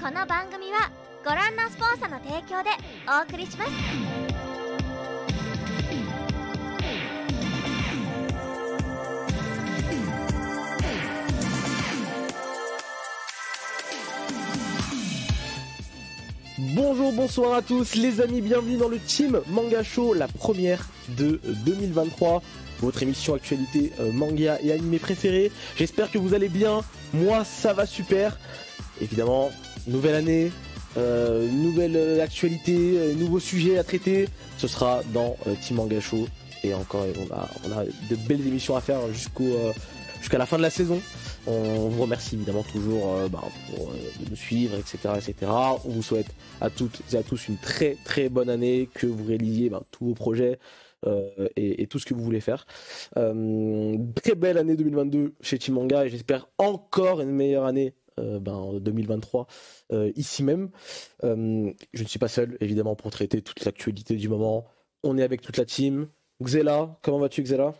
この番組はご覧のスポンサーの提供でお送りします。Bonjour, bonsoir à tous les amis, bienvenue dans le Team Manga Show, la première de 2023, votre émission actualité manga et animé préférée. J'espère que vous allez bien, moi ça va super. Évidemment, nouvelle année, nouvelle actualité, nouveaux sujets à traiter, ce sera dans Team Manga Show. Et encore, on a de belles émissions à faire jusqu'à la fin de la saison. On vous remercie évidemment toujours de nous suivre, etc., etc. On vous souhaite à toutes et à tous une très très bonne année, que vous réalisiez tous vos projets et tout ce que vous voulez faire. Très belle année 2022 chez Team Manga et j'espère encore une meilleure année en 2023 ici même. Je ne suis pas seul évidemment pour traiter toute l'actualité du moment. On est avec toute la team. Xela, comment vas-tu Xela?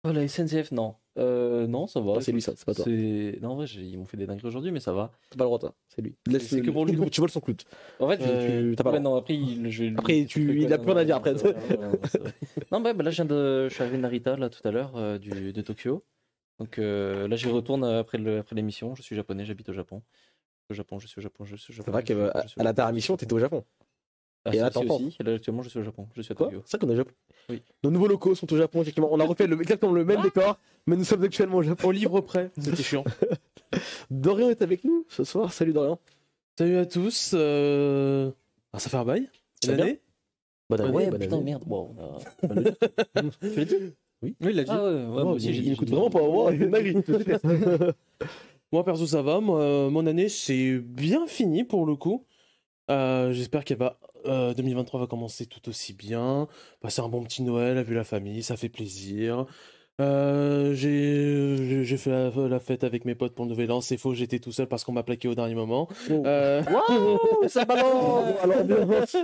Oh la SNCF non. Non, ça va. C'est lui, ça, c'est pas toi. Non, en vrai, ils m'ont fait des dingueries aujourd'hui, mais ça va. T'as pas le droit, toi. C'est lui. C'est que pour lui. Tu voles son clout. En fait, t'as pas le droit. non, après, il a plus rien à dire après. Non, bah, là, je suis arrivé de Narita là tout à l'heure de Tokyo. Donc là, j'y retourne après l'émission. Je suis japonais, j'habite au Japon. Je suis au Japon. C'est vrai qu'à la dernière émission, t'étais au Japon. Et là, aussi. Là, actuellement, je suis au Japon. Je suis à Tokyo. C'est ça qu'on est au Japon. Oui. Nos nouveaux locaux sont au Japon, effectivement. On a refait exactement le même décor, mais nous sommes actuellement au Japon. Au livre près, c'était chiant. Dorian est avec nous ce soir. Salut Dorian. Salut à tous. Ça fait un bail. Bonne année. Bonne année. Ouais, bonne putain, année. merde. Wow, Tu l'as dit? Oui, il l'a dit. Ah ouais, moi aussi, j'ai dit. Il écoute vraiment pas. Moi, Moi, perso, ça va. Moi, mon année, c'est bien fini pour le coup. J'espère qu'elle va 2023 va commencer tout aussi bien. Passer un bon petit Noël, vu la famille, ça fait plaisir. J'ai fait la fête avec mes potes pour le Nouvel An. C'est faux, j'étais tout seul parce qu'on m'a plaqué au dernier moment. Wow, ça balance.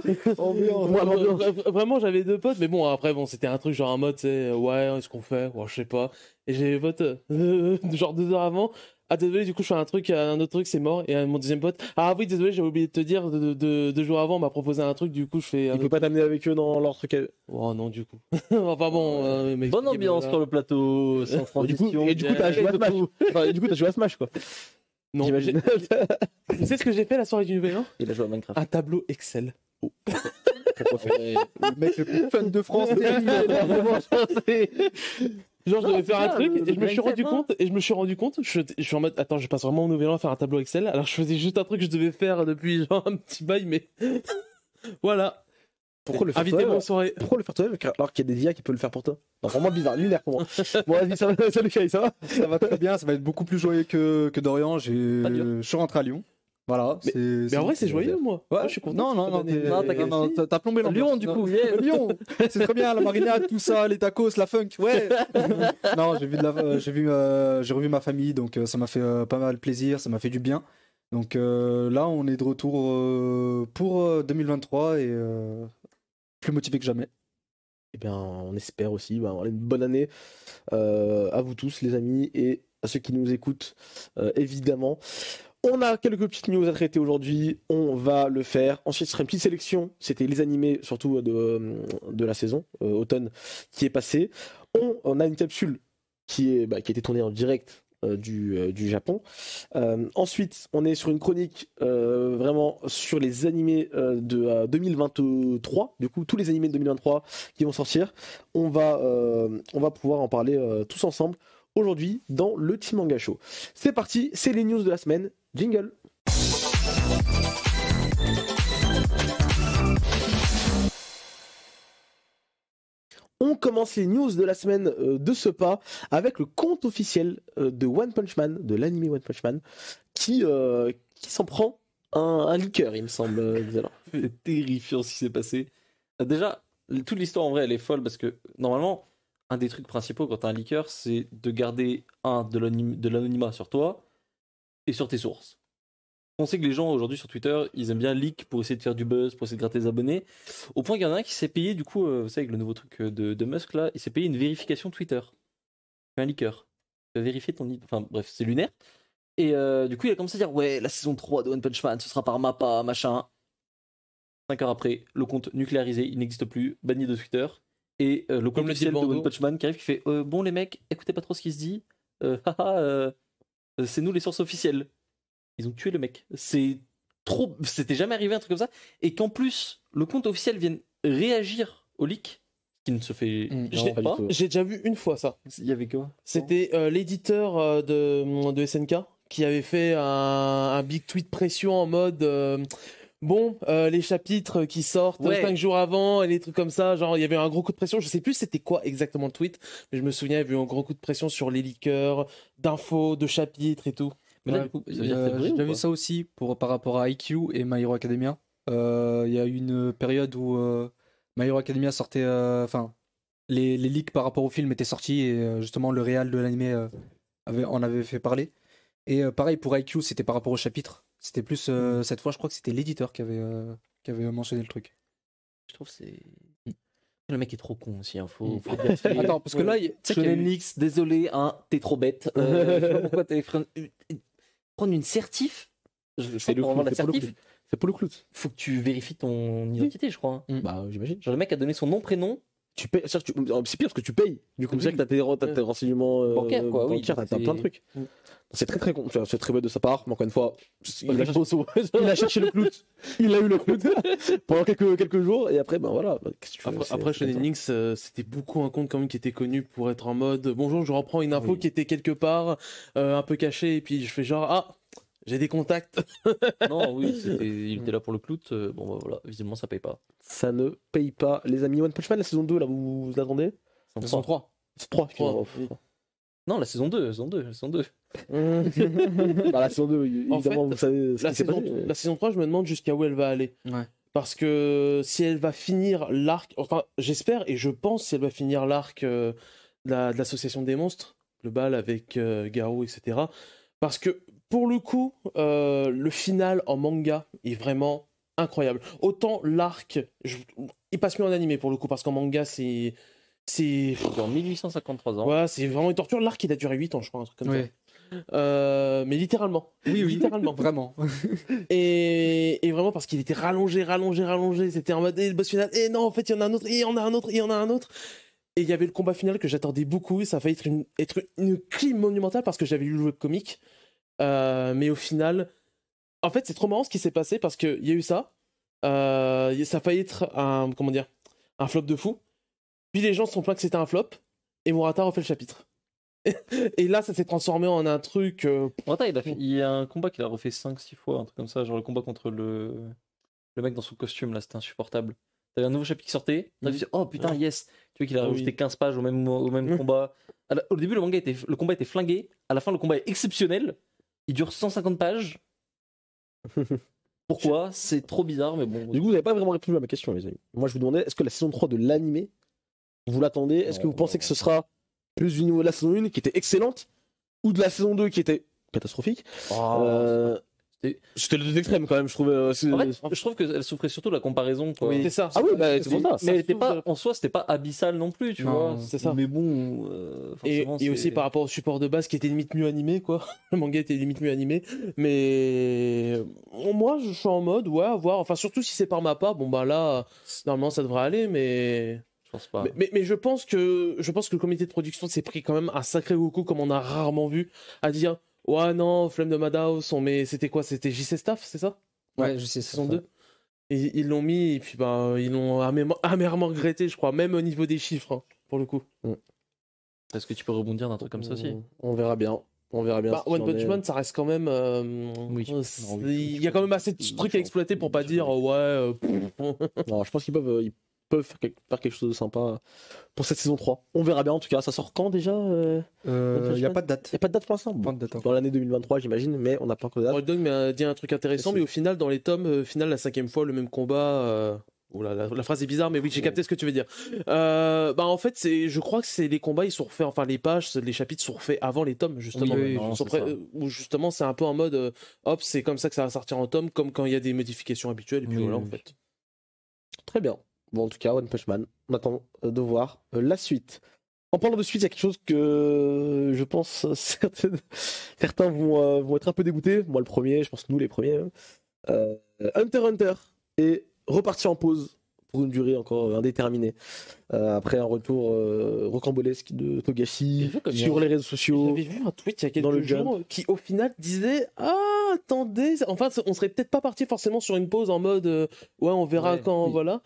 Vraiment, j'avais deux potes, mais bon, après, c'était un truc genre un mode, ouais, est-ce qu'on fait? Ouais, je sais pas. Et j'ai mes potes, genre 2 heures avant. Ah désolé, du coup je fais un autre truc, c'est mort. Et mon deuxième pote, ah oui désolé, j'ai oublié de te dire, 2 jours avant on m'a proposé un truc, du coup je fais... Il peut pas t'amener avec eux dans leur truc. Oh non, du coup. Enfin bon... Bonne ambiance sur le plateau, sans transition. Et du coup t'as joué à Smash. Enfin, du coup t'as joué à Smash quoi. Non, j'imagine. Tu sais ce que j'ai fait la soirée du Nouvel An? Il a joué à Minecraft. Un tableau Excel. Le mec le plus fun de France. Genre je devais faire un truc et je me suis rendu compte, je suis en mode attends, je passe vraiment au Nouvel An à faire un tableau Excel, alors je faisais juste un truc que je devais faire depuis genre un petit bail, mais voilà. Pourquoi le faire soirée. Pourquoi le faire toi alors qu'il y a des IA qui peuvent le faire pour toi? Non, vraiment bizarre, lunaire pour moi. Bon vas-y, salut Kai, ça va? Ça va très bien, ça va être beaucoup plus joyeux que Dorian. Je suis rentré à Lyon. Voilà. Mais en vrai, c'est joyeux, moi. Ouais, je suis content. Non, t'as plombé l'ambiance. Lyon, du coup, yeah. Lyon. C'est très bien, la marinade, tout ça, les tacos, la funk, ouais. Non, j'ai revu ma famille, donc ça m'a fait pas mal plaisir, ça m'a fait du bien. Donc là, on est de retour pour 2023 et plus motivé que jamais. Eh bien, on espère aussi avoir une bonne année à vous tous, les amis, et à ceux qui nous écoutent, évidemment. On a quelques petites news à traiter aujourd'hui, on va le faire. Ensuite, ce sera une petite sélection, c'était les animés, surtout de la saison, automne, qui est passée. On a une capsule qui a été tournée en direct du Japon. Ensuite, on est sur une chronique vraiment sur les animés de 2023, du coup, tous les animés de 2023 qui vont sortir. On va pouvoir en parler tous ensemble aujourd'hui dans le Team Manga Show. C'est parti, c'est les news de la semaine. Jingle. On commence les news de la semaine de ce pas avec le compte officiel de One Punch Man, de l'anime One Punch Man, qui s'en prend un liqueur, il me semble. C'est terrifiant ce qui s'est passé. Déjà, toute l'histoire en vrai, elle est folle parce que normalement, un des trucs principaux quand t'as un leaker, c'est de garder de l'anonymat sur toi et sur tes sources. On sait que les gens aujourd'hui sur Twitter, ils aiment bien leak pour essayer de faire du buzz, pour essayer de gratter des abonnés. Au point qu'il y en a un qui s'est payé, du coup, vous savez, avec le nouveau truc de Musk là, il s'est payé une vérification Twitter. Un leaker. Tu vas vérifier ton. Enfin bref, c'est lunaire. Et du coup, il a commencé à dire ouais, la saison 3 de One Punch Man, ce sera par Mappa, machin. 5 heures après, le compte nucléarisé, il n'existe plus, banni de Twitter. Et le compte Comme le dit officiel de Bordeaux. One Punch Man qui arrive, qui fait bon, les mecs, écoutez pas trop ce qui se dit. C'est nous les sources officielles. Ils ont tué le mec. C'est trop. C'était jamais arrivé un truc comme ça. Et qu'en plus, le compte officiel vienne réagir au leak, ce qui ne se fait non, pas pas. du tout. J'ai déjà vu une fois ça. Il y avait quoi? C'était l'éditeur de SNK qui avait fait un big tweet pression en mode bon, les chapitres qui sortent Ouais. 5 jours avant et les trucs comme ça. Genre, il y avait un gros coup de pression. Je sais plus c'était quoi exactement le tweet, mais je me souviens, il y avait eu un gros coup de pression sur les leakers, d'infos, de chapitres et tout. Mais là, Ouais, du coup, ça veut dire que c'est vrai j'ai ou déjà pas vu ça aussi par rapport à IQ et My Hero Academia. Il y a eu une période où My Hero Academia sortait. Enfin, les leaks par rapport au film étaient sortis et justement le réal de l'anime en avait fait parler. Et pareil pour IQ, c'était par rapport au chapitre. C'était plus cette fois, je crois que c'était l'éditeur qui avait mentionné le truc. Je trouve que c'est. Le mec est trop con aussi, hein. Faut le dire. Attends, parce que là, Tu sais Shonen Leaks, désolé, hein, t'es trop bête. Je sais pas pourquoi t'avais prendre une certif. C'est le pour avoir clout, la c'est pas le certif, clout. C'est pour le clout. faut que tu vérifies ton identité, je crois. Hein. Bah, j'imagine. Genre, le mec a donné son nom, prénom. Tu payes, c'est pire parce que tu payes. Du coup, Oui. c'est que t'as tes renseignements Bancaires, quoi, oui, bancaires, t'as c'est- plein de trucs. Mm. C'est très très con, c'est très bête de sa part, mais encore une fois, il a cherché le clout, il a eu le clout pendant quelques jours, et après, ben voilà. Qu'est-ce que tu veux, Après, c'est Shonen comme ça. Links, c'était beaucoup un compte quand même qui était connu pour être en mode bonjour, je reprends une info qui était quelque part, un peu cachée, et puis je fais genre ah, j'ai des contacts. Non, oui, il était là pour le clout. Bon, bah voilà, visiblement, ça paye pas. Ça ne paye pas. Les amis, One Punch Man, la saison 2, là, vous l'attendez Saison 3. C'est 3, Trois, oui. Non, la saison 2, saison 2, saison 2. Bah, la saison 2, En évidemment, fait, vous savez ce La qui s'est saison, passé. la saison 3, je me demande jusqu'à où elle va aller. Ouais. Parce que si elle va finir l'arc, enfin j'espère et je pense si elle va finir l'arc de l'association des monstres, le bal avec Garou, etc. Parce que pour le coup, le final en manga est vraiment incroyable. Autant l'arc, il passe mieux en animé pour le coup, parce qu'en manga c'est... En 1853 ans. Ouais, c'est vraiment une torture. L'arc il a duré 8 ans, je crois, un truc comme Ouais. ça. Mais littéralement. Oui, Littéralement. Vraiment. Et vraiment parce qu'il était rallongé. C'était en mode, le boss final, et non, en fait, il y en a un autre, et il y en a un autre, et il y en a un autre. Et il y avait le combat final que j'attendais beaucoup, et ça a failli être une clim monumentale parce que j'avais lu le webcomic. Mais au final, en fait, c'est trop marrant ce qui s'est passé parce qu'il y a eu ça. Ça a failli être un flop de fou. Puis les gens se sont plaints que c'était un flop, et Murata refait le chapitre. Et là, ça s'est transformé en un truc. Attends, il y a un combat qu'il a refait 5-6 fois, un truc comme ça, genre le combat contre le mec dans son costume, là, c'était insupportable. T'avais un nouveau chapitre qui sortait, t'as dit oh putain, yes, tu vois qu'il a Ah rajouté oui. 15 pages au même combat. Au début, le combat était flingué, à la fin, le combat est exceptionnel, il dure 150 pages. Pourquoi? C'est trop bizarre, mais bon. Du coup, vous n'avez pas vraiment répondu à ma question, les amis. Moi, je vous demandais, est-ce que la saison 3 de l'animé, vous l'attendez? Est-ce que vous pensez que ce sera plus du niveau de la saison 1 qui était excellente, ou de la saison 2 qui était catastrophique? C'était les deux extrêmes quand même, je trouve. En fait, je trouve qu'elle souffrait surtout de la comparaison. Quoi. C'est ça. Ah oui, bah, c'est pour ça. Mais elle était souffre pas, de- en soi, c'était pas abyssal non plus, tu Non, vois. c'est ça. Mais bon, Et forcément, aussi par rapport au support de base qui était limite mieux animé, quoi. Le manga était limite mieux animé. Mais moi, je suis en mode, ouais, à voir. Enfin, surtout si c'est par ma part, bon, bah là, normalement, ça devrait aller, mais. Je pense pas. Mais je pense que le comité de production s'est pris quand même un sacré coup, comme on a rarement vu, à dire, ouais, non, Flemme de Madhouse, c'était quoi? C'était JC Staff, c'est ça? Ouais, je sais, Saison 2. Et ils l'ont mis, et puis bah, ils l'ont amèrement regretté, je crois, même au niveau des chiffres, hein, pour le coup. Est-ce que tu peux rebondir d'un truc comme ça aussi? On verra bien. On verra bien. Bah, ce qu'il One en Punch est. Man, ça reste quand même. Oui. Il y a quand même assez de trucs à exploiter pour pas dire ouais. Non, je pense qu'ils peuvent faire quelque chose de sympa pour cette saison 3. On verra bien en tout cas. Ça sort quand déjà? Il n'y a pas de date. Il n'y a pas de date pour l'instant. Pas de date encore. Dans l'année 2023, j'imagine, mais on n'a pas encore de date. Hot Dog m'a dit un truc intéressant, Merci. mais au final, dans les tomes, la 5e fois, le même combat. Oula, la phrase est bizarre, mais oui, j'ai capté ce que tu veux dire. Bah en fait, je crois que c'est les combats, ils sont refaits, enfin les pages, les chapitres sont refaits avant les tomes justement. Oui, non, Ils sont c'est ça. où justement c'est un peu en mode, hop, c'est comme ça que ça va sortir en tome, comme quand il y a des modifications habituelles et puis Oui, voilà oui. en fait. Très bien. Bon, en tout cas, One Punch Man, on attend de voir la suite. En parlant de suite, il y a quelque chose que je pense certains vont être un peu dégoûtés. Moi, le premier, je pense nous les premiers. Hein. Hunter x Hunter est reparti en pause pour une durée encore indéterminée. Après un retour rocambolesque de Togashi J'ai vu comme sur les réseaux sociaux. J'avais vu un tweet il y a Dans le quelques jours qui au final disait attendez, enfin on serait peut-être pas parti forcément sur une pause en mode ouais on verra Ouais, quand oui. voilà.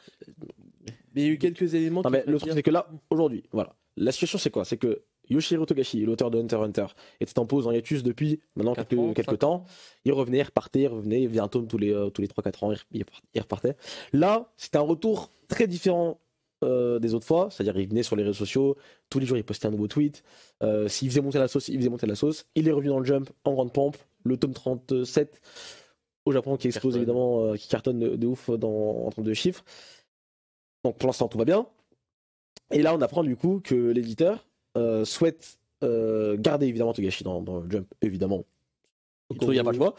Mais il y a eu quelques éléments Non, qui mais feraient le truc, dire- c'est que là, aujourd'hui, voilà. La situation, c'est quoi? C'est que Yoshihiro Togashi, l'auteur de Hunter x Hunter, était en pause en hiatus depuis maintenant Quatre ans, quelques cinq temps. Il revenait, il repartait, il revenait, il faisait un tome tous les 3-4 ans, il repartait. Là, c'était un retour très différent des autres fois, c'est-à-dire il venait sur les réseaux sociaux, tous les jours il postait un nouveau tweet. S'il faisait monter la sauce, il faisait monter la sauce. Il est revenu dans le Jump en grande pompe. Le tome 37 au Japon qui explose Cartonne. évidemment, qui cartonne de ouf en termes de chiffres. Donc pour l'instant tout va bien. Et là on apprend du coup que l'éditeur souhaite garder évidemment Togashi dans le Jump, évidemment. Il n'y a pas le choix.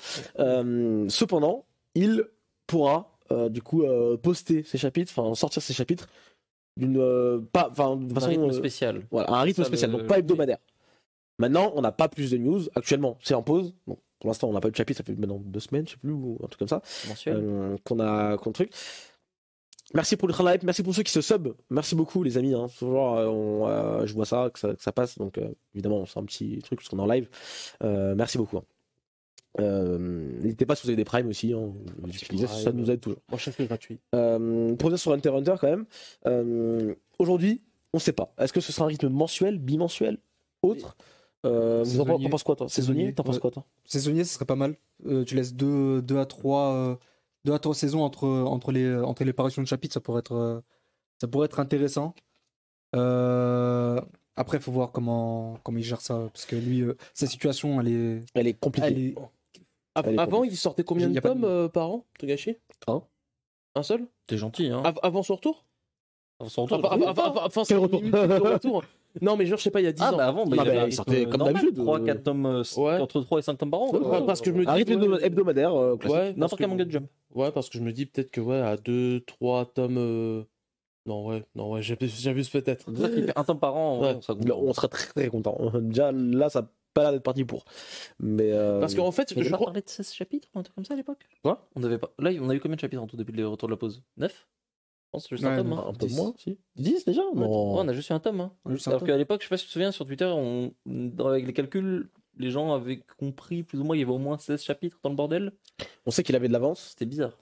Cependant, il pourra du coup poster ses chapitres, enfin sortir ses chapitres d'une de Un façon rythme spécial. voilà, un rythme Ça, spécial, le- donc pas hebdomadaire. Maintenant, on n'a pas plus de news. Actuellement, c'est en pause. Bon, pour l'instant, on n'a pas eu de chapitre, ça fait maintenant 2 semaines, je sais plus, ou un truc comme ça, Mensuel. qu'on truc. Merci pour le travail, merci pour ceux qui se sub. Merci beaucoup, les amis. Hein. Toujours, je vois ça, que ça passe. Donc, évidemment, on fait un petit truc parce qu'on est en live. Merci beaucoup. Hein. N'hésitez pas si vous avez des primes aussi. Hein. Utilisez, ça nous aide toujours. Moi je fais gratuit. Pour revenir sur Hunter x Hunter, quand même. Aujourd'hui, on ne sait pas. Est-ce que ce sera un rythme mensuel, bimensuel, autre Saisonnier. T'en penses quoi, toi? Saisonnier. T'en penses Ouais. quoi, toi? Saisonnier, ce serait pas mal. Tu laisses 2 à 3 saisons entre les parutions de chapitres, ça pourrait être intéressant. Après, il faut voir comment il gère ça, parce que lui, sa situation, Elle est compliquée. elle est- Elle est Avant il sortait combien Il y de a pas de- tomes par an Togashi? Un seul? T'es gentil, hein. Avant son retour? Avant son retour, Enfin, Quel retour le retour. Non mais genre je sais pas il y a 10 Ah ans. bah avant, Non, il avait mais un il sortait rythme comme normal, d'habitude, 3-4 tomes, Ouais. entre 3 et 5 tomes par an. Ouais, quoi. parce que je me dis Un rythme ouais, hebdomadaire, classique. ouais, parce N'importe que- quel manga de Jump. Ouais, parce que je me dis peut-être que ouais, à 2-3 tomes. Non, ouais, j'abuse peut-être. C'est-à-dire qu'il fait un tome par an, Ouais. ça compte. Là, on sera très très content. Déjà, là, ça n'a pas l'air d'être parti pour. Mais. Parce qu'en fait, On je avait pas crois. parlé de 16 chapitres ou un truc comme ça à l'époque? Quoi? On avait pas. Là, on a eu combien de chapitres en tout depuis le retour de la pause? 9? Je pense, juste un Ouais, tome. non. Hein. un peu 10. moins, si. 10 déjà? Ouais, Non. on a juste eu un tome. Hein. juste un Alors tome. qu'à l'époque, je sais pas si tu te souviens, sur Twitter, avec les calculs, les gens avaient compris plus ou moins il y avait au moins 16 chapitres dans le bordel. On sait qu'il avait de l'avance. C'était bizarre.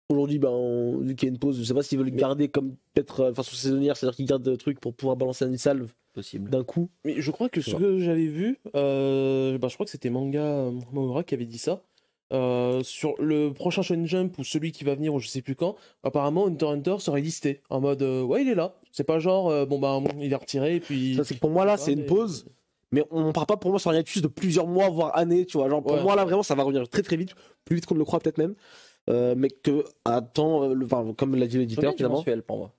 Aujourd'hui, vu qu'il y a une pause, je sais pas s'ils veulent le garder comme peut-être façon saisonnière, c'est-à-dire qu'ils gardent le truc pour pouvoir balancer une salve Possible. d'un coup. Mais je crois que Je ce que j'avais vu, je crois que c'était Manga Maura qui avait dit ça. Sur le prochain Shonen Jump ou celui qui va venir ou je sais plus quand, apparemment Hunter x Hunter serait listé en mode ouais il est là. C'est pas genre il est retiré et puis. Ça, c'est que pour moi, là, Ouais, c'est une mais- pause. Mais on part pas pour moi sur un hiatus de plusieurs mois, voire années, tu vois. Genre, pour Ouais. moi, là, vraiment, ça va revenir très très vite, plus vite qu'on ne le croit, peut-être même. Mais que, comme l'a dit l'éditeur, finalement. mensuel pour moi.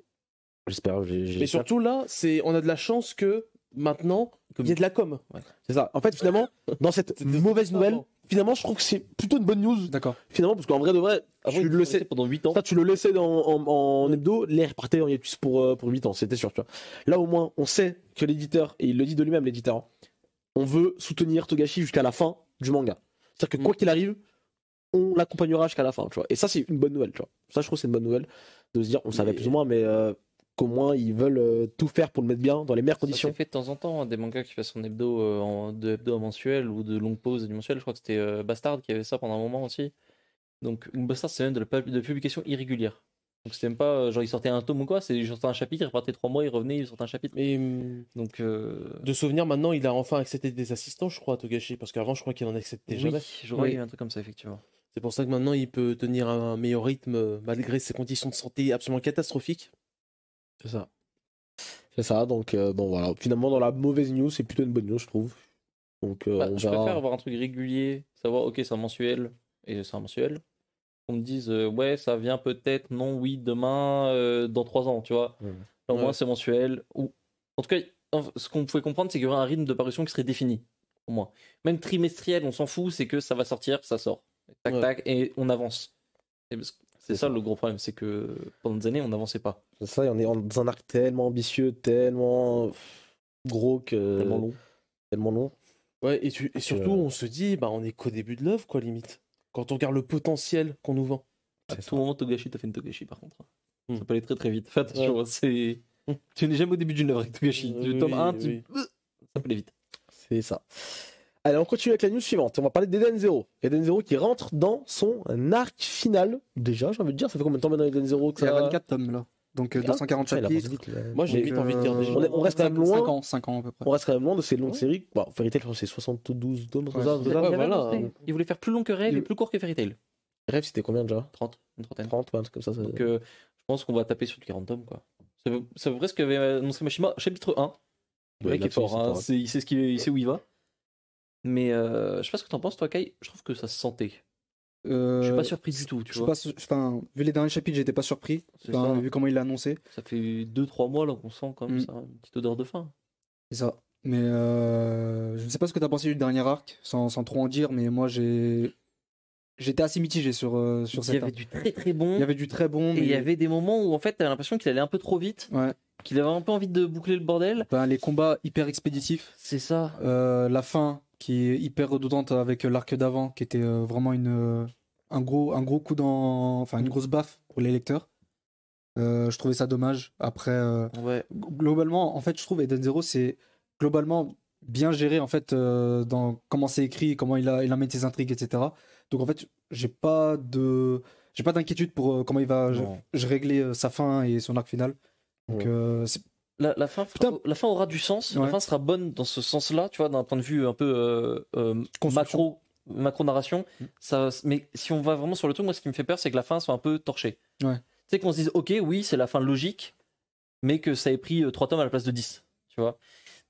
J'espère. Mais surtout là, on a de la chance que maintenant il y a de la com. C'est ça. En fait, finalement, dans cette C'était mauvaise ça nouvelle, avant. finalement, je trouve que c'est plutôt une bonne news. D'accord. Finalement, parce qu'en vrai de vrai, Avant, tu il le restait sais. pendant 8 ans. Ça, tu le laissais en hebdo, l'air partait en hiatus pour 8 ans, c'était sûr, tu vois. Là, au moins, on sait que l'éditeur, et il le dit de lui-même, l'éditeur, hein, on veut soutenir Togashi jusqu'à la fin du manga. C'est-à-dire que quoi qu'il arrive, on l'accompagnera jusqu'à la fin, tu vois. Et ça, c'est une bonne nouvelle, tu vois. Ça, je trouve que c'est une bonne nouvelle de se dire, on savait Mais- plus ou moins, mais qu'au moins, ils veulent tout faire pour le mettre bien, dans les meilleures Ça conditions. s'est fait de temps en temps, hein, des mangas qui fassent son hebdo, de hebdo à mensuel ou de longue pause et du mensuel. Je crois que c'était Bastard qui avait ça pendant un moment aussi. Donc, Bastard, c'est même de publication irrégulière. Donc, c'était même pas genre il sortait un tome ou quoi, il sortait un chapitre, il repartait 3 mois, il revenait, il sortait un chapitre. Mais Donc, de souvenir maintenant, il a enfin accepté des assistants, je crois, Togashi, parce qu'avant je crois qu'il en acceptait oui, jamais. je crois qu'il y Oui. a un truc comme ça, effectivement. C'est pour ça que maintenant il peut tenir un meilleur rythme malgré ses conditions de santé absolument catastrophiques. C'est ça. C'est ça, donc bon, voilà. Finalement, dans la mauvaise news, c'est plutôt une bonne news, je trouve. Donc, Bah, on je verra. préfère avoir un truc régulier, savoir, ok, c'est un mensuel, et c'est un mensuel. On me dise, ouais, ça vient peut-être, non, oui, demain, dans 3 ans, tu vois. Ouais. Là, au moins, Ouais. c'est mensuel. Ou... En tout cas, ce qu'on pouvait comprendre, c'est qu'il y aurait un rythme de parution qui serait défini, au moins. Même trimestriel, on s'en fout, c'est que ça va sortir, ça sort. Tac, Ouais. tac, et on avance. Et parce que c'est C'est ça ça. le gros problème, c'est que pendant des années, on n'avançait pas. C'est ça, on est dans un arc tellement ambitieux, tellement. gros que. Tellement long. Tellement long. Ouais, et surtout, on se dit, bah, on est qu'au début de l'œuvre, quoi, limite. Quand on regarde le potentiel qu'on nous vend. À tout moment, Togashi, t'as fait une Togashi par contre. Hmm. Ça peut aller très très vite. Fais attention, c'est. Tu n'es jamais au début d'une œuvre avec Togashi. Oui, Tome 1, oui. ça peut aller vite. C'est ça. Allez, on continue avec la news suivante. On va parler d'Eden Zero. Eden Zero qui rentre dans son arc final. Déjà, j'ai envie de dire, ça fait combien de temps maintenant Eden Zero que Il y ça... a 24 tomes là. Donc 240 Ah, il avance chapitres. vite, là. Moi, j'ai Donc, vite envie de dire déjà. on reste quand même loin. 5 ans à peu près. On reste quand même loin de ces longues séries. Bon, Fairy Tail, je pense que c'est 72 tomes. Ouais, c'est ça, c'est c'est Il ça. avait voilà. annoncé, il voulait faire plus long que Rêve et Il- plus court que Fairy Tail. Rêve, c'était combien déjà 30, une trentaine. 30, ouais, un truc comme ça. Donc je pense qu'on va taper sur du 40 tomes quoi. C'est à peu près ce qu'avait annoncé Mashima, chapitre 1. Le mec est fort, hein, il sait il sait où il va. Mais je sais pas ce que t'en penses toi Kai, je trouve que ça se sentait. Je suis pas surpris du tout, tu Je vois. suis pas, enfin, vu les derniers chapitres, j'étais pas surpris. C'est Enfin, ça. vu comment il l'a annoncé. Ça fait 2-3 mois là qu'on sent comme Mm. ça, une petite odeur de faim. C'est ça. Mais je ne sais pas ce que tu as pensé du dernier arc, sans trop en dire, mais moi j'étais assez mitigé sur Il y cet avait arc. du très très bon. Il y avait du très bon, Et mais il y avait des moments où en fait t'avais l'impression qu'il allait un peu trop vite, ouais. qu'il avait un peu envie de boucler le bordel. Ben, les combats hyper expéditifs. C'est ça. La fin qui est hyper redondante avec l'arc d'avant, qui était vraiment un gros coup enfin une grosse baffe pour les lecteurs. Je trouvais ça dommage. Après, Ouais. globalement, en fait, je trouve Eden Zero, c'est globalement bien géré en fait dans comment c'est écrit, comment il amène ses intrigues, etc. Donc en fait, j'ai pas d'inquiétude pour comment il va Non. régler sa fin et son arc final. Donc Ouais. La fin, Putain. la fin aura du sens, la Ouais. fin sera bonne dans ce sens-là, tu vois, d'un point de vue un peu Construction. macro narration. Mais si on va vraiment sur le truc, moi ce qui me fait peur, c'est que la fin soit un peu torchée. Ouais. Tu sais, qu'on se dise, ok, oui, c'est la fin logique, mais que ça ait pris 3 tomes à la place de 10, tu vois.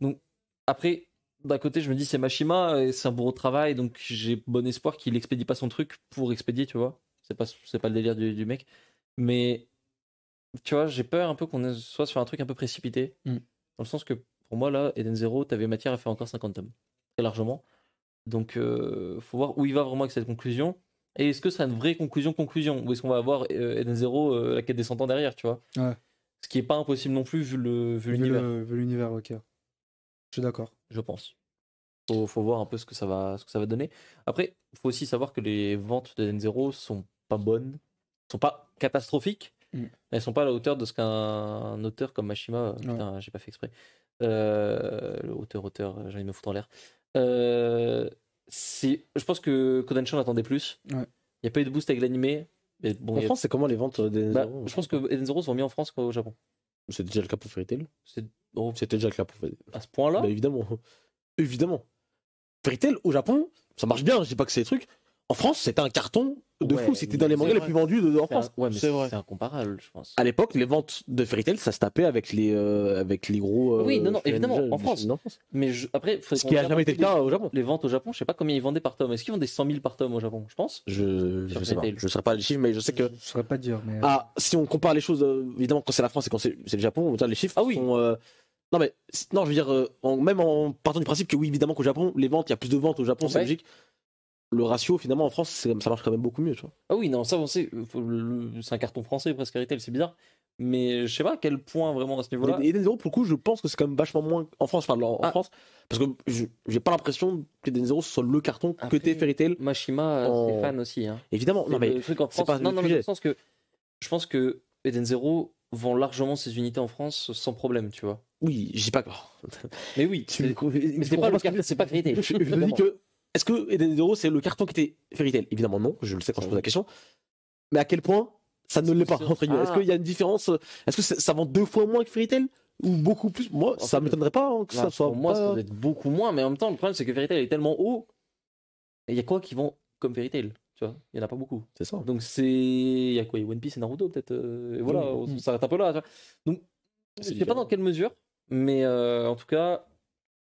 Donc, après, d'un côté, je me dis, c'est Mashima, et c'est un bourreau de travail, donc j'ai bon espoir qu'il expédie pas son truc pour expédier, tu vois. C'est pas le délire du mec. Mais, tu vois, j'ai peur un peu qu'on soit sur un truc un peu précipité. Mm. Dans le sens que, pour moi, là, Eden Zero, t'avais matière à faire encore 50 tomes. Très largement. Donc, faut voir où il va vraiment avec cette conclusion. Et est-ce que c'est une vraie conclusion Ou est-ce qu'on va avoir Eden Zero, la quête des 100 ans derrière, tu vois. Ouais. Ce qui est pas impossible non plus vu Vu l'univers, vu l'univers, ok. Je suis d'accord. je pense. Faut voir un peu ce que ça va donner. Après, il faut aussi savoir que les ventes d'Eden Zero sont pas bonnes, sont pas catastrophiques. Mm. Elles sont pas à la hauteur de ce qu'un auteur comme Mashima, putain, j'ai pas fait exprès. Le auteur, j'ai envie de me foutre en l'air. Je pense que Kodansha attendait plus. Il Ouais. n'y a pas eu de boost avec l'animé. Mais bon, En France, c'est comment les ventes d'Eden bah, Zero je pense que Eden Zero sont mieux en France qu'au Japon. C'est déjà le cas pour Fairy Tail. Oh, C'était déjà le cas pour Fairy Tail. à ce point-là, Bah, évidemment. Évidemment. Fairy Tail, au Japon, ça marche bien, je dis pas que c'est des trucs. En France, c'était un carton de Ouais, fou. C'était mais dans les c'est mangas les vrai. plus vendus en France. ouais, mais C'est vrai. c'est incomparable, je pense. À l'époque, les ventes de Fairy Tail, ça se tapait avec les gros. Oui, non, shonen évidemment, jeunes, en France. en France. Mais après, faudrait Ce qu'on qui a regarde jamais un été peu le cas au Japon. les ventes au Japon. Je sais pas combien ils vendaient par tome. Est-ce qu'ils vendent des 100 000 par tome au Japon? Je pense. Je Sur sais pas. Fairy Tail. Je ne saurais pas les chiffres, mais je sais que. Je saurais pas dire, mais. Ah, si on compare les choses, évidemment, quand c'est la France et quand c'est le Japon, les chiffres Ah oui. sont. Non, mais non, je veux dire, même en partant du principe que oui, évidemment qu'au Japon, les ventes, il y a plus de ventes au Japon, c'est Ouais. logique. Le ratio, finalement, en France, ça marche quand même beaucoup mieux, tu vois. Ah oui, non, ça on sait. C'est un carton français presque Fairy Tail, c'est bizarre. Mais je sais pas à quel point vraiment à ce niveau-là. Et Eden Zero, pour le coup, je pense que c'est quand même vachement moins. En France, je parle en Ah. France, parce que j'ai pas l'impression que Eden Zero soit le carton que Après, t'es Fairy Tail. Mashima, En- c'est fan aussi. Hein. Évidemment, non, C'est mais. le truc en c'est France. pas Non, le non, mais sujet. dans le sens que je pense que Eden Zero vend largement ses unités en France sans problème, tu vois. Oui, je dis pas que. Mais oui, Tu me co- mais mais tu c'est pas comprends le ce que carton, c'est pas Fairy Tail. Je te dis que. Est-ce que Eden Zero, c'est le carton qui était Fairy Tail? Évidemment, non, je le sais quand je pose la question. Mais à quel point ça ne l'est pas, entre guillemets. Est-ce Ah. qu'il y a une différence? Est-ce que ça vend 2 fois moins que Fairy Tail? Ou beaucoup plus? Moi, En ça fait, m'étonnerait pas hein, que ça Ouais, soit. pour moi, pas- ça doit être beaucoup moins, mais en même temps, le problème, c'est que Fairy Tail est tellement haut. Et il y a quoi qui vont comme Fairy Tail, tu vois? Il y en a pas beaucoup. C'est ça. Donc il y a quoi? Il y a One Piece et Naruto, peut-être. Et voilà, on s'arrête un peu là. Tu vois. Donc, je sais pas différent. dans quelle mesure, mais en tout cas,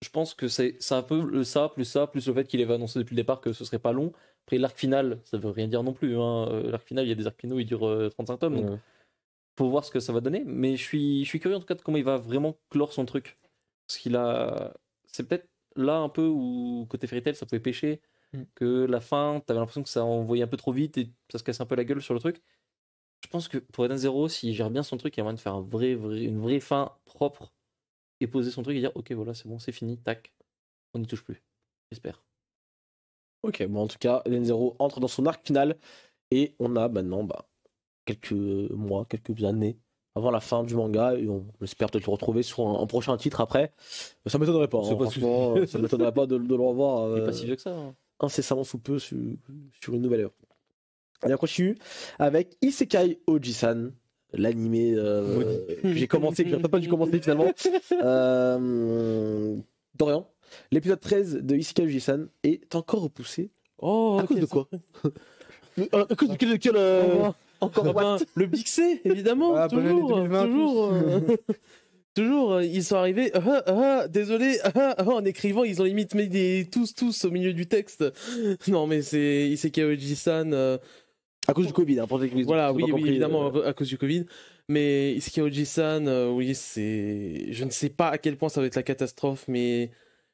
je pense que c'est un peu ça, plus le fait qu'il avait annoncé depuis le départ que ce serait pas long. Après, l'arc final, ça veut rien dire non plus. Hein. L'arc final, il y a des arcs finaux, il dure 35 tomes. Donc, Ouais. faut voir ce que ça va donner. Mais je suis curieux en tout cas de comment il va vraiment clore son truc. Parce qu'il a. C'est peut-être là un peu où côté Fairy Tail, ça pouvait pêcher. Que la fin, t'avais l'impression que ça envoyait un peu trop vite et ça se casse un peu la gueule sur le truc. Je pense que pour Eden Zero, s'il gère bien son truc, il y a moyen de faire une vraie fin propre et poser son truc et dire ok voilà c'est bon c'est fini, tac, on n'y touche plus. J'espère. Ok, bon, en tout cas, Eden Zero entre dans son arc final et on a maintenant quelques mois, quelques années avant la fin du manga et on espère peut-être le retrouver sur un prochain titre après. Ça m'étonnerait pas, C'est pas franchement, ça m'étonnerait pas de le revoir Il est pas si vieux que ça. Hein. incessamment sous peu sur une nouvelle œuvre. Allez, on continue avec Isekai Oji-san, l'animé que j'ai commencé, que j'ai pas dû commencer finalement. Dorian, l'épisode 13 de Isekai Oji-san est encore repoussé. Oh, À cause de quoi À cause de quel Encore le Big C, évidemment, Ah, bonne année toujours, 2020 à toujours, toujours, ils sont arrivés, désolé, en écrivant, ils ont limite mis tous au milieu du texte. Non, mais c'est Isekai Oji-san. À cause du Covid, hein, pour ceux qui Voilà, ont oui, pas compris, évidemment, à cause du Covid. Mais Isekai Oji-san, oui, c'est. Je ne sais pas à quel point ça va être la catastrophe, mais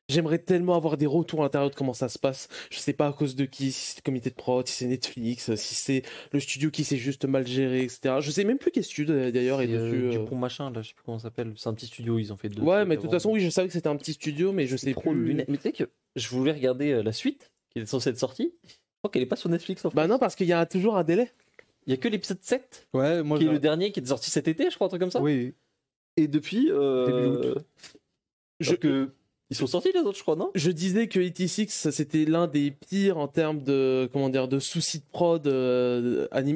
j'aimerais tellement avoir des retours à l'intérieur de comment ça se passe. Je sais pas à cause de qui, si c'est le comité de prod, si c'est Netflix, si c'est le studio qui s'est juste mal géré, etc. Je sais même plus quel studio d'ailleurs est C'est, dessus. Dupont machin là, je sais plus comment ça s'appelle. C'est un petit studio, ils ont fait deux. Ouais, trucs mais de toute avant. façon, oui, je savais que c'était un petit studio, mais je C'est sais trop plus. lunaire. Mais tu sais que je voulais regarder la suite qui était censée être sortie. Je crois qu'elle est pas sur Netflix en fait. Bah non, parce qu'il y a toujours un délai. Il y a que l'épisode 7 Ouais, moi qui est le dernier qui est sorti cet été, je crois, un truc comme ça. Oui. Et depuis Début août. Ils sont sortis les autres, je crois, non? Je disais que 86 ça, c'était l'un des pires en termes de comment dire de soucis de prod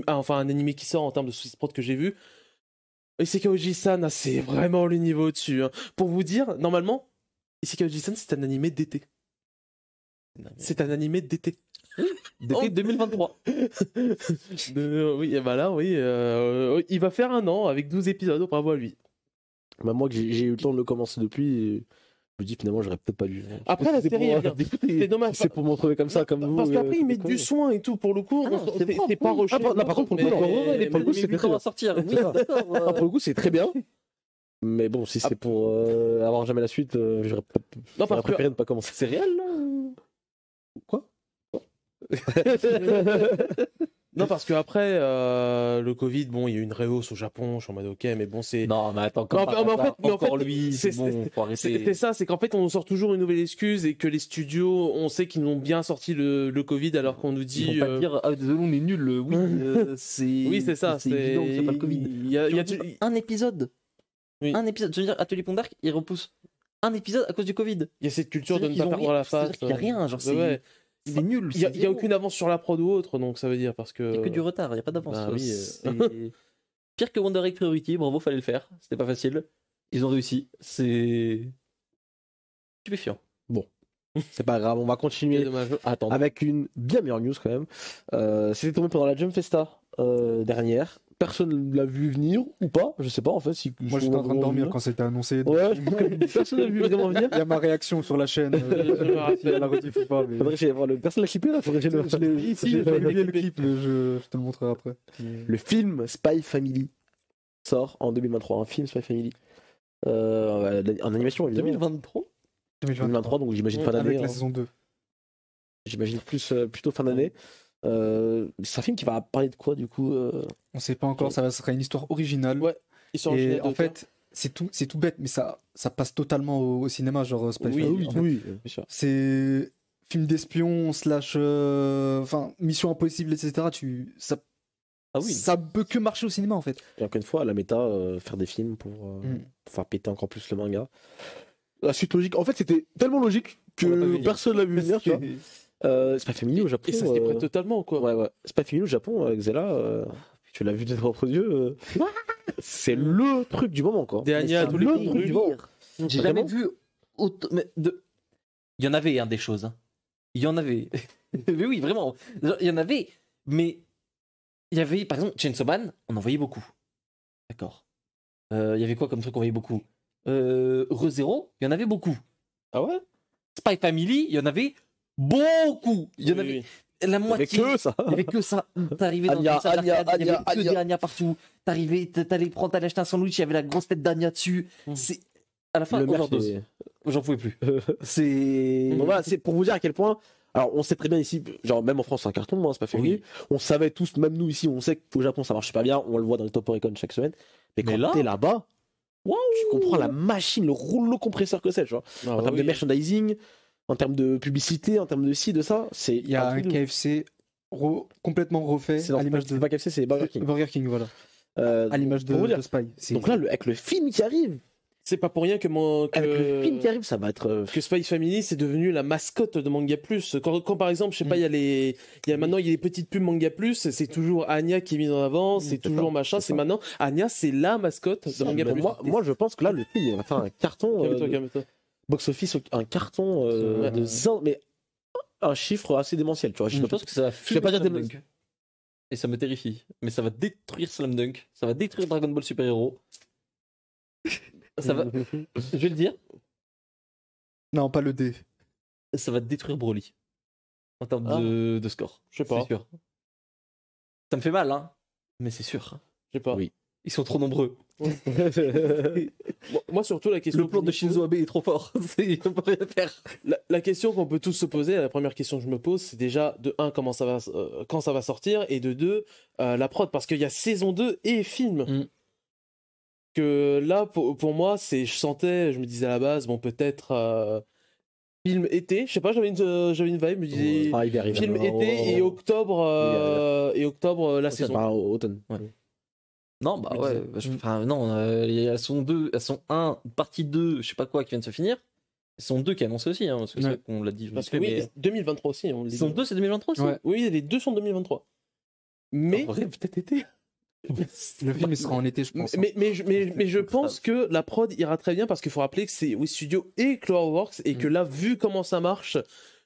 enfin un animé qui sort en termes de soucis de prod que j'ai vu. Isekai Oji-san, c'est vraiment le niveau au-dessus. Hein. Pour vous dire, normalement, Isekai Oji-san c'est un animé d'été. C'est un animé d'été. D'été 2023. Oui, et bah là, oui, il va faire 1 an avec 12 épisodes, bravo à lui. Bah, moi, que j'ai eu le temps de le commencer depuis, je me dis finalement, j'aurais peut-être pas dû. Après, la série est bien. C'est dommage. C'est pour m'en trouver comme ça, comme vous. Parce qu'après, ils mettent con. du soin et tout pour le coup. Ah non, c'est c'est propre, pas oui. rushé. Ah, par contre, pour le coup, non, ouais, pour le coup, c'est Mais très quand on bien. va sortir. Oui, Ah, d'accord. pour le coup, c'est très bien. Mais bon, si c'est pour avoir jamais la suite, j'aurais parce que- préféré ne pas commencer. C'est réel là Quoi Non, parce que après le Covid, bon, il y a eu une réhausse au Japon. Je suis en mode ok, mais bon, c'est. Non, mais attends, Non, mais en fait, encore lui, c'est bon, faut arrêter. C'est ça, c'est qu'en fait, on nous sort toujours une nouvelle excuse et que les studios, on sait qu'ils ont bien sorti le Covid alors qu'on nous Ils dit. vont pas te dire, ah désolé, on est nul. Oui, c'est. Oui, c'est ça. C'est évident que c'est pas le Covid. Il y a Un épisode. Oui. Un épisode. Je veux dire, Atelier Pont d'Arc, il repousse un épisode à cause du Covid. il y a cette culture de ne C'est-à-dire pas qu'ils ont perdre la rien- c'est-à-dire face. qu'il y a rien, genre, Ouais. C'est nul. Il y a zéro. aucune avance sur la prod ou autre, donc ça veut dire parce que. Il y a que du retard, il n'y a pas d'avance. Bah oui, C'est pire que Wonder Egg Priority, bravo, fallait le faire. C'était pas facile. Ils ont réussi. C'est stupéfiant. C'est pas grave, on va C'est continuer dommage. Attends. avec une bien meilleure news quand même. C'était tombé pendant la Jump Festa dernière. Personne l'a vu venir ou pas, je sais pas en fait. Si Moi j'étais en train de dormir quand c'était annoncé. donc Ouais, je pense que personne l'a vu vraiment venir. Il y a ma réaction sur la chaîne. Si elle a rediff ou pas. Mais... Faudrait que j'aille voir le. Personne l'a clippé là, faudrait que j'aille le. Je l'ai Ici, j'ai je l'ai oublié le clippé. clip, mais je te le montrerai après. Le film Spy Family sort en 2023. Un film Spy Family. En animation évidemment. 2023 2023, donc j'imagine fin d'année. Avec la hein. saison 2. J'imagine plutôt fin d'année. C'est un film qui va parler de quoi du coup On sait pas encore, ça sera une histoire originale. Ouais, ils sont Et enchaînés en d'auteurs. fait, c'est tout bête, mais ça passe totalement au cinéma, genre Spy Oui, Family. En fait, bien sûr. c'est film d'espion slash enfin Mission Impossible, etc. Ah oui. Ça peut que marcher au cinéma en fait. Et encore une fois, la méta, faire des films pour faire péter encore plus le manga. La suite logique, en fait, c'était tellement logique On l'a pas vu que venir. personne l'a vu venir, tu vois. Spy Family au Japon. Et ça s'y prête totalement, quoi. Ouais. Spy Family au Japon, Xela, tu l'as vu de tes propres yeux. C'est le truc du moment, quoi. Des Anya à tous les le coups. truc du moment. J'ai Vraiment. jamais vu autant. Mais il y en avait des choses. Hein. Il y en avait. Mais oui, vraiment. Il y en avait. Mais il y avait, par exemple, Chainsaw Man, on en voyait beaucoup. D'accord. Il y avait quoi comme truc qu'on voyait beaucoup ReZero, il y en avait beaucoup. Ah ouais? Spy Family, il y en avait beaucoup. Il y en Oui, avait oui. la Avec moitié. que ça. Il n'y avait que ça. T'arrivais dans Anya, une salle Anya, d'arcade, il y avait Anya, que des Anya. Anya partout. T'allais acheter un sandwich, il y avait la grosse tête d'Anya dessus. Mm. C'est à la fin, Le merch overdose. est- J'en pouvais plus. C'est. Bon, voilà, c'est pour vous dire à quel point. Alors, on sait très bien ici, genre même en France, c'est un carton, hein, c'est pas fait. Oui. On savait tous, même nous ici, on sait qu'au Japon ça marche pas bien, on le voit dans les top Oricon chaque semaine. Mais quand Mais là- t'es là-bas, Tu comprends la machine, le rouleau compresseur que c'est, tu vois. Ah, En bah termes de oui. merchandising, en termes de publicité, en termes de ci, de ça, c'est. Il y a un KFC complètement refait C'est à l'image de pas KFC, c'est Burger King. Burger King, voilà. Euh, À l'image pour vous dire. de Spy. C'est- Donc là, avec le film qui arrive, C'est pas pour rien que, avec le film qui arrive, ça va être. que Spy Family c'est devenu la mascotte de Manga Plus. Quand par exemple, je sais pas, maintenant il y a les petites pubs Manga Plus, c'est toujours Anya qui est mise en avant, c'est c'est toujours ça, machin, c'est c'est ça. maintenant Anya, c'est la mascotte de Manga Mais Plus. moi, je pense que là, le film il va faire un carton. Calme-toi, calme-toi. Box-office, un carton Ouais. de mais un chiffre assez démentiel, tu vois. Je pense que ça va vais pas dire Slam des- Dunk. Et ça me terrifie. Mais ça va détruire Slam Dunk. Ça va détruire Dragon Ball Super Hero. Ça va. Je vais le dire. Non, pas le D. Ça va détruire Broly. En termes Ah. de score. Je sais pas, C'est sûr. Ça me fait mal, hein. Mais c'est sûr. je sais pas. Oui. Ils sont trop nombreux. Moi surtout la question. Le plan de Shinzo Abe est trop fort. Il peut rien faire. La question qu'on peut tous se poser, la première question que je me pose, c'est déjà de 1 quand ça va sortir et de 2 la prod parce qu'il y a saison 2 et film. Mm. Que là pour moi, je me disais à la base bon peut-être film été, je sais pas, j'avais une vibe, je me disais Ah, il va arriver. film été et octobre la saison. Par automne. Non, bah Je me ouais. disais. Enfin, non, il y a son 2, son 1, partie 2, je sais pas quoi, qui vient de se finir. Son 2 qui est annoncé aussi, hein, parce que c'est Ouais. vrai qu'on l'a dit. Parce vite que fait, oui, mais... 2023 aussi, on le dit. Son 2, c'est 2023 aussi. Ouais. Oui, les deux sont 2023. Mais En vrai, peut-être été. Le film il sera en été, je pense. Mais je pense que la prod ira très bien parce qu'il faut rappeler que c'est Wii Studio et Cloverworks et que là, vu comment ça marche,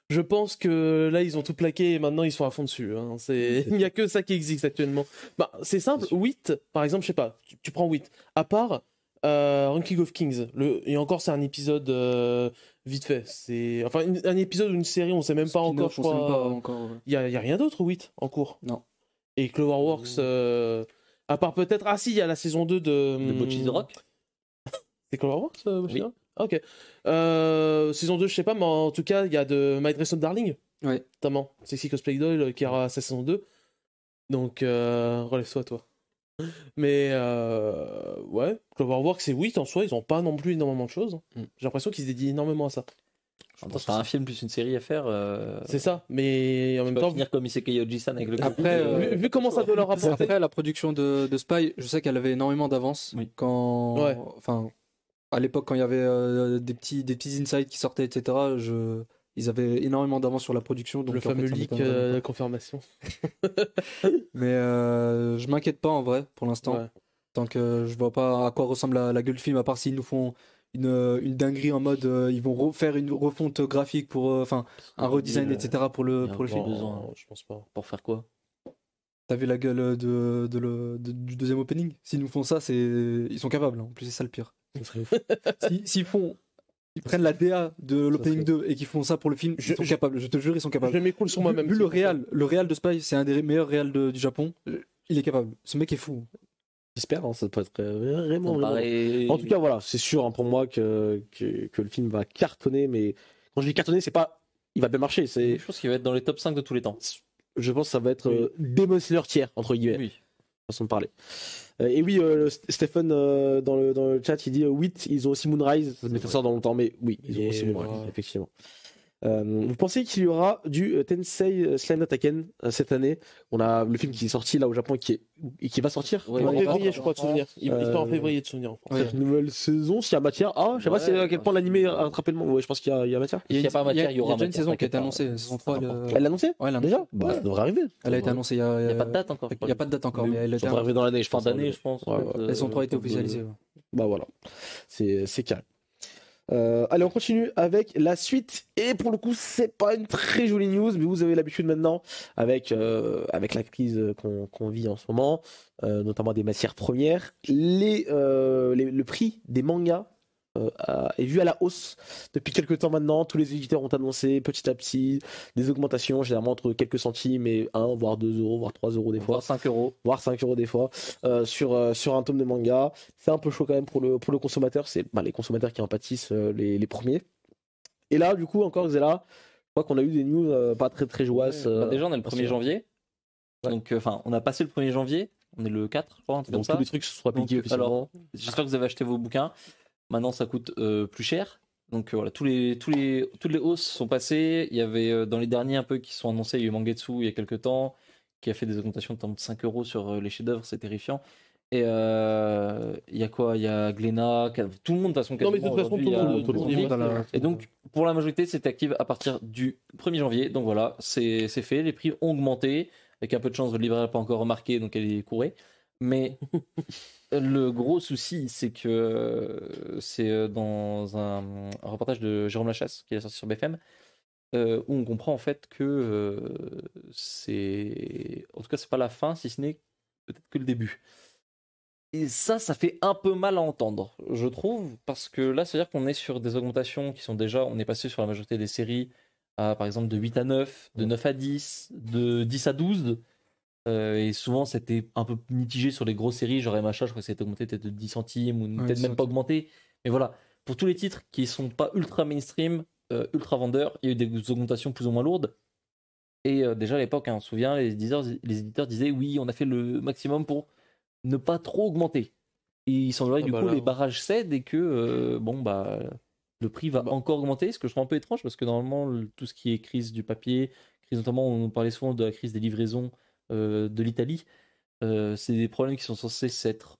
je pense que là, ils ont tout plaqué et maintenant ils sont à fond dessus. Hein. Il n'y a que ça qui existe actuellement. Bah, c'est simple, 8, par exemple, je sais pas, tu prends 8, à part Ranking of Kings, et encore c'est un épisode vite fait. Enfin, un épisode ou une série, on sait même pas encore, je On sait même pas crois. encore. Il y a rien d'autre, 8 en cours. Non. Et Cloverworks, à part peut-être. Ah si, il y a la saison 2 de. De Bocchi the Rock. C'est Cloverworks Oui. Ah, ok. Saison 2, je sais pas, mais en tout cas, il y a de My Dress Up Darling, Ouais. notamment. Sexy Cosplay Doll qui aura sa saison 2. Donc, relève-toi, toi. Mais, ouais, Cloverworks, c'est 8 en soi, ils ont pas non plus énormément de choses. Mm. J'ai l'impression qu'ils se dédient énormément à ça. Je pense un film plus une série à faire. C'est ça, mais en même Pas temps, finir comme Isekai Oji-san avec le Après, vu comment ça doit leur apporter. Après, la production de Spy, je sais qu'elle avait énormément d'avance. Oui. Quand, Ouais. enfin, à l'époque, quand il y avait des petits insights qui sortaient, etc., ils avaient énormément d'avance sur la production. Donc le en fait, fameux ça leak, m'étonnerait pas. la confirmation. Mais je m'inquiète pas en vrai, pour l'instant. Ouais. Tant que je vois pas à quoi ressemble la gueule du film, à part s'ils nous font une dinguerie en mode ils vont refaire une refonte graphique pour enfin un redesign etc pour le Il y a film. besoin. Je pense pas. Pour faire quoi? T'as vu la gueule du deuxième opening? S'ils nous font ça, ils sont capables. En plus c'est ça le pire. Ça serait ouf. Ils prennent la DA de l'opening 2 et qu'ils font ça pour le film, ils sont capables. Je te jure, ils sont capables. Je m'écoule sur moi-même. Vu le réal de Spy, c'est un des meilleurs réals du Japon. Il est capable. Ce mec est fou. J'espère, hein, ça peut être vraiment. Ça me paraît- En tout cas, voilà, c'est sûr hein, pour moi que le film va cartonner, mais quand je dis cartonner, c'est pas. Il va bien marcher, c'est. Je pense qu'il va être dans les top 5 de tous les temps. Je pense que ça va être Oui. Demon Slayer tiers, entre guillemets, Oui. façon de parler. Et oui, Stephen dans le chat, il dit 8, ils ont aussi Moonrise, ça m'étonne ça dans longtemps, mais oui, ils ont Et aussi Moonrise, voilà. effectivement. Vous pensez qu'il y aura du Tensei Slime no Taken cette année? On a le film qui est sorti là au Japon et qui va sortir Ouais, En ouais, février, je crois, de souvenir. Il part en février de souvenir. Ouais. Cette nouvelle saison, s'il y a matière. Ah, je sais pas Ouais, si à quel point l'animé a rattrapé le monde. Ouais, je pense qu'il y a matière. S'il y a pas matière, il y aura déjà une matière, saison qui a été t'inquiète pas. annoncée, saison 3. Elle l'a annoncé Ouais, elle a déjà annoncé. Bah, ça devrait arriver. Elle a été annoncée il y a. Il n'y a pas de date encore. Il n'y a pas de date encore, mais elle a Ça été devrait arriver dans l'année, je Fin pense. d'année, je pense. Ouais, ouais. peut-être, La saison 3 a été pour- officialisée. ouais. Bah voilà, c'est carré. Allez, on continue avec la suite. Et pour le coup, c'est pas une très jolie news, mais vous avez l'habitude maintenant avec la crise qu'on vit en ce moment, notamment des matières premières. Le prix des mangas est vu à la hausse depuis quelques temps maintenant. Tous les éditeurs ont annoncé petit à petit des augmentations, généralement entre quelques centimes et 1, voire 2 euros, voire 3 euros des fois. Voire 5 euros. Voire 5 euros des fois, sur un tome de manga. C'est un peu chaud quand même pour le consommateur. C'est les consommateurs qui en pâtissent les premiers. Et là, du coup, encore Xela, je crois qu'on a eu des news pas très très joyeuses. Bah, déjà, on a le 1er aussi. janvier. Ouais. Donc, enfin, on a passé le 1er janvier. On est le 4, je crois, un truc comme Donc ça. tous les trucs soient Donc, piqués officiellement. alors, j'espère que vous avez acheté vos bouquins. Maintenant, ça coûte plus cher. Donc voilà, toutes les hausses sont passées. Il y avait dans les derniers un peu qui sont annoncés, il y a eu Mangetsu il y a quelques temps, qui a fait des augmentations de 5 euros sur les chefs-d'œuvre, c'est terrifiant. Et il y a quoi? Il y a Glénat, tout le monde de toute façon. Non, mais de toute façon, tout le monde, dit. dans la- Et donc, pour la majorité, c'est active à partir du 1er janvier. Donc voilà, c'est fait. Les prix ont augmenté. Avec un peu de chance, votre libraire n'a pas encore remarqué, donc elle est courée. Mais le gros souci, c'est que c'est dans un reportage de Jérôme Lachasse qui est sorti sur BFM, où on comprend en fait que c'est. En tout cas, c'est pas la fin, si ce n'est peut-être que le début. Et ça fait un peu mal à entendre, je trouve, parce que là, c'est-à-dire qu'on est sur des augmentations qui sont déjà. On est passé sur la majorité des séries, par exemple, de 8 à 9, de 9 à 10, de 10 à 12. Et souvent, c'était un peu mitigé sur les grosses séries. Genre MHA, je crois que c'était augmenté peut-être de 10 centimes ou peut-être même pas augmenté. Mais voilà, pour tous les titres qui sont pas ultra mainstream, ultra vendeurs, il y a eu des augmentations plus ou moins lourdes. Et déjà à l'époque, hein, on se souvient, les éditeurs disaient oui, on a fait le maximum pour ne pas trop augmenter. Et ils sont du coup, les barrages cèdent et que bon, bah, le prix va encore augmenter, ce que je trouve un peu étrange parce que normalement, tout ce qui est crise du papier, crise notamment, on parlait souvent de la crise des livraisons de l'Italie, c'est des problèmes qui sont censés s'être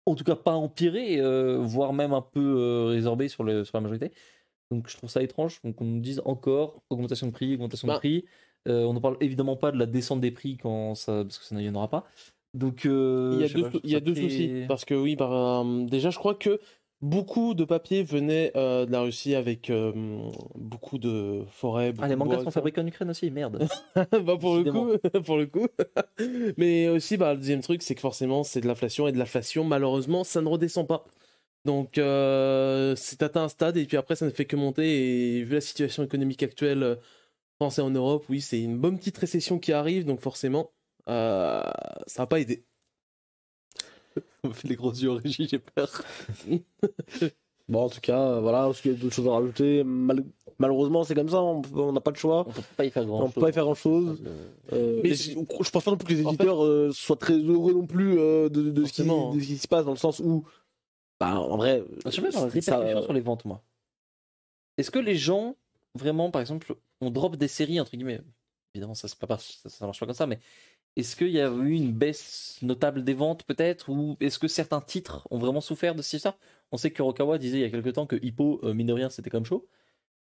en tout cas pas empirés, voire même un peu résorbés sur la majorité. Donc je trouve ça étrange qu'on nous dise encore augmentation de prix. On ne parle évidemment pas de la descente des prix parce que ça n'y en aura pas. Donc il y a deux soucis parce que oui, déjà je crois que beaucoup de papier venait de la Russie avec beaucoup de forêts. Les mangas sont fabriqués en Ukraine aussi, merde. Bah pour le coup. Mais aussi, le deuxième truc, c'est que forcément, c'est de l'inflation et de l'inflation, malheureusement, ça ne redescend pas. Donc, c'est atteint un stade et puis après, ça ne fait que monter. Et vu la situation économique actuelle, France et en Europe, oui, c'est une bonne petite récession qui arrive, donc forcément, ça va pas aider. On me fait les gros yeux en régie, j'ai peur. Bon, en tout cas, voilà, est-ce qu'il y a d'autres choses à rajouter? Malheureusement, c'est comme ça, on n'a pas de choix. On peut pas y faire grand-chose. On peut pas y faire grand-chose. Mais je pense pas non plus que les éditeurs soient très heureux non plus de ce qui se passe, dans le sens où, en vrai, je sais même pas répercussions sur les ventes, moi. Est-ce que les gens, vraiment, par exemple, on drop des séries, entre guillemets, évidemment, ça marche pas comme ça, mais est-ce qu'il y a eu une baisse notable des ventes, peut-être? Ou est-ce que certains titres ont vraiment souffert de ça? On sait que Kurokawa disait il y a quelques temps que Hippo, mine de rien, c'était comme chaud.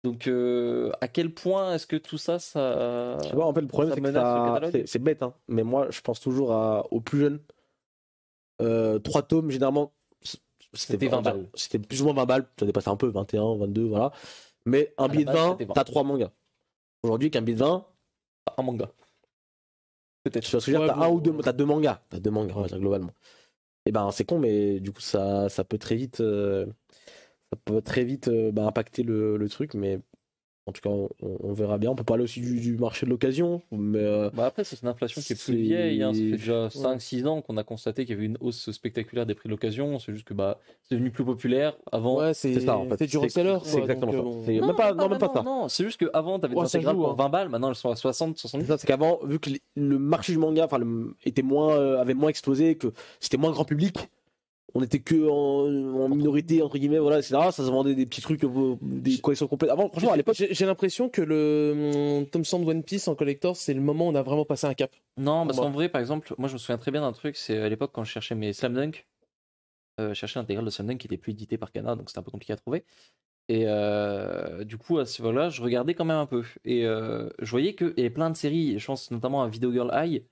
Donc, à quel point est-ce que tout ça, tu vois, en fait, le problème, c'est que c'est bête, hein, mais moi, je pense toujours aux plus jeunes. 3 tomes, généralement, c'était 20 balles. C'était plus ou moins 20 balles, ça dépassait un peu, 21, 22, voilà. Mais un billet de 20, t'as 3 mangas. Aujourd'hui, qu'un billet de 20, un manga. Peut-être. Tu vois ce que je veux dire, t'as 1 ou 2, t'as 2 mangas. T'as 2 mangas, on va dire, globalement. Et c'est con, mais du coup, ça peut très vite. Impacter le truc, mais en tout cas, on verra bien. On peut parler aussi du marché de l'occasion. Mais après, c'est une inflation qui est plus vieille. Hein. Ça fait déjà 5-6 ans qu'on a constaté qu'il y avait une hausse spectaculaire des prix de l'occasion. C'est juste que c'est devenu plus populaire. Avant, c'est ça en fait. C'est du reseller. C'est exactement ça. Même pas ça. Non, c'est juste qu'avant, t'avais des intégrales pour 20 balles. Maintenant, elles sont à 60, 70. C'est qu'avant, vu que le marché du manga avait moins explosé, que c'était moins grand public. On était que en minorité, entre guillemets, voilà, etc. Ça se vendait des petits trucs, des collections complètes. Avant, franchement, à l'époque. J'ai l'impression que le Tom Sand One Piece en collector, c'est le moment où on a vraiment passé un cap. Non, parce qu'en vrai, par exemple, moi je me souviens très bien d'un truc, c'est à l'époque quand je cherchais mes Slam Dunk, je cherchais l'intégrale de Slam Dunk qui était plus édité par Kana, donc c'était un peu compliqué à trouver. Et du coup, à ce moment-là, je regardais quand même un peu. Et je voyais qu'il y avait plein de séries, je pense notamment à Video Girl Eye.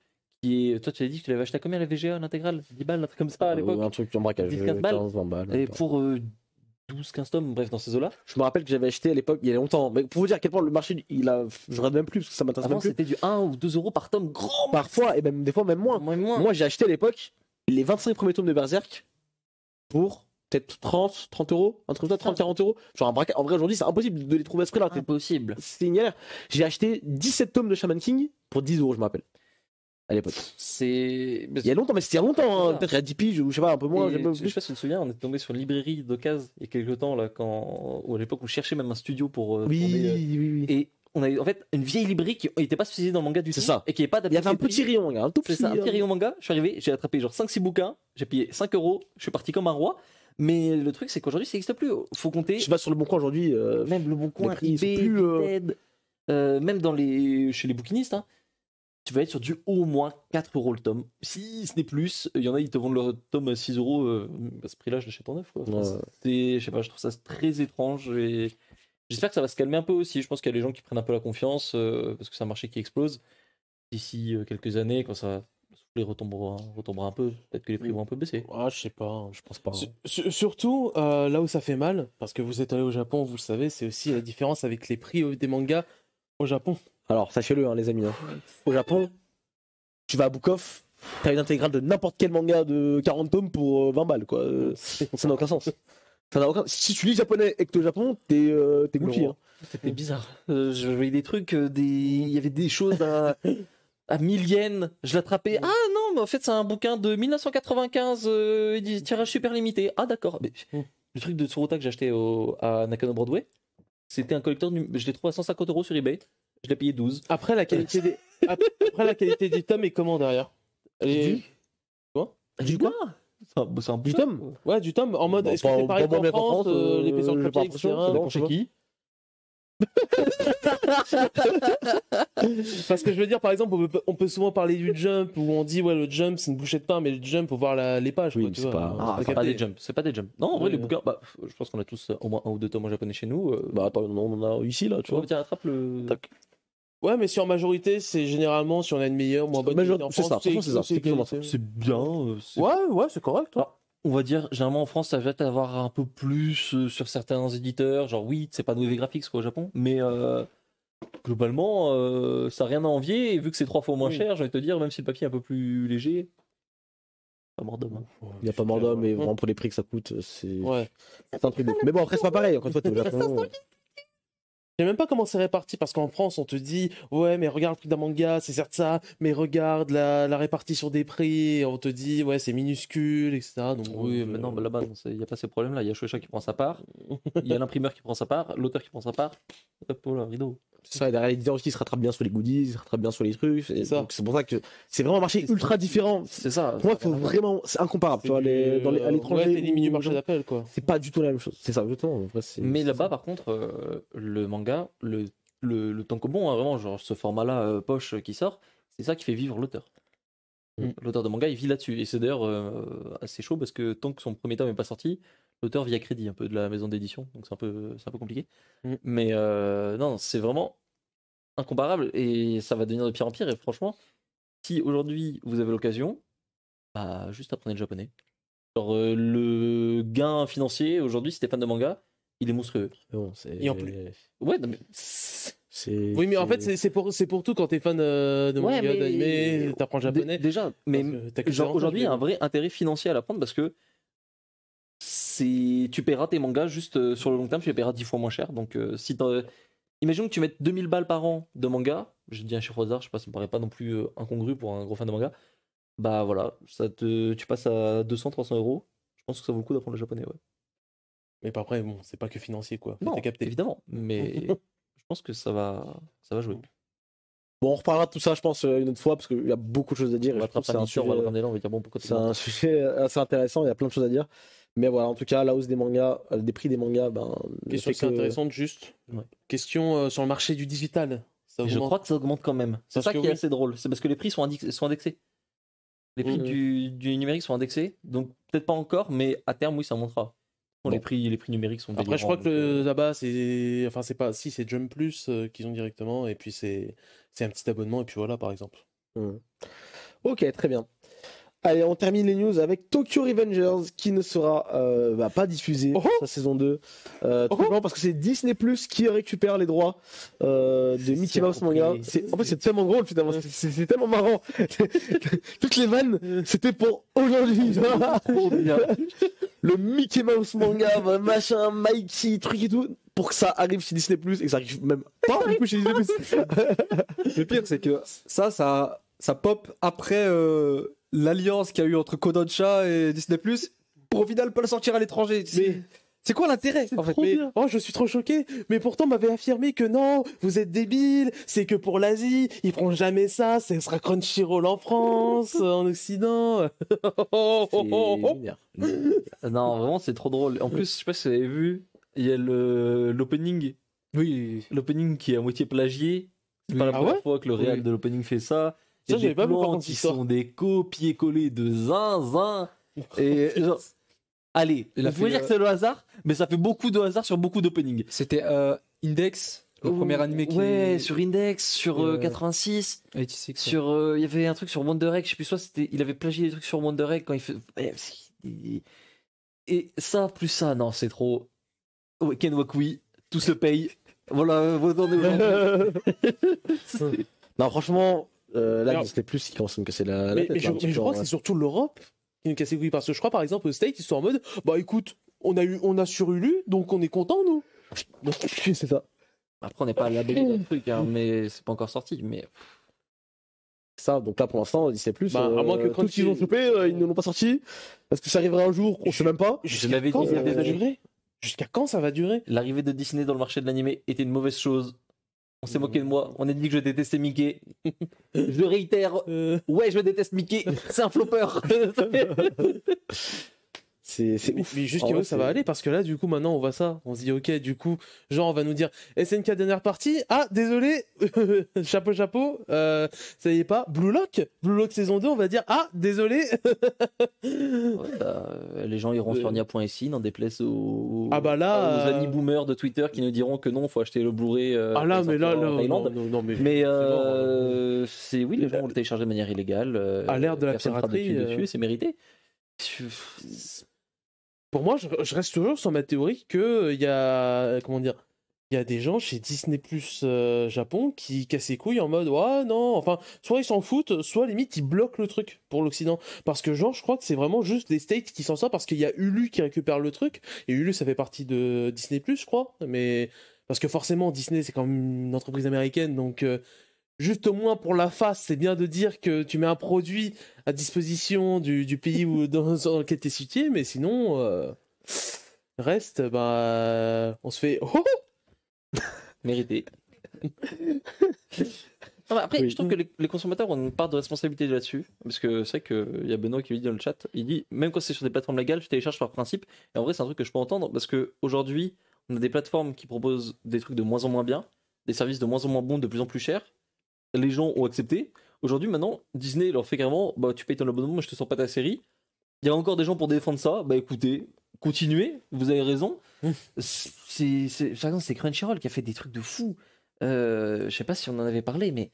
Toi, tu l'as dit que tu l'avais acheté à combien la VGA, l'intégrale? 10 balles, un truc comme ça à l'époque? Un truc en braquage, 15 balles. 20 balles. Et pour 12-15 tomes, bref, dans ces eaux-là. Je me rappelle que j'avais acheté à l'époque, il y a longtemps. Mais pour vous dire à quel point le marché, je regarde même plus parce que ça m'intéresse même plus. C'était du 1 ou 2 euros par tome, grand. Parfois, et même des fois, même moins. Moi, j'ai acheté à l'époque les 25 premiers tomes de Berserk pour peut-être 30 euros, un truc comme ça, 30-40 euros. Genre un braquage. En vrai, aujourd'hui, c'est impossible de les trouver à ce prix-là. Impossible. C'est une galère. J'ai acheté 17 tomes de Shaman King pour 10 euros, je me rappelle. À l'époque. Il y a longtemps, mais c'était il y a longtemps, hein. Peut-être il y a 10 piges, ou je sais pas, un peu moins. Je sais pas si tu te souviens, on est tombé sur une librairie d'occasion il y a quelques temps, là, à l'époque, on cherchait même un studio pour. Oui. Et on avait en fait une vieille librairie qui n'était pas spécialisée dans le manga du tout. C'est ça. Et qui n'est pas Il y avait un petit rayon manga, un tout C'est petit. ça, un petit rayon manga. Je suis arrivé, j'ai attrapé genre 5-6 bouquins, j'ai payé 5 euros, je suis parti comme un roi. Mais le truc, c'est qu'aujourd'hui, ça n'existe plus. Faut compter. Je sais pas sur le bon coin aujourd'hui. Même le bon coin, les prix, ils sont eBay, plus, Vinted, même chez les bouquinistes, hein, tu vas être sur du au moins 4 euros le tome. Si ce n'est plus, il y en a, ils te vendent leur tome à 6 euros. À ce prix-là, je l'achète en neuf. Quoi. Ouais. Je sais pas, je trouve ça très étrange. Et j'espère que ça va se calmer un peu aussi. Je pense qu'il y a les gens qui prennent un peu la confiance parce que c'est un marché qui explose. D'ici quelques années, quand ça retombera un peu, peut-être que les prix vont un peu baisser. Ah, je sais pas, Je pense pas. Surtout, là où ça fait mal, parce que vous êtes allé au Japon, vous le savez, c'est aussi la différence avec les prix des mangas au Japon. Alors, sachez-le, hein, les amis. Hein. Au Japon, tu vas à Book Off, t'as une intégrale de n'importe quel manga de 40 tomes pour 20 balles, quoi. Ça n'a aucun sens. Ça n'a aucun... Si tu lis japonais et que t'es au Japon, t'es Gucci. Hein. C'était bizarre. Je voyais des trucs, il y avait des choses à 1000 yens. Je l'attrapais. Ah non, mais en fait, c'est un bouquin de 1995, tirage super limité. Ah d'accord. Mais le truc de Tsuruta que j'ai acheté à Nakano Broadway, c'était un collecteur. Je l'ai trouvé à 150 euros sur eBay. Je l'ai payé 12. Après, la qualité des tomes est comment derrière? Du quoi C'est un Du tome Ouais, du tome, en mode, Bon, est-ce que c'est pareil qu'en France, l'épaisseur de j'ai pas papier, etc. l'impression, c'est bon, Chez je sais qui? Parce que je veux dire, par exemple, on peut souvent parler du jump où on dit, ouais, le jump c'est une bouchée de pain, mais le jump, faut voir les pages. Oui, quoi, mais tu c'est vois. pas- Ah, T'as c'est pas capté. des jumps. C'est pas des jumps. Non, en vrai, Ouais. les bouquins, je pense qu'on a tous au moins un ou deux tomes en japonais chez nous. Bah attends, on en a ici, là, tu Tu vois. vois, tiens, attrape le. Tac. Ouais, mais sur majorité, c'est généralement si on a une meilleure, moins bonne qualité en C'est ça, France, franchement, c'est ça. C'est plus ou moins ça. C'est bien. Ouais, c'est correct. Alors, on va dire, généralement en France, ça va peut-être avoir un peu plus sur certains éditeurs. Genre, oui, c'est pas Noévé Graphics quoi, au Japon, mais globalement, ça n'a rien à envier. Et vu que c'est 3 fois moins Oui. cher, j'ai envie de te dire, même si le papier est un peu plus léger, pas mort d'homme. Hein. Il n'y a pas mort d'homme, mais vraiment pour les prix que ça coûte, c'est Ouais. un truc de... Mais bon, après, c'est pas pareil. Encore une fois, t'es au Japon. Je sais même pas comment c'est réparti parce qu'en France on te dit ouais mais regarde le prix d'un manga c'est certes ça mais regarde la répartition des prix et on te dit ouais c'est minuscule etc donc Oui, mais non, là-bas, il n'y a pas ces problèmes-là. Il y a Shueisha qui prend sa part, il y a l'imprimeur qui prend sa part, l'auteur qui prend sa part. Hop, voilà, rideau. C'est ça, et derrière, l'éditeur aussi, il se rattrape bien sur les goodies, il se rattrape bien sur les trucs. C'est ça. Donc, c'est pour ça que c'est vraiment un marché ultra différent. C'est ça. Pour moi, faut vraiment... c'est incomparable. Tu vois, à l'étranger. ouais, c'est des mini ou- marchés d'appel quoi. C'est pas du tout la même chose. C'est ça, exactement. En vrai, c'est- Mais c'est là-bas, ça. par contre, le manga, le tankobon, hein, vraiment, genre ce format-là, poche qui sort, c'est ça qui fait vivre l'auteur. L'auteur de manga, il vit là-dessus. Et c'est d'ailleurs assez chaud parce que tant que son premier tome n'est pas sorti, l'auteur vit à crédit un peu de la maison d'édition. Donc c'est un peu compliqué. Mais non, c'est vraiment incomparable et ça va devenir de pire en pire. Et franchement, si aujourd'hui vous avez l'occasion, bah juste apprenez le japonais. Genre le gain financier aujourd'hui, si t'es fan de manga, il est monstrueux. Mais bon, c'est... Et en plus- Ouais, non, mais Oui mais en fait c'est pour tout quand t'es fan de Ouais, manga mais- d'animé t'apprends le japonais. déjà, mais parce que t'as que genre, ça, aujourd'hui, il y a un je vais- vrai intérêt financier à l'apprendre parce que tu paieras tes mangas juste sur le long terme, tu les paieras 10 fois moins cher. Donc, si imagine que tu mettes 2000 balles par an de manga, je dis un chiffre au hasard, je sais pas, ça me paraît pas non plus incongru pour un gros fan de manga. Bah voilà, tu passes à 200-300 euros. Je pense que ça vaut le coup d'apprendre le japonais, ouais. Mais pas après bon c'est pas que financier quoi. Non, T'as capté. évidemment, mais je pense que ça va jouer. Bon, on reparlera de tout ça, je pense, une autre fois, parce qu'il y a beaucoup de choses à dire. On et va je trouve que attraper c'est un un on va le sujet... ramener là, on va dire bon, pourquoi C'est un sujet assez intéressant, il y a plein de choses à dire. Mais voilà, en tout cas, la hausse des mangas, des prix des mangas, ben, le Question fait assez que- intéressante juste. Ouais. Question sur le marché du digital. Ça Et je augmente. crois que ça augmente quand même. C'est Parce ça que qui est oui. assez drôle. C'est parce que les prix sont indexés. Les prix du numérique sont indexés. Donc peut-être pas encore, mais à terme, oui, ça montera. Bon. Les prix numériques sont Après, je crois délirants, que donc, là-bas, c'est pas si c'est Jump Plus qu'ils ont directement et puis c'est un petit abonnement et puis voilà par exemple. Ok, très bien. Allez, on termine les news avec Tokyo Revengers qui ne sera pas diffusé sa saison 2. Tout simplement parce que c'est Disney Plus qui récupère les droits de Mickey Mouse manga. En fait, c'est tellement drôle finalement, c'est tellement marrant. Toutes les vannes, c'était pour aujourd'hui. Le Mickey Mouse manga, machin, Mikey, truc et tout, pour que ça arrive chez Disney Plus et que ça arrive même pas du coup chez Disney Plus. Le pire, c'est que ça pop après l'alliance qu'il y a eu entre Kodansha et Disney+, pour au final pas le sortir à l'étranger. C'est quoi l'intérêt en fait? Trop bien. Oh, je suis trop choqué. Mais pourtant, on m'avait affirmé que non, vous êtes débiles. C'est que pour l'Asie, ils feront jamais ça. Ce sera Crunchyroll en France, en Occident. C'est lunaire. Non, vraiment, c'est trop drôle. En plus, je sais pas si vous avez vu, il y a l'opening. Oui. L'opening qui est à moitié plagié. C'est pas la Ah première ouais fois que le réal Oui. de l'opening fait ça. Il y a Ça, j'avais des pas vu, par plans contre, qui l'histoire. sont des copier-coller de zinzin. Et genre, allez, Il a vous pouvez fait, dire que c'est le hasard, mais ça fait beaucoup de hasard sur beaucoup d'openings. C'était Index, le premier animé qui Ouais, est sur Index, sur 86, 86. sur il y avait un truc sur Wonder Egg, je sais plus soit c'était il avait plagié des trucs sur Wonder Egg quand il fait et ça plus ça non, c'est trop Ken Wakui, tout se paye. Voilà, vous entendez aujourd'hui. Non, franchement, là, Alors- Disney Plus, ils commencent à me casser la Mais, tête. là, un petit mais je peu, crois en que c'est vrai. surtout l'Europe qui nous casse les couilles. Parce que je crois, par exemple, aux States, ils sont en mode bah écoute, on a sur Hulu, donc on est content, nous. C'est ça. Après on n'est pas à l'abri d'un truc hein, mais c'est pas encore sorti mais Ça, donc là, pour l'instant, Disney Plus, Bah, à moins que tout quand ce qu'ils ont chopé, ils ne l'ont pas sorti. Est-ce que ça arrivera un jour? On sait même pas. Je l'avais quand dit, ça va déjà. durer Jusqu'à quand ça va durer? l'arrivée de Disney dans le marché de l'animé était une mauvaise chose. On s'est moqué de moi, on a dit que je détestais Mickey. Je réitère, ouais, je déteste Mickey, c'est un flopper. C'est Mais, ouf. mais jusqu'à En vrai, où ça va c'est- aller? Parce que là, du coup, maintenant, on voit ça. On se dit, ok, du coup, genre, on va nous dire SNK dernière partie. Ah, désolé, chapeau, chapeau. Ça y est pas. Blue Lock saison 2, on va dire, ah, désolé. Ouais, bah, les gens iront sur nia.si, n'en déplaise Ah bah là, aux amis boomers de Twitter qui nous diront que non, faut acheter le Blu-ray. Ah là, qui mais là, sortira en non, Thaïlande. non, mais. Mais mort, c'est oui, les gens vont le télécharger de manière illégale. À l'ère de la personne fera de piraterie, thunes dessus, c'est mérité. Pour moi, je reste toujours sur ma théorie que il y a, comment dire, il y a des gens chez Disney Plus Japon qui cassent les couilles en mode ouais non, enfin soit ils s'en foutent, soit limite ils bloquent le truc pour l'Occident parce que genre je crois que c'est vraiment juste les States qui s'en sortent parce qu'il y a Hulu qui récupère le truc et Hulu ça fait partie de Disney Plus je crois, mais parce que forcément Disney c'est quand même une entreprise américaine donc juste au moins pour la face, c'est bien de dire que tu mets un produit à disposition du pays où, dans lequel tu es situé, mais sinon, reste, bah, on se fait. Oh Mérité. Non, mais après, Oui. je trouve que les consommateurs ont une part de responsabilité là-dessus. Parce que c'est vrai qu'il y a Benoît qui lui dit dans le chat, il dit, même quand c'est sur des plateformes légales, je télécharge par principe. Et en vrai, c'est un truc que je peux entendre parce qu'aujourd'hui, on a des plateformes qui proposent des trucs de moins en moins bien, des services de moins en moins bons, de plus en plus chers. Les gens ont accepté. Aujourd'hui, maintenant, Disney leur fait carrément, bah, tu payes ton abonnement, mais je te sors pas ta série. Il y a encore des gens pour défendre ça. Bah écoutez, continuez, vous avez raison. Par exemple, c'est Crunchyroll qui a fait des trucs de fou. Je sais pas si on en avait parlé, mais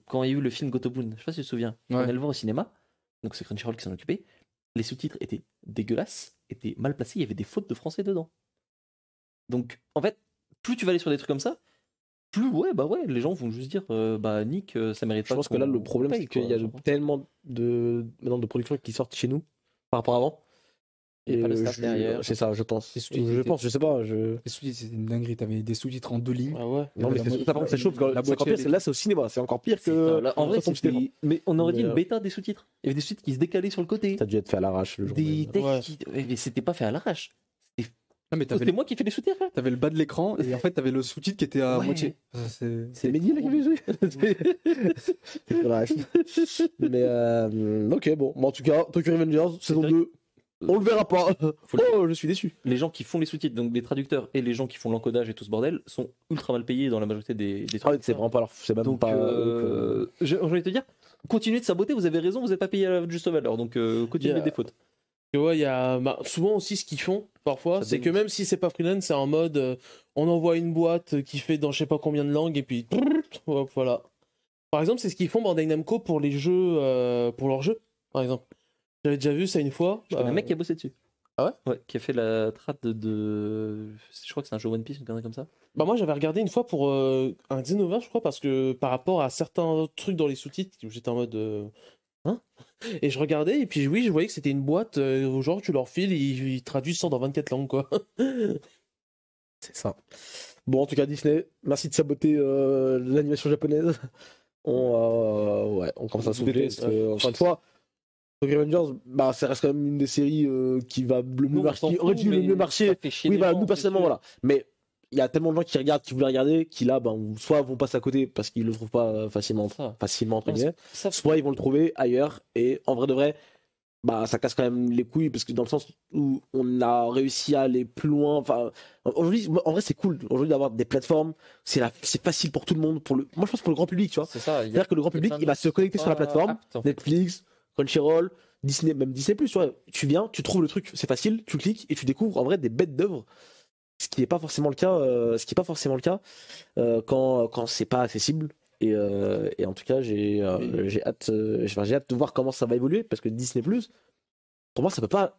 quand il y a eu le film Gotobun, je sais pas si tu te souviens, on Ouais. allait le voir au cinéma, donc c'est Crunchyroll qui s'en occupait. Les sous-titres étaient dégueulasses, étaient mal placés, il y avait des fautes de français dedans. Donc en fait, plus tu vas aller sur des trucs comme ça, plus les gens vont juste dire bah Nick, ça mérite Je pas. pense que là, le problème, paye, c'est qu'il y a quoi. tellement maintenant de productions qui sortent chez nous par rapport à avant. Il y a pas le staff derrière. C'est ça, je pense. Les sous-titres Je étaient- pense, je sais pas. Les sous-titres, c'était une dinguerie. T'avais des sous-titres en 2 lignes. Ah ouais. Non, mais La c'est moitié- ça, par contre, c'est chaud. parce que la c'est encore moitié, pire, là, c'est au cinéma. C'est encore pire C'est que. ça, là, en vrai, sur ton c'était- mais on aurait dit Mais, une bêta des sous-titres. Il y avait des sous-titres qui se décalaient sur le côté. Ça a dû être fait à l'arrache le jour Des même. textes Ouais. qui. Mais c'était pas fait à l'arrache. Ah, mais C'était moi qui fais les sous-titres. Là. t'avais le bas de l'écran et en fait t'avais le sous-titre qui était à Ouais. moitié. C'est Mehdi là qui avait joué. C'est bref. Mais ok, bon. Mais en tout cas, Tokyo Revengers, saison vrai 2, on le verra pas. Faut le- Oh, je suis déçu. Les gens qui font les sous-titres, donc les traducteurs et les gens qui font l'encodage et tout ce bordel, sont ultra mal payés dans la majorité des Ah, trucs. c'est vraiment pas leur. C'est même Donc, pas. j'ai envie de te dire, continuez de saboter, vous avez raison, vous n'êtes pas payé à la juste valeur, donc continuez Yeah. des fautes. Tu vois, il y a souvent aussi ce qu'ils font parfois, Ça c'est que dénonce. même si c'est pas freelance, c'est en mode on envoie une boîte qui fait dans je sais pas combien de langues et puis hop, voilà. Par exemple, c'est ce qu'ils font Bandai Namco pour les jeux, pour leurs jeux, par exemple. J'avais déjà vu ça une fois. Je connais un mec qui a bossé dessus. Ah ouais? Ouais, qui a fait la trad de. Je crois que c'est un jeu One Piece, une connerie comme ça. Bah moi j'avais regardé une fois pour un Xenoverse je crois parce que par rapport à certains trucs dans les sous-titres où j'étais en mode hein et je regardais et puis oui je voyais que c'était une boîte où genre tu leur files ils traduisent ça dans 24 langues quoi. C'est ça. Bon, en tout cas, Disney, merci de saboter l'animation japonaise. On commence à souffler. Encore une fois, Tokyo Revengers, bah, ça reste quand même une des séries qui va le mieux marcher, qui aurait dû le mieux marcher. Oui, bah, nous personnellement, voilà. Mais il y a tellement de gens qui regardent, qui voulaient regarder, qui là, ben, soit vont passer à côté parce qu'ils le trouvent pas facilement entre guillemets, soit ils vont le trouver ailleurs. Et en vrai de vrai, bah, ça casse quand même les couilles parce que dans le sens où on a réussi à aller plus loin. Enfin, aujourd'hui, en vrai, c'est cool aujourd'hui d'avoir des plateformes. C'est facile pour tout le monde. Moi, je pense pour le grand public, tu vois. C'est ça. C'est-à-dire que le grand public, il va se connecter sur la plateforme, Netflix, Crunchyroll, Disney, même Disney+, tu vois. Tu viens, tu trouves le truc, c'est facile, tu cliques et tu découvres en vrai des bêtes d'œuvres. Ce qui n'est pas forcément le cas, quand c'est pas accessible. Et en tout cas, j'ai hâte de voir comment ça va évoluer parce que Disney+, pour moi, ça peut pas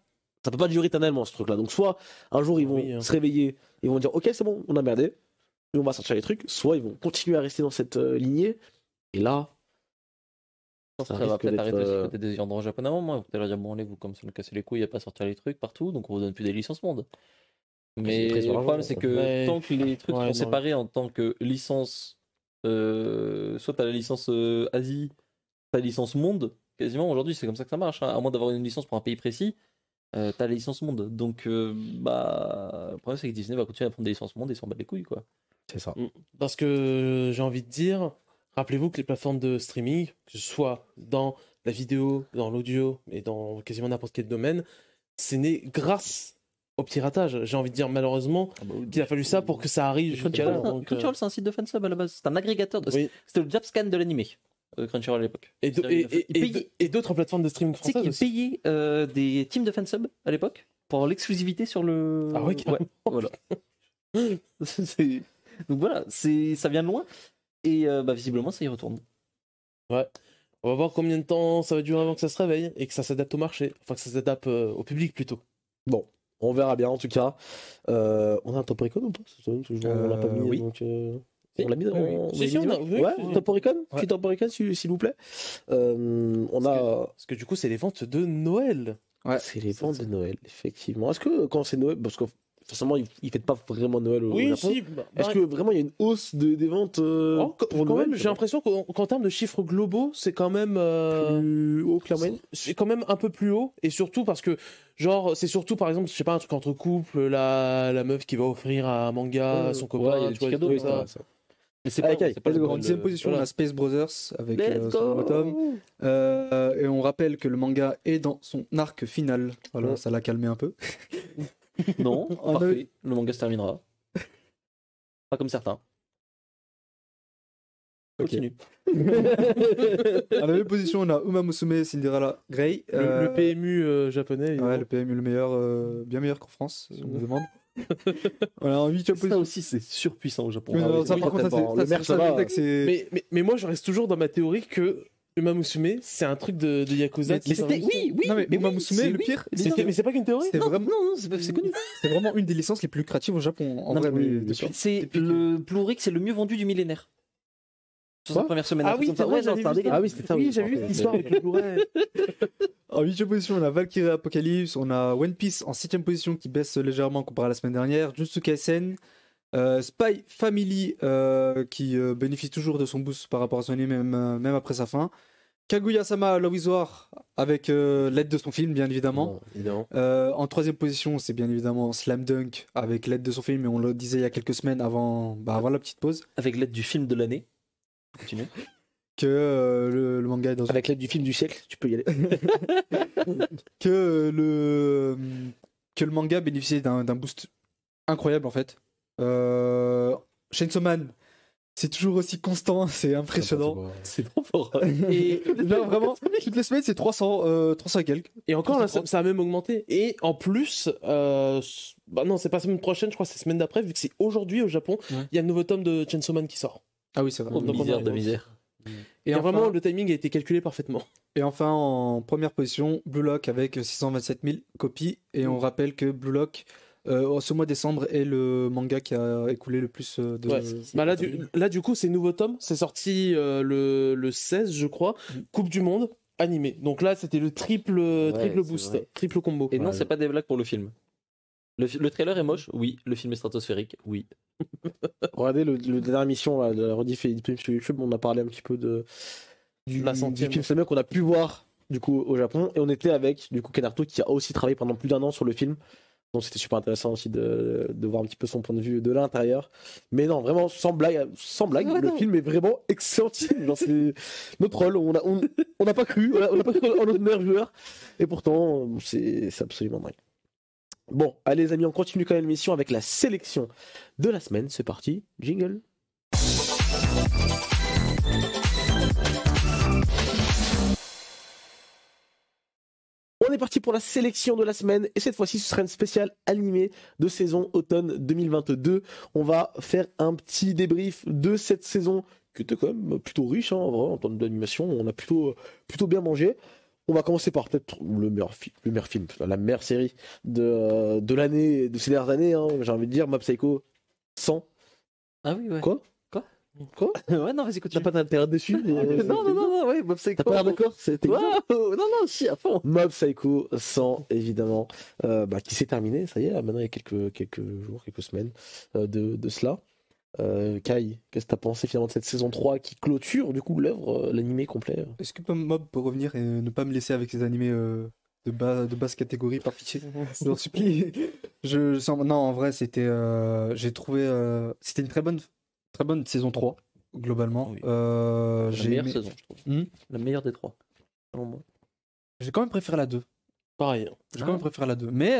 durer éternellement ce truc-là. Donc soit un jour ils vont se réveiller, ils vont dire ok c'est bon, on a merdé, et on va sortir les trucs. Soit ils vont continuer à rester dans cette lignée. Et là, ça va peut-être arrêter aussi côté des endroits japonais à un moment. Vous allez leur dire bon allez vous comme ça me casser les couilles, il n'y a pas à sortir les trucs partout, donc on vous donne plus des licences monde. Mais le problème c'est que tant que les trucs sont séparés en tant que licence, soit t'as la licence Asie, t'as la licence monde, quasiment aujourd'hui c'est comme ça que ça marche, hein. À moins d'avoir une licence pour un pays précis, t'as la licence monde. Donc bah le problème c'est que Disney va continuer à prendre des licences monde et s'en battre les couilles quoi. C'est ça. Parce que j'ai envie de dire, rappelez-vous que les plateformes de streaming, que ce soit dans la vidéo, dans l'audio, et dans quasiment n'importe quel domaine, c'est né grâce au piratage. J'ai envie de dire malheureusement qu'il a fallu ça pour que ça arrive. Crunchyroll c'est un site de fansub à la base, c'est un agrégateur, c'était le Japscan de l'animé. Crunchyroll à l'époque. Et d'autres plateformes de streaming françaises. Tu sais qu'ils payaient des teams de fansub à l'époque pour l'exclusivité sur le. Ah ouais, voilà. Donc voilà, ça vient de loin et bah, visiblement ça y retourne. Ouais. On va voir combien de temps ça va durer avant que ça se réveille et que ça s'adapte au marché. Enfin, que ça s'adapte au public plutôt. Bon, on verra bien en tout cas. On a un top record ou pas? On l'a pas mis. Oui. Donc, on l'a mis dans. Oui, top record, petit top record s'il vous plaît. Parce que du coup, c'est les ventes de Noël. Ouais, c'est les ventes de Noël, effectivement. Est-ce que quand c'est Noël, parce que forcément, ils fêtent pas vraiment Noël au Japon. Si, est-ce que vraiment il y a une hausse des ventes pour Noël? J'ai l'impression qu'en termes de chiffres globaux, c'est quand même plus haut que la moyenne. C'est quand même un peu plus haut, et surtout parce que genre c'est surtout par exemple, je sais pas, un truc entre couples, la meuf qui va offrir un manga à son copain, il y a des petits cadeaux, ça. Mais c'est pas en dixième position, on a Space Brothers avec son nouveau tome. Et on rappelle que le manga est dans son arc final. Voilà, ça l'a calmé un peu. Non, parfait. Le manga se terminera. Pas comme certains. Continue. En deuxième position, on a Uma Musume Cinderella Grey. Le PMU japonais. Ouais, le PMU le meilleur, bien meilleur qu'en France, si on me demande. Voilà, en huitième position. Ça aussi, c'est surpuissant au Japon. Mais moi, je reste toujours dans ma théorie que Uma Musume, c'est un truc de Yakuza. Oui. Non, mais Uma Musume, le pire. Mais c'est pas qu'une théorie. C'est vraiment... Non, c'est connu. C'est vraiment une des licences les plus créatives au Japon. En vrai, c'est le Blu-ray, c'est le mieux vendu du millénaire. Sur sa première semaine. Ah oui, c'est vrai, c'était ça. Oui, j'avais vu cette histoire avec le Blu-ray. En 8ème position, on a Valkyrie Apocalypse, on a One Piece en 7ème position qui baisse légèrement comparé à la semaine dernière, Jujutsu Kaisen, Spy Family qui bénéficie toujours de son boost par rapport à son anime même après sa fin, Kaguya-sama Love is War avec l'aide de son film bien évidemment. En 3ème position, c'est bien évidemment Slam Dunk avec l'aide de son film, et on le disait il y a quelques semaines avant la petite pause. Avec l'aide du film de l'année. Continue. Que le manga est dans avec l'aide du film du siècle, tu peux y aller. que le manga bénéficiait d'un boost incroyable en fait. Chainsaw Man, c'est toujours aussi constant, c'est impressionnant. C'est trop fort. Et là, vraiment, toutes les semaines, c'est 300 et quelques. Et encore, là, ça a même augmenté. Et en plus, non, c'est pas la semaine prochaine, je crois que c'est la semaine d'après, vu que c'est aujourd'hui au Japon, il y a le nouveau tome de Chainsaw Man qui sort. Ah oui, c'est vrai. Misère. Et enfin, vraiment, le timing a été calculé parfaitement. Et enfin, en première position, Blue Lock avec 627 000 copies. Et on rappelle que Blue Lock, ce mois de décembre, est le manga qui a écoulé le plus de... Ouais. Là, du coup, c'est nouveau tome. C'est sorti le 16, je crois. Coupe du Monde, animé. Donc là, c'était le triple boost, triple combo. Et non, c'est pas des blagues pour le film. Le trailer est moche, oui. Le film est stratosphérique, oui. Regardez le dernière émission là, de la rediff est disponible sur YouTube. On a parlé un petit peu du film Summer qu'on a pu voir du coup au Japon et on était avec du coup Ken Arto qui a aussi travaillé pendant plus d'1 an sur le film. Donc c'était super intéressant aussi de voir un petit peu son point de vue de l'intérieur. Mais non, vraiment sans blague, Ouais, le non. film est vraiment excellent. Genre, c'est notre rôle, on n'a pas cru, on n'a pas cru en notre meilleur joueur. Et pourtant, c'est absolument dingue. Bon, allez les amis, on continue quand même l'émission avec la sélection de la semaine. C'est parti, jingle. On est parti pour la sélection de la semaine et cette fois-ci ce sera une spéciale animée de saison automne 2022. On va faire un petit débrief de cette saison qui était quand même plutôt riche en vrai, en termes d'animation. On a plutôt bien mangé. On va commencer par peut-être le meilleur film, la meilleure série de l'année, de ces dernières années. Hein, j'ai envie de dire Mob Psycho 100. Ah oui, ouais. Quoi Quoi Ouais, non, vas-y, T'as continue. pas d'intérêt dessus Non, ouais, Mob Psycho. T'as pas l'air d'accord? C'était Wow, non, si, à fond. Mob Psycho 100, évidemment, qui s'est terminé, ça y est, maintenant il y a quelques jours, quelques semaines de cela. Kai, qu'est-ce que t'as pensé finalement de cette saison 3 qui clôture du coup l'œuvre, l'animé complet? Est-ce que Mob peut revenir et ne pas me laisser avec ces animés de basse catégorie, par pitié? Je vous en supplie. Non, en vrai, j'ai trouvé. C'était une très bonne saison 3, globalement. Oui. La J'ai meilleure aimé- saison, je trouve. Hmm. La meilleure des trois. Selon moi. J'ai quand même préféré la 2. Pareil. J'ai quand même préféré la 2. Mais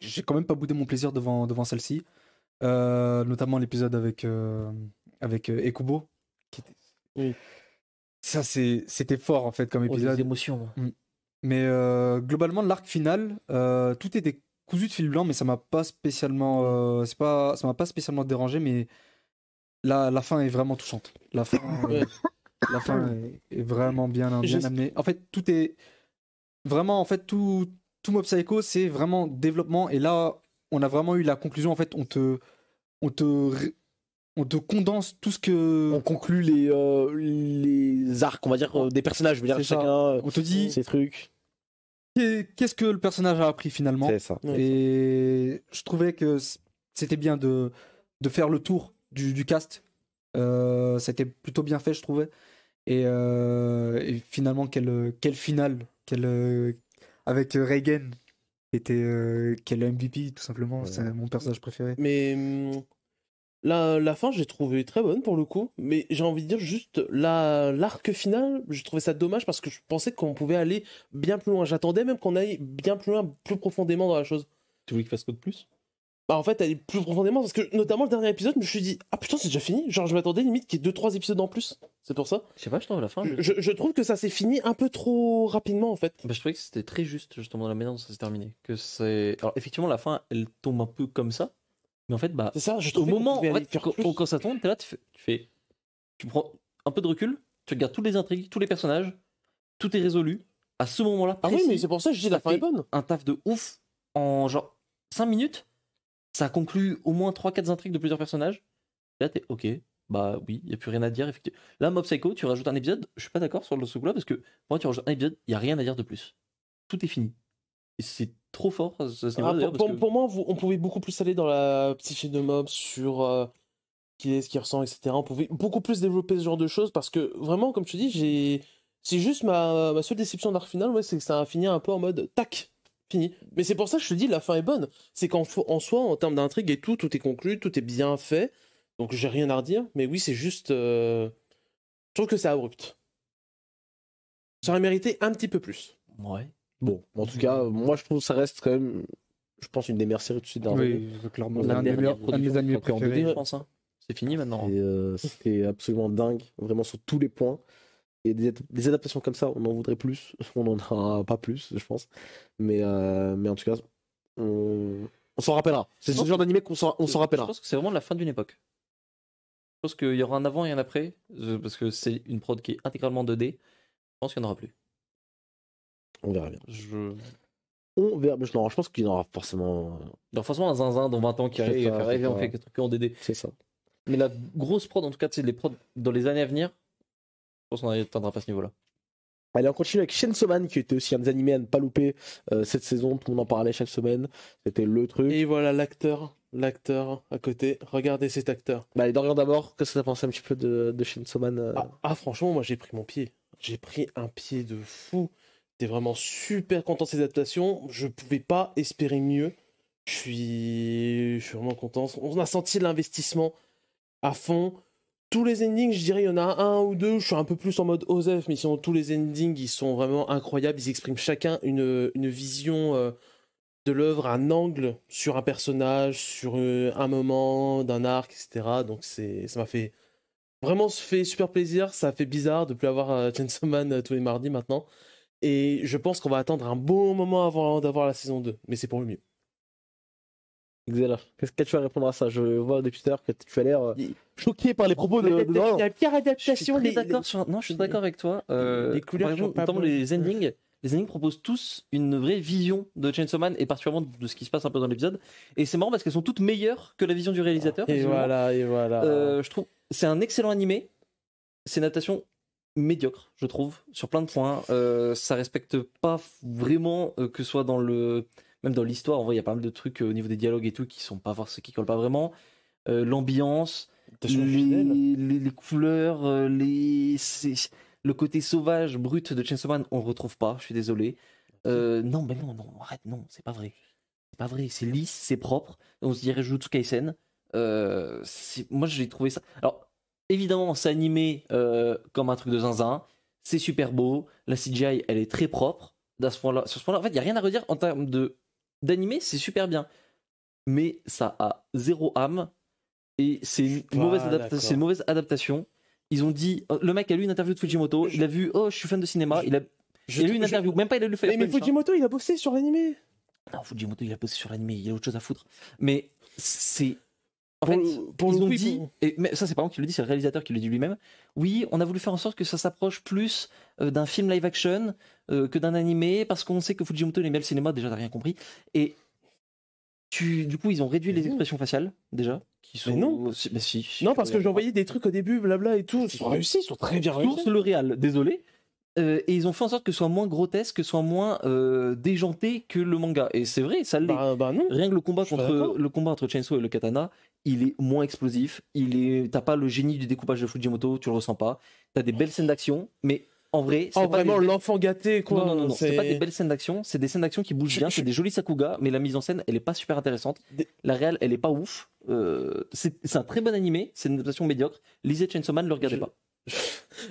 j'ai quand même pas boudé mon plaisir devant celle-ci. Notamment l'épisode avec Ekubo. Oui. Ça, c'était fort en fait comme Oh, des épisode. émotions, moi. Mais globalement, l'arc final, tout était cousu de fil blanc, mais ça m'a pas spécialement, ça m'a pas spécialement dérangé, mais la fin est vraiment touchante. La fin, Ouais. la fin est vraiment bien Juste- amenée. En fait, tout est vraiment, en fait, tout Mob Psycho, c'est vraiment développement. Et là, on a vraiment eu la conclusion. En fait, on te condense tout ce que, On conclut les arcs, on va dire, des personnages, je veux dire, C'est ça. chacun on te dit ses trucs. qu'est-ce que le personnage a appris finalement. C'est ça. Ouais. Et je trouvais que c'était bien de faire le tour du cast. C'était plutôt bien fait, je trouvais. Et finalement, quel final avec Reagan, quel MVP, tout simplement. Ouais. C'est mon personnage préféré. Mais la fin, j'ai trouvé très bonne pour le coup. Mais j'ai envie de dire juste l'arc final, je trouvais ça dommage parce que je pensais qu'on pouvait aller bien plus loin. J'attendais même qu'on aille bien plus loin, plus profondément dans la chose. Tu voulais qu'il fasse quoi de plus? Bah en fait, aller plus profondément parce que notamment le dernier épisode, je me suis dit ah putain c'est déjà fini. Genre je m'attendais limite qu'il y ait 2-3 épisodes en plus. C'est pour ça. Je sais pas, je trouve à la fin. Je trouve que ça s'est fini un peu trop rapidement en fait. Bah, je trouvais que c'était très juste, justement, dans la manière dont ça s'est terminé. Alors, effectivement, la fin, elle tombe un peu comme ça. Mais en fait, bah, C'est ça. Je au trouvais qu'on moment, pouvait en aller fait, faire quand, plus. quand ça tombe, t'es là, tu prends un peu de recul, tu regardes toutes les intrigues, tous les personnages, tout est résolu. À ce moment-là, Ah oui, précis, mais c'est pour ça que je dis ça la fin est fait bonne. un taf de ouf en genre 5 minutes. Ça conclut au moins 3-4 intrigues de plusieurs personnages. Là, t'es ok, bah oui, il n'y a plus rien à dire, effectivement. Là, Mob Psycho, tu rajoutes un épisode, je suis pas d'accord sur ce coup-là, parce que pour moi, tu rajoutes un épisode, il n'y a rien à dire de plus. Tout est fini. Et c'est trop fort à ce niveau-là, Ah, d'ailleurs, parce que- pour moi, on pouvait beaucoup plus aller dans la psyché de Mob sur qui est, ce qu'il ressent, etc. On pouvait beaucoup plus développer ce genre de choses parce que vraiment, comme tu dis, c'est juste ma seule déception d'arc final, ouais, c'est que ça a fini un peu en mode tac, fini. Mais c'est pour ça que je te dis, la fin est bonne. C'est qu'en soi, en termes d'intrigue et tout est conclu, tout est bien fait. Donc j'ai rien à redire. Mais oui, c'est juste. Je trouve que c'est abrupt. Ça aurait mérité un petit peu plus. Ouais. Bon, en tout cas, moi je trouve que ça reste quand même, je pense, une des meilleures séries tout de suite dans Oui, clairement. La Un des dernière meilleurs- un de mes animés production, encore en 2D, préférés. je pense. Hein. C'est fini maintenant. Et c'était absolument dingue, vraiment sur tous les points. Et des adaptations comme ça, on en voudrait plus. On n'en aura pas plus, je pense. Mais en tout cas, on s'en rappellera. C'est ce genre d'animé qu'on s'en Je rappellera. pense que c'est vraiment la fin d'une époque. Je pense qu'il y aura un avant et un après, parce que c'est une prod qui est intégralement 2D. Je pense qu'il n'y en aura plus. On verra bien. Je... On verra. Mais non, je pense qu'il y en aura forcément. Donc forcément un zinzin dans 20 ans qui C'est arrive et ça, faire, c'est Eh, on ça. fait des trucs en DD. C'est ça. Mais la grosse prod, en tout cas, c'est les prods dans les années à venir. Je pense qu'on n'atteindra pas ce niveau-là. Allez, on continue avec Chainsaw Man, qui était aussi un des animés à ne pas louper cette saison. Tout le monde en parlait chaque semaine. C'était le truc. Et voilà l'acteur à côté. Regardez cet acteur. Bah, allez, Dorian d'abord, qu'est-ce que t'as pensé un petit peu de Chainsaw Man Ah, franchement, moi j'ai pris mon pied. j'ai pris un pied de fou. J'étais vraiment super content de ces adaptations. Je pouvais pas espérer mieux. Je suis vraiment content. On a senti l'investissement à fond. Tous les endings, je dirais, il y en a un ou deux. Je suis un peu plus en mode Osef, mais sinon, tous les endings, ils sont vraiment incroyables. Ils expriment chacun une vision de l'œuvre, un angle sur un personnage, sur un moment d'un arc, etc. Donc ça m'a fait vraiment super plaisir. Ça fait bizarre de plus avoir Chainsaw Man tous les mardis maintenant. Et je pense qu'on va attendre un bon moment avant d'avoir la saison 2. Mais c'est pour le mieux. Xela, qu'est-ce que tu vas répondre à ça? Je vois depuis tout à l'heure que tu as l'air choqué par les propos de Il y Laurent. a la pire Je suis adaptation. très d'accord sur... Non, je suis d'accord avec toi. les couleurs par sont exemple, pas notamment bonnes. les endings. Les endings proposent tous une vraie vision de Chainsaw Man et particulièrement de ce qui se passe un peu dans l'épisode. Et c'est marrant parce qu'elles sont toutes meilleures que la vision du réalisateur. Et visiblement. voilà, et voilà. Je trouve c'est un excellent animé. C'est une adaptation médiocre, je trouve, sur plein de points. Ça respecte pas vraiment que ce soit dans le même dans l'histoire. En vrai, il y a pas mal de trucs au niveau des dialogues et tout qui sont pas forcément qui collent pas vraiment. L'ambiance, les couleurs, le côté sauvage, brut de Chainsaw Man, on le retrouve pas. Je suis désolé. Non, mais non, arrête, non, c'est pas vrai. C'est pas vrai. C'est lisse, c'est propre. On se dirait Jujutsu Kaisen. Moi, j'ai trouvé ça. Alors, évidemment, c'est animé comme un truc de zinzin. C'est super beau. La CGI, elle est très propre. Sur ce point-là, en fait, il n'y a rien à redire en termes d'animé, c'est super bien. Mais ça a zéro âme. Et c'est une mauvaise adaptation. Ils ont dit. Le mec a lu une interview de Fujimoto. Il a vu. Oh, je suis fan de cinéma. Il a lu une interview. Même pas, il a lu le Mais Fujimoto, il a bossé sur l'animé. Non, Fujimoto, il a bossé sur l'animé. Il a autre chose à foutre. Mais c'est. En Pour fait, le ils ont coup, dit, mais ça c'est pas moi qui le dit, c'est le réalisateur qui le dit lui-même. Oui, on a voulu faire en sorte que ça s'approche plus d'un film live action que d'un animé, parce qu'on sait que Fujimoto il aime bien le cinéma, déjà t'as rien compris. Et du coup ils ont réduit les expressions faciales déjà. Qui sont, Mais non. Non, parce que j'ai envoyé des trucs au début, blabla et tout. Ils sont réussis, ils sont très bien réussis. Source le réal, désolé. Et ils ont fait en sorte que ce soit moins grotesque, que ce soit moins déjanté que le manga. Et c'est vrai, ça l'est. Bah non. Rien que le combat Je suis d'accord. entre Chainsaw et le katana, il est moins explosif. T'as pas le génie du découpage de Fujimoto, tu le ressens pas. T'as des belles scènes d'action, mais en vrai, c'est Oh, pas vraiment, des... l'enfant gâté, quoi. Non, c'est pas des belles scènes d'action, c'est des scènes d'action qui bougent bien, c'est des jolis sakuga, mais la mise en scène, elle est pas super intéressante. La réal, elle est pas ouf. C'est un très bon animé, c'est une adaptation médiocre. Lisez Chainsaw Man, le regardez pas.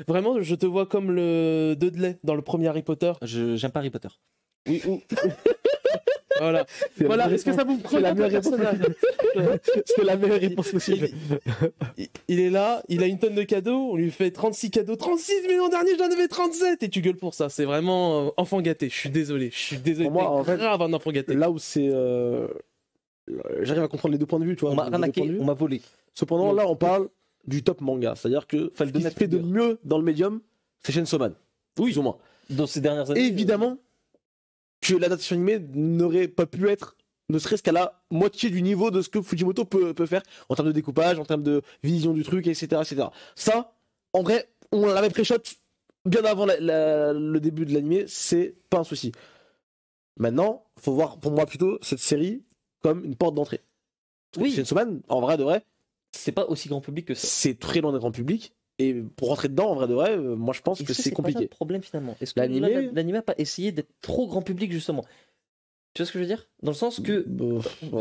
Vraiment, je te vois comme le Dudley dans le premier Harry Potter. J'aime pas Harry Potter. Oui, voilà. Voilà, est-ce que ça vous prend la meilleure réponse C'est la meilleure réponse possible. Il est là, il a une tonne de cadeaux, on lui fait 36 cadeaux. 36, mais l'an dernier j'en avais 37 et tu gueules pour ça. C'est vraiment enfant gâté. Je suis désolé. Pour moi, en fait, grave un enfant gâté. Là où c'est. J'arrive à comprendre les deux points de vue, tu vois. On m'a les deux points de arnaqué, vue. on m'a volé. Cependant, là, on parle du top manga. C'est-à-dire que Fallait ce qui se donner fait de plusieurs. mieux dans le médium, c'est Chainsaw Man. Oui, au moins. Dans ces dernières années. Évidemment que l'adaptation animée n'aurait pas pu être, ne serait-ce qu'à la moitié du niveau de ce que Fujimoto peut faire en termes de découpage, en termes de vision du truc, etc. etc. Ça, en vrai, on l'avait pré-shot bien avant le début de l'animé, c'est pas un souci. Maintenant, faut voir pour moi plutôt cette série comme une porte d'entrée. Oui. Chainsaw Man, en vrai de vrai, C'est pas aussi grand public que ça. c'est très loin d'être en public. Et pour rentrer dedans, en vrai de vrai, moi je pense Est-ce que c'est pas compliqué. ça le problème finalement? Est-ce que L'animé- l'animé a pas essayé d'être trop grand public justement? Tu vois ce que je veux dire? Dans le sens que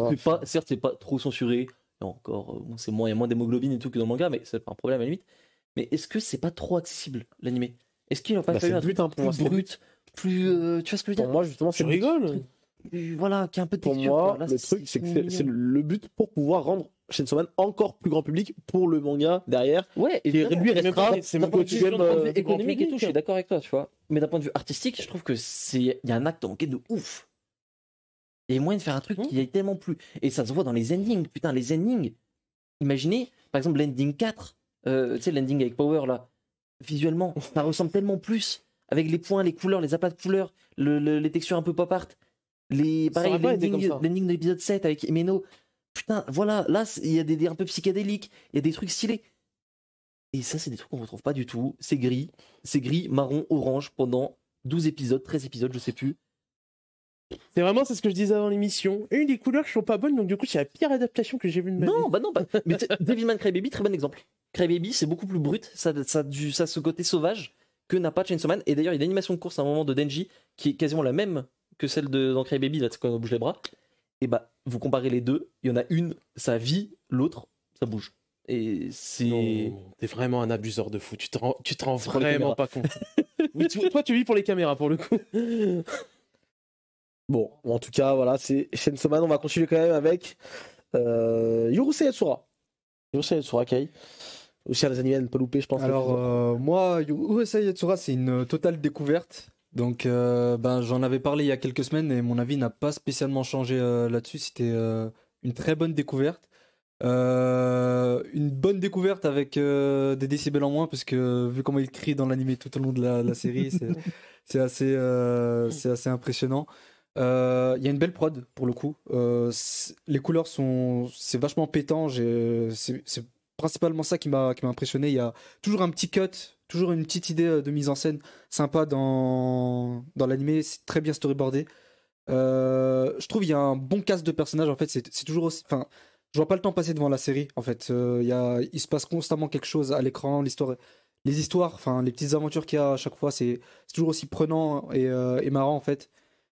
c'est pas, certes c'est pas trop censuré, et encore bon, il y a moins d'hémoglobine et tout que dans le manga, mais c'est pas un problème à la limite. Mais est-ce que c'est pas trop accessible l'animé? Est-ce qu'il n'a pas Bah, fallu c'est un le but, truc hein, pour moi, plus c'est le brut, plus tu vois ce que je veux Pour dire? moi, justement, c'est Tu le but. rigoles? Voilà, qui a un peu de Pour texture. moi, quoi. Là, le truc, c'est que mignon. c'est le but pour pouvoir rendre Chainsaw Man encore plus grand public pour le manga derrière. Ouais, Et évidemment. lui restera c'est D'un mon point de vue tu aimes, économique et tout, je suis d'accord avec toi, tu vois. Mais d'un point de vue artistique, je trouve que il y a un acte manqué de ouf. Il y a moyen de faire un truc qui est tellement plus. Et ça se voit dans les endings. Putain, les endings. Imaginez, par exemple, l'ending 4, tu sais, l'ending avec Power là. Visuellement, ça ressemble tellement plus. Avec les points, les couleurs, les apats de couleurs, les textures un peu pop art. Pareil, aurait pas été comme ça. l'ending de l'épisode 7 avec Imeno. Putain, voilà, là, il y a des délires un peu psychédéliques, il y a des trucs stylés. Et ça, c'est des trucs qu'on retrouve pas du tout. C'est gris, marron, orange pendant 12 épisodes, 13 épisodes, je sais plus. C'est ce que je disais avant l'émission. Et les couleurs sont pas bonnes, donc du coup, c'est la pire adaptation que j'ai vue de ma vie. Non. Mais Devilman Crybaby, très bon exemple. Crybaby, c'est beaucoup plus brut, ça a ce côté sauvage que n'a pas Chainsaw Man. Et d'ailleurs, il y a une animation de course à un moment de Denji qui est quasiment la même que celle dans Cry Baby, là, quand on bouge les bras. Et bah, vous comparez les deux, il y en a une, ça vit, l'autre, ça bouge. Et c'est. Non, t'es vraiment un abuseur de fou. Tu te rends pour les vraiment caméras. pas compte. Oui, toi, tu vis pour les caméras pour le coup. Bon, en tout cas, voilà, c'est Chainsaw Man. On va continuer quand même avec Urusei Yatsura. Urusei Yatsura, Kai. Aussi un des animés à ne pas louper, je pense. Alors, moi, Urusei Yatsura, c'est une totale découverte. Donc, j'en avais parlé il y a quelques semaines et mon avis n'a pas spécialement changé là-dessus. C'était une très bonne découverte. Une bonne découverte avec des décibels en moins, parce que vu comment il crie dans l'animé tout au long de la série, c'est assez impressionnant. Il y a une belle prod pour le coup. Les couleurs c'est vachement pétant. C'est principalement ça qui m'a impressionné. Il y a toujours un petit cut, toujours une petite idée de mise en scène sympa dans l'animé. C'est très bien storyboardé. Je trouve il y a un bon cast de personnages. En fait, c'est toujours aussi. Enfin, je vois pas le temps passer devant la série. En fait, il se passe constamment quelque chose à l'écran. Les histoires, enfin les petites aventures qu'il y a à chaque fois, c'est toujours aussi prenant et marrant en fait.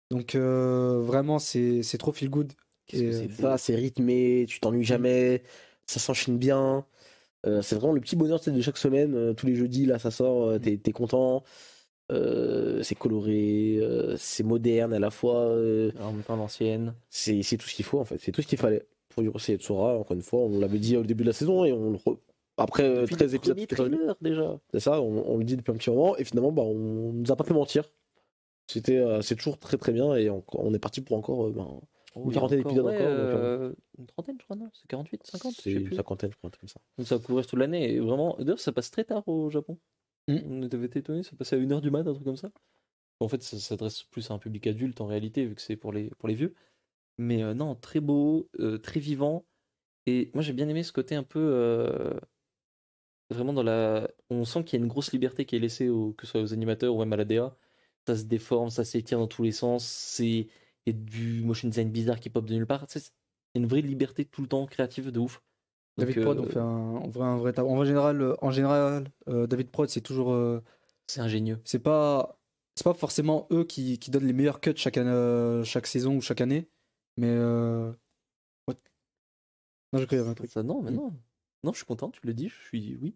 Donc vraiment, c'est trop feel good. Qu'est-ce que c'est ça, c'est rythmé, tu t'ennuies jamais, ça s'enchaîne bien. C'est vraiment le petit bonheur, tu sais, de chaque semaine. Tous les jeudis, là, ça sort, t'es content. C'est coloré, c'est moderne à la fois. En même temps, l'ancienne. C'est tout ce qu'il faut en fait, c'est tout ce qu'il fallait pour Urusei Yatsura. Encore une fois, on l'avait dit au début de la saison et après Depuis 13 le épisodes, premier trailer, déjà. c'est ça, on le dit depuis un petit moment et finalement, on nous a pas fait mentir. C'est toujours très très bien et on est parti pour encore une quarantaine d'épisodes encore. Une trentaine, je crois, non? C'est 48, 50? Je C'est sais une plus. cinquantaine, je crois, un truc comme ça. Donc ça va couvrir toute l'année. Et vraiment, d'ailleurs, ça passe très tard au Japon. Mm. On avait été étonnés, ça passait à 1h du mat, un truc comme ça. En fait, ça s'adresse plus à un public adulte en réalité, vu que c'est pour les vieux. Mais non, très beau, très vivant. Et moi, j'ai bien aimé ce côté un peu. Vraiment dans la. On sent qu'il y a une grosse liberté qui est laissée, que ce soit aux animateurs ou même à la DA. Ça se déforme, ça s'étire dans tous les sens. Il y a du motion design bizarre qui pop de nulle part. Tu sais, c'est une vraie liberté tout le temps, créative de ouf. Donc, David Prod, on fait un vrai taf. En général, David Prod, c'est toujours. c'est ingénieux. C'est pas forcément eux qui donnent les meilleurs cuts chaque saison ou chaque année. Mais. What? Non, j'ai cru qu'il y avait un truc. Ça, non, mais non. Non, je suis content, tu le dis, oui,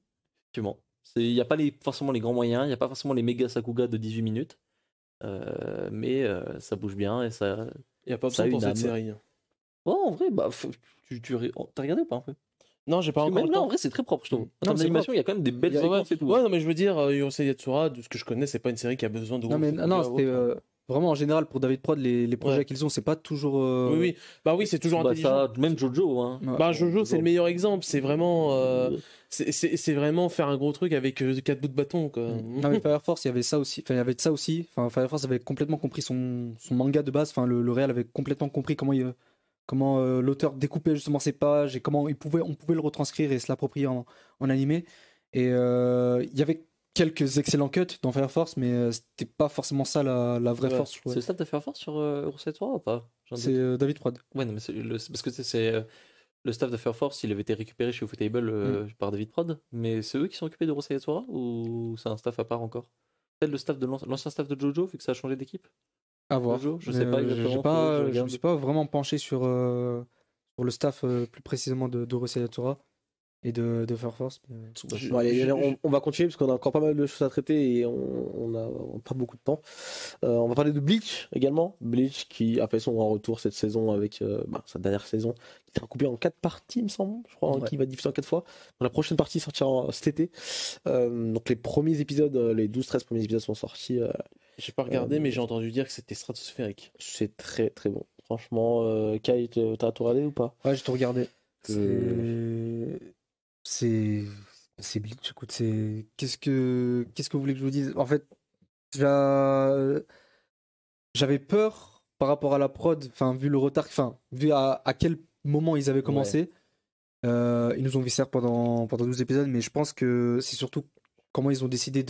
effectivement. Il n'y a pas forcément les grands moyens, il n'y a pas forcément les méga Sakuga de 18 minutes. Mais ça bouge bien et ça. Il n'y a pas Ça a besoin pour une cette âme. série. Oh, en vrai, bah, t'as regardé ou pas un peu? Non, j'ai pas Parce que encore même le là, en temps. vrai, c'est très propre, je trouve. En Non, termes c'est d'animation, il y a quand même des belles Ouais, séquences et tout. ouais, non, mais je veux dire, Urusei Yatsura, de ce que je connais, c'est pas une série qui a besoin de. Non, mais non, c'était vraiment en général pour David Prod, les projets Ouais. qu'ils ont, c'est pas toujours. Oui, oui. Bah oui, c'est toujours Bah, intelligent. ça, même Jojo, hein. Ouais. Bah Jojo, c'est le meilleur exemple. C'est vraiment, c'est vraiment faire un gros truc avec 4 bouts de bâton, quoi. Non, mais Fire Force, il y avait ça aussi. Enfin, il y avait de ça aussi. Enfin, Fire Force avait complètement compris son manga de base. Enfin, le réal avait complètement compris comment l'auteur découpait justement ses pages et comment on pouvait le retranscrire et se l'approprier en animé. Et il y avait quelques excellents cuts dans Fire Force, mais c'était pas forcément ça la vraie Ouais. force, je C'est trouvais. le staff de Fire Force sur Urusei Yatsura ou pas? J'ai un doute. C'est David Prod. Ouais, non, mais parce que c'est le staff de Fire Force, il avait été récupéré chez Ufotable par David Prod, mais c'est eux qui sont occupés de Urusei Yatsura ou c'est un staff à part encore? Peut-être le staff de l'ancien staff de Jojo, vu que ça a changé d'équipe? À voir. Jojo, je Mais, sais pas j'ai exactement, pas- faudrait que je je me regarde. suis pas vraiment penché sur le staff plus précisément de Urusei Yatsura et de Fire Force. mais- Bon, allez, on va continuer parce qu'on a encore pas mal de choses à traiter et on a pas beaucoup de temps. On va parler de Bleach également. Bleach qui a fait son grand retour cette saison avec sa dernière saison qui sera coupée en 4 parties, il me semble, je crois, Ouais. qui va diffuser en 4 fois. Donc, la prochaine partie sortira cet été. Donc les premiers épisodes, les 12-13 premiers épisodes sont sortis. J'ai pas regardé, mais j'ai entendu dire que c'était stratosphérique. C'est très très bon. Franchement, Kai, t'as tout regardé ou pas? Ouais, j'ai tout regardé. Euh, C'est Bleach, écoute, qu'est-ce que vous voulez que je vous dise? En fait, j'avais peur par rapport à la prod, enfin vu le retard, enfin vu à quel moment ils avaient commencé. Ils nous ont vissé pendant 12 épisodes, mais je pense que c'est surtout comment ils ont décidé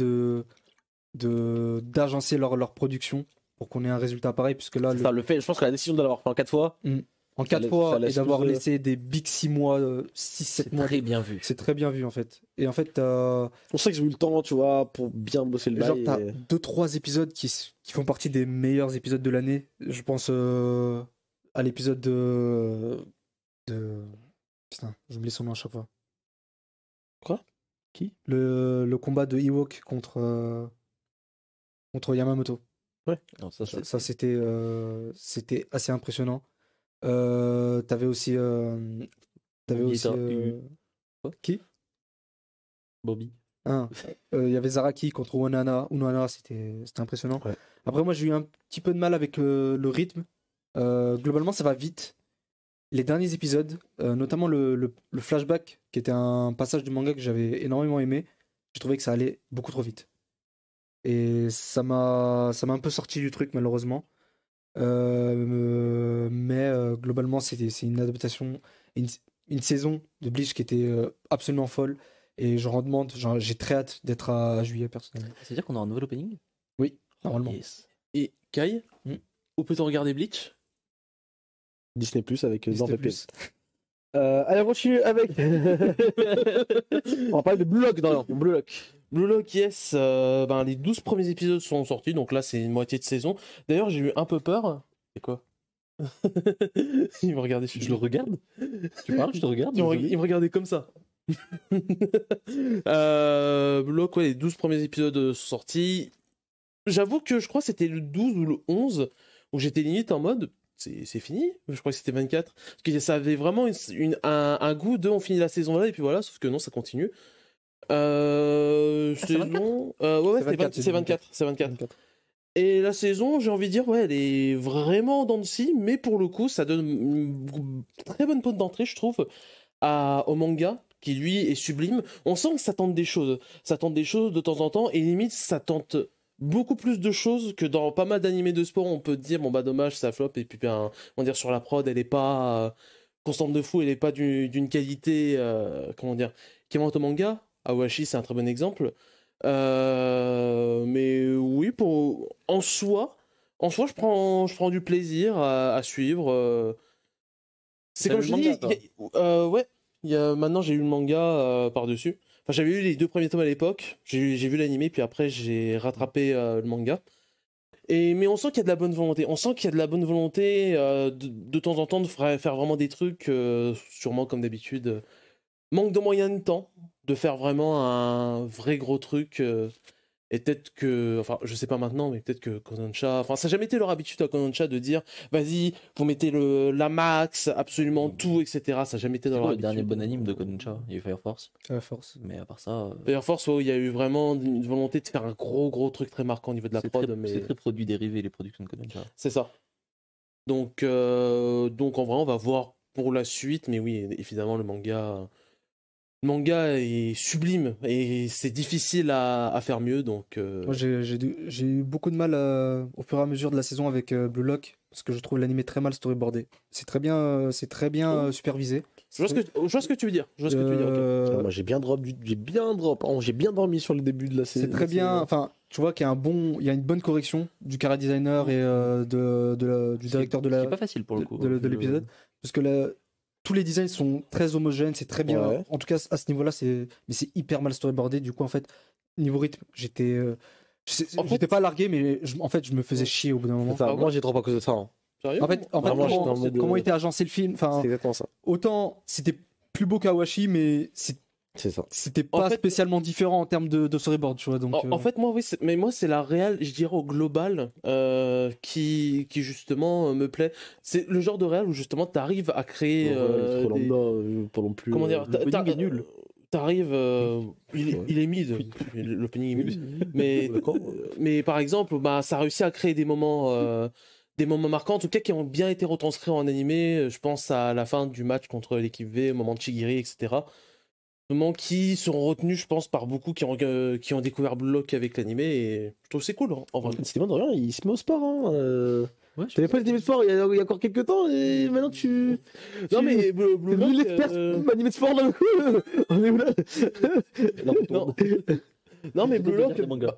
d'agencer leur production pour qu'on ait un résultat pareil, puisque là C'est ça, le fait, je pense que la décision de l'avoir fait en 4 fois, Mm. en 4 laisse- fois ça et laisse d'avoir plus, laissé des big 6 mois, 6-7 C'est mois. très bien vu. C'est très bien vu en fait. Et en fait, On sait qu'ils ont eu le temps, tu vois, pour bien bosser le genre, bail. t'as et- 2-3 épisodes qui font partie des meilleurs épisodes de l'année. Je pense à l'épisode de. Putain, j'oublie son nom à chaque fois. Quoi? Qui? Le combat de Ewok contre Yamamoto. Non, ça, Ça, c'était assez impressionnant. T'avais aussi. T'avais Bobby aussi. était Quoi Qui? Bobby. Il y avait Zaraki contre Unohana. Unohana, c'était impressionnant. Ouais. Après, moi, j'ai eu un petit peu de mal avec le rythme. Globalement, ça va vite. Les derniers épisodes, notamment le flashback, qui était un passage du manga que j'avais énormément aimé, j'ai trouvé que ça allait beaucoup trop vite. Et ça m'a un peu sorti du truc, malheureusement. Mais globalement, c'est une adaptation, une saison de Bleach qui était absolument folle. Et je m'en demande, j'ai très hâte d'être à juillet, personnellement. C'est-à-dire qu'on a un nouvel opening? Normalement. Yes. Et Kai, Hmm. où peut-on regarder Bleach? Disney Plus avec Disney+. VPN. Allez, on continue avec. On va parler de Blue Lock dans Blue Lock. Blue Lock, yes. Les 12 premiers épisodes sont sortis, donc là, c'est une moitié de saison. D'ailleurs, j'ai eu un peu peur. C'est quoi? Il me regardait. Je le regarde? Tu parles, je te regarde? Il me regardait comme ça. Blue Lock, ouais, les 12 premiers épisodes sont sortis. J'avoue que je crois que c'était le 12 ou le 11 où j'étais limite en mode c'est fini. Je crois que c'était 24. Parce que ça avait vraiment un goût de on finit la saison là et puis voilà, sauf que non, ça continue. c'est Saison. C'est 24. C'est 24. 24. Et la saison, j'ai envie de dire, ouais, elle est vraiment en dents de scie, mais pour le coup, ça donne une très bonne porte d'entrée, je trouve, au manga, qui lui est sublime. On sent que ça tente des choses. Ça tente des choses de temps en temps, et limite, ça tente beaucoup plus de choses que dans pas mal d'animés de sport. On peut dire, bon bah dommage, ça flop, et puis on va dire sur la prod, elle est pas constante de fou, elle est pas d'une qualité, comment dire, qui monte au manga. Awashi, c'est un très bon exemple. Mais oui, en soi, je prends du plaisir à suivre. C'est T'as comme lu je le dis, manga, ouais. Maintenant, j'ai eu le manga par-dessus. Enfin, j'avais eu les 2 premiers tomes à l'époque. J'ai vu l'animé, puis après, j'ai rattrapé le manga. Mais on sent qu'il y a de la bonne volonté. On sent qu'il y a de la bonne volonté de temps en temps de faire vraiment des trucs, sûrement comme d'habitude. Manque de moyens de temps de faire vraiment un vrai gros truc. Et peut-être que, enfin, je sais pas maintenant, mais peut-être que Kodansha, enfin, ça n'a jamais été leur habitude à Kodansha de dire, vas-y, vous mettez la max, absolument tout, etc. Ça n'a jamais été dans leur Le habitude. dernier bon anime de Kodansha, il y a eu Fire Force. À la force. Mais à part ça, Fire Force, ouais, il y a eu vraiment une volonté de faire un gros truc très marquant au niveau de la c'est prod, très, mais c'est très produit dérivé, les productions de Kodansha. c'est ça. Donc en vrai, on va voir pour la suite, mais oui, évidemment, le manga est sublime et c'est difficile à faire mieux, donc Moi, j'ai eu beaucoup de mal au fur et à mesure de la saison avec Blue Lock parce que je trouve l'animé très mal storyboardé. C'est très bien supervisé. je vois ce que tu veux dire. Je vois ce que tu veux dire, ok. Moi, j'ai bien dormi sur le début de la saison. C'est très bien. Enfin, tu vois qu'il y a il y a une bonne correction du chara designer et du directeur de C'est pas facile pour le coup. de l'épisode, parce que tous les designs sont très homogènes, c'est très bien. Ouais. En tout cas, à ce niveau-là, mais c'est hyper mal storyboardé. Du coup, en fait, niveau rythme, j'étais pas largué, mais en fait, je me faisais chier au bout d'un moment. Ça, moi, j'ai trop à cause de ça. Hein. Sérieux? En fait, Vraiment, j'étais en mode, comment était agencé le film, enfin, C'est exactement ça. autant c'était plus beau qu'Awashi, mais C'est ça. c'était En pas fait- spécialement différent en termes de storyboard, tu vois. Donc, En fait, moi, oui, mais moi, c'est la réelle, je dirais au global, qui justement me plaît. C'est le genre de réel où justement tu arrives à créer. C'est trop lambda, pas non plus. Comment dire, L'opening est nul. T'arrives, il est mid, l'opening est mid. Mais par exemple, bah, ça a réussi à créer des moments marquants, en tout cas qui ont bien été retranscrits en animé. Je pense à la fin du match contre l'équipe V, au moment de Chigiri, etc. Moments qui seront retenus, je pense, par beaucoup qui ont découvert Blue Lock avec l'animé. Et je trouve que c'est cool, hein, en vrai. Steven de rien, il se met au sport. Hein. Ouais, je T'avais pas été de sport il y a encore quelques temps et maintenant tu. Non, mais Blue T'es devenu Lock, l'expert animé de sport d'un coup. On est où là? non. Non, mais Blue Lock, Les mangas.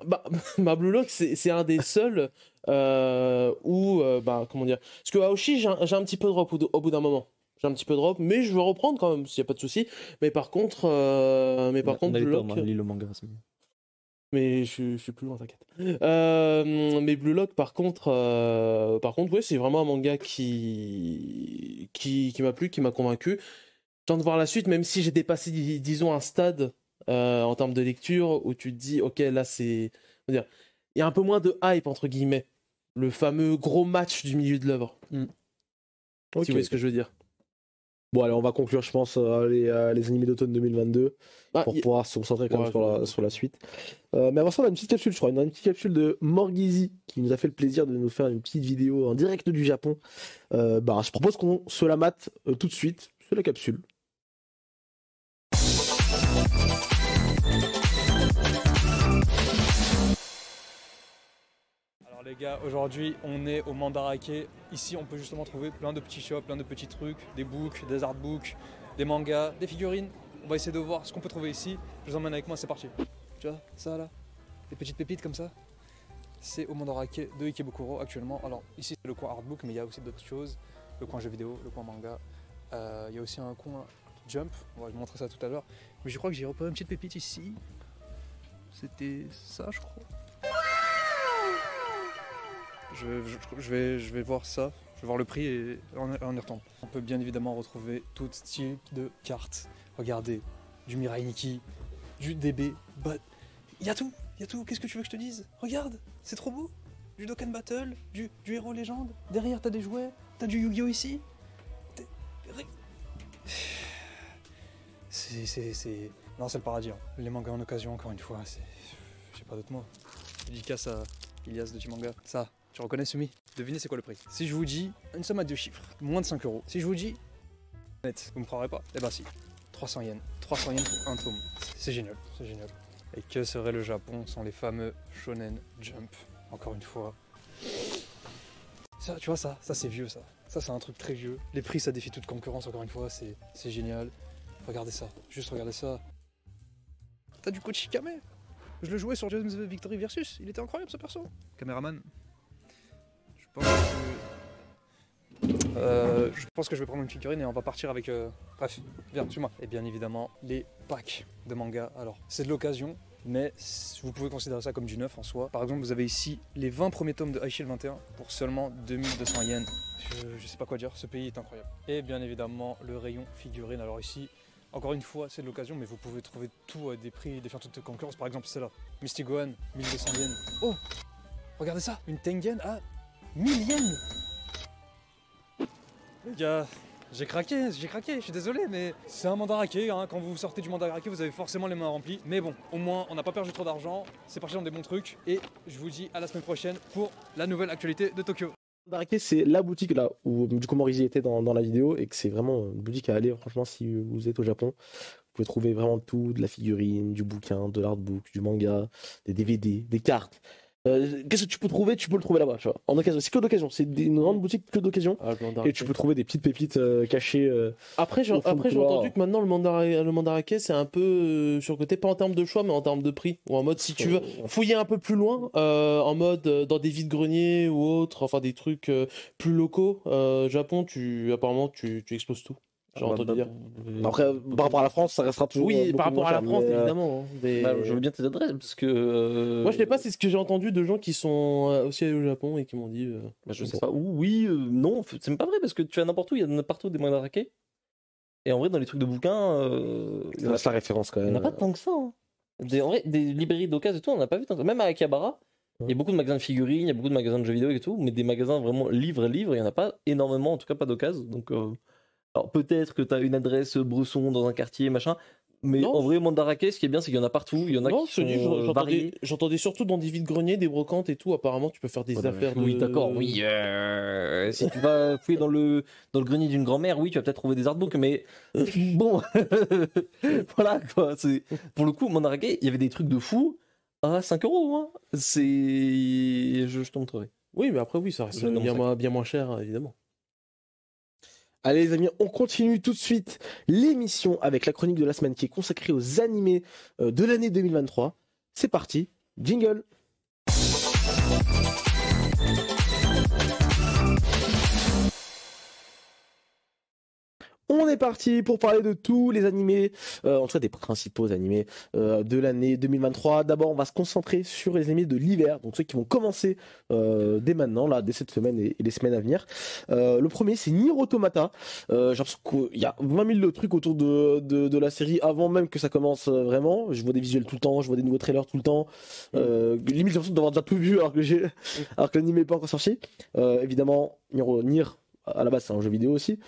Blue Lock, c'est un des seuls Bah, comment dire, parce que Aoshi, j'ai un petit peu drop au bout d'un moment. J'ai un petit peu drop, mais je veux reprendre quand même, s'il n'y a pas de souci. Mais par contre, Blue Blue Lock, lit le manga, c'est mieux. mais je suis plus loin, t'inquiète. Mais Blue Lock, par contre, ouais, c'est vraiment un manga qui m'a plu, qui m'a convaincu. J'ai envie de voir la suite, même si j'ai dépassé, disons, un stade en termes de lecture où tu te dis, ok, là, c'est, on va dire, il y a un peu moins de hype entre guillemets, le fameux gros match du milieu de l'œuvre. Si vous voyez ce que je veux dire. Bon, allez, on va conclure, je pense, les animés d'automne 2022 pour pouvoir se concentrer quand même sur la suite. Mais avant ça, on a une petite capsule, je crois. Une petite capsule de Morgizy qui nous a fait le plaisir de nous faire une petite vidéo en direct du Japon. Je propose qu'on se la mate tout de suite. C'est la capsule. Alors les gars, aujourd'hui on est au Mandarake. Ici on peut justement trouver plein de petits shops, plein de petits trucs, des books, des artbooks, des mangas, des figurines. On va essayer de voir ce qu'on peut trouver ici. Je vous emmène avec moi, c'est parti. Tu vois, ça là, des petites pépites comme ça. C'est au Mandarake de Ikebukuro actuellement. Alors ici c'est le coin artbook, mais il y a aussi d'autres choses. Le coin jeux vidéo, le coin manga. Il y a aussi un coin Jump, on va vous montrer ça tout à l'heure. Mais je crois que j'ai repéré une petite pépite ici. C'était ça je crois. Je vais voir ça, je vais voir le prix et on y retourne. On peut bien évidemment retrouver tout style de cartes. Regardez, du Mirai Nikki, du DB, il y a tout, qu'est-ce que tu veux que je te dise? Regarde, c'est trop beau. Du Dokkan Battle, du Héros Légende, derrière t'as des jouets, t'as du Yu-Gi-Oh ici. Non, c'est le paradis, hein. Les mangas en occasion, encore une fois, j'ai pas d'autres mots. Dédicace à Ilias de Timanga. Ça, tu reconnais Sumi? Devinez c'est quoi le prix? Si je vous dis une somme à 2 chiffres, moins de 5 €. Si je vous dis net, vous me croirez pas? Eh ben si, 300 yens. 300 yens pour un tome. C'est génial, c'est génial. Et que serait le Japon sans les fameux Shonen Jump? Encore une fois. Ça, tu vois ça c'est vieux ça. Ça c'est un truc très vieux. Les prix ça défie toute concurrence encore une fois, c'est génial. Regardez ça, juste regardez ça. T'as du Kochi Kame. Je le jouais sur James Victory Versus, il était incroyable ce perso. Caméraman. Je pense que je vais prendre une figurine et on va partir avec... Bref, viens, suis-moi. Et bien évidemment, les packs de manga. Alors, c'est de l'occasion, mais vous pouvez considérer ça comme du neuf en soi. Par exemple, vous avez ici les 20 premiers tomes de High Shield 21 pour seulement 2200 yens. Je sais pas quoi dire, ce pays est incroyable. Et bien évidemment, le rayon figurine. Alors ici, encore une fois, c'est de l'occasion, mais vous pouvez trouver tout à des prix défiant toute concurrence. Par exemple, celle-là, Mystic Gohan, 1200 yens. Oh, regardez ça, une Tengen à 1000 yens. Les gars, j'ai craqué, je suis désolé, mais c'est un Mandarake, hein. Quand vous sortez du Mandarake, vous avez forcément les mains remplies. Mais bon, au moins, on n'a pas perdu trop d'argent, c'est parti dans des bons trucs. Et je vous dis à la semaine prochaine pour la nouvelle actualité de Tokyo. Mandarake, c'est la boutique là où du coup Morgizy était dans la vidéo et que c'est vraiment une boutique à aller. Franchement, si vous êtes au Japon, vous pouvez trouver vraiment tout, de la figurine, du bouquin, de l'artbook, du manga, des DVD, des cartes. Qu'est-ce que tu peux trouver? Tu peux le trouver là-bas, tu vois. En occasion, c'est que d'occasion, c'est une grande boutique que d'occasion. Et tu peux trouver des petites pépites cachées. Après, j'ai entendu que maintenant le Mandarake c'est un peu surcoté, pas en termes de choix, mais en termes de prix. Ou en mode, si tu veux fouiller un peu plus loin, en mode dans des vides-greniers ou autres, enfin des trucs plus locaux. Japon, apparemment, tu exploses tout. J'ai entendu dire. Après, par rapport à la France, ça restera toujours. Oui, par rapport à la France, évidemment. Hein, je veux bien tes adresses parce que. Moi, je sais pas, c'est ce que j'ai entendu de gens qui sont aussi allés au Japon et qui m'ont dit. Je sais pas où, oui, non, c'est même pas vrai parce que tu as n'importe où, il y a partout des Mandarake. Et en vrai, dans les trucs de bouquins. Ça reste la référence quand même. Il n'y en a pas tant que ça. Hein. En vrai, des librairies d'occasion et tout, on n'a pas vu tant que ça. Même à Akihabara, il y a beaucoup de magasins de figurines, il y a beaucoup de magasins de jeux vidéo et tout, mais des magasins vraiment livres, il n'y en a pas énormément, en tout cas pas d'occasion. Donc. Alors peut-être que tu as une adresse Bresson dans un quartier, machin, mais non, en vrai, Mandarake, ce qui est bien, c'est qu'il y en a partout, il y en a qui sont variés. J'entendais surtout dans des vides-greniers, des brocantes et tout, apparemment tu peux faire des affaires Oui, d'accord, oui. Si tu vas fouiller dans le grenier d'une grand-mère, oui, tu vas peut-être trouver des artbooks, mais bon, voilà quoi. Pour le coup, Mandarake, il y avait des trucs de fou à 5 €, hein. Je te montrerai. Oui, mais après, oui, ça reste bien moins cher, évidemment. Allez les amis, on continue tout de suite l'émission avec la chronique de la semaine qui est consacrée aux animés de l'année 2023. C'est parti, jingle. On est parti pour parler de tous les animés, en tout cas des principaux animés de l'année 2023. D'abord, on va se concentrer sur les animés de l'hiver, donc ceux qui vont commencer dès maintenant, là, dès cette semaine et les semaines à venir. Le premier, c'est Nier Automata. J'ai l'impression qu'il y a 20 000 trucs autour de la série avant même que ça commence vraiment. Je vois des visuels tout le temps, je vois des nouveaux trailers tout le temps. Limite, j'ai l'impression d'avoir déjà tout vu alors que l'anime n'est pas encore sorti. Évidemment, Nier, à la base, c'est un jeu vidéo aussi.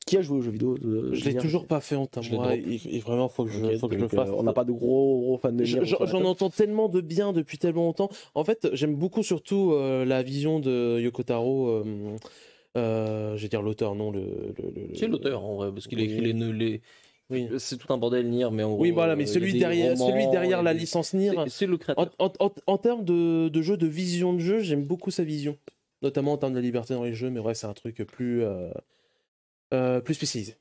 Qui a joué au jeu vidéo Je l'ai toujours pas fait, honte à Je l'ai moi. drop. Et vraiment, faut que je le fasse. On n'a pas de gros fans de Nier. J'en entends tellement de bien depuis tellement longtemps. En fait, j'aime beaucoup surtout la vision de Yoko Taro. Je vais dire l'auteur, non C'est l'auteur en vrai, parce qu'il a Oui. écrit Oui. C'est tout un bordel Nier, mais en gros. Oui, voilà, mais il y a celui des derrière, romans, celui derrière il y la a des- licence Nier. C'est le créateur. En termes de jeu, de vision de jeu, j'aime beaucoup sa vision. Notamment en termes de liberté dans les jeux, mais ouais, c'est un truc plus spécialisé.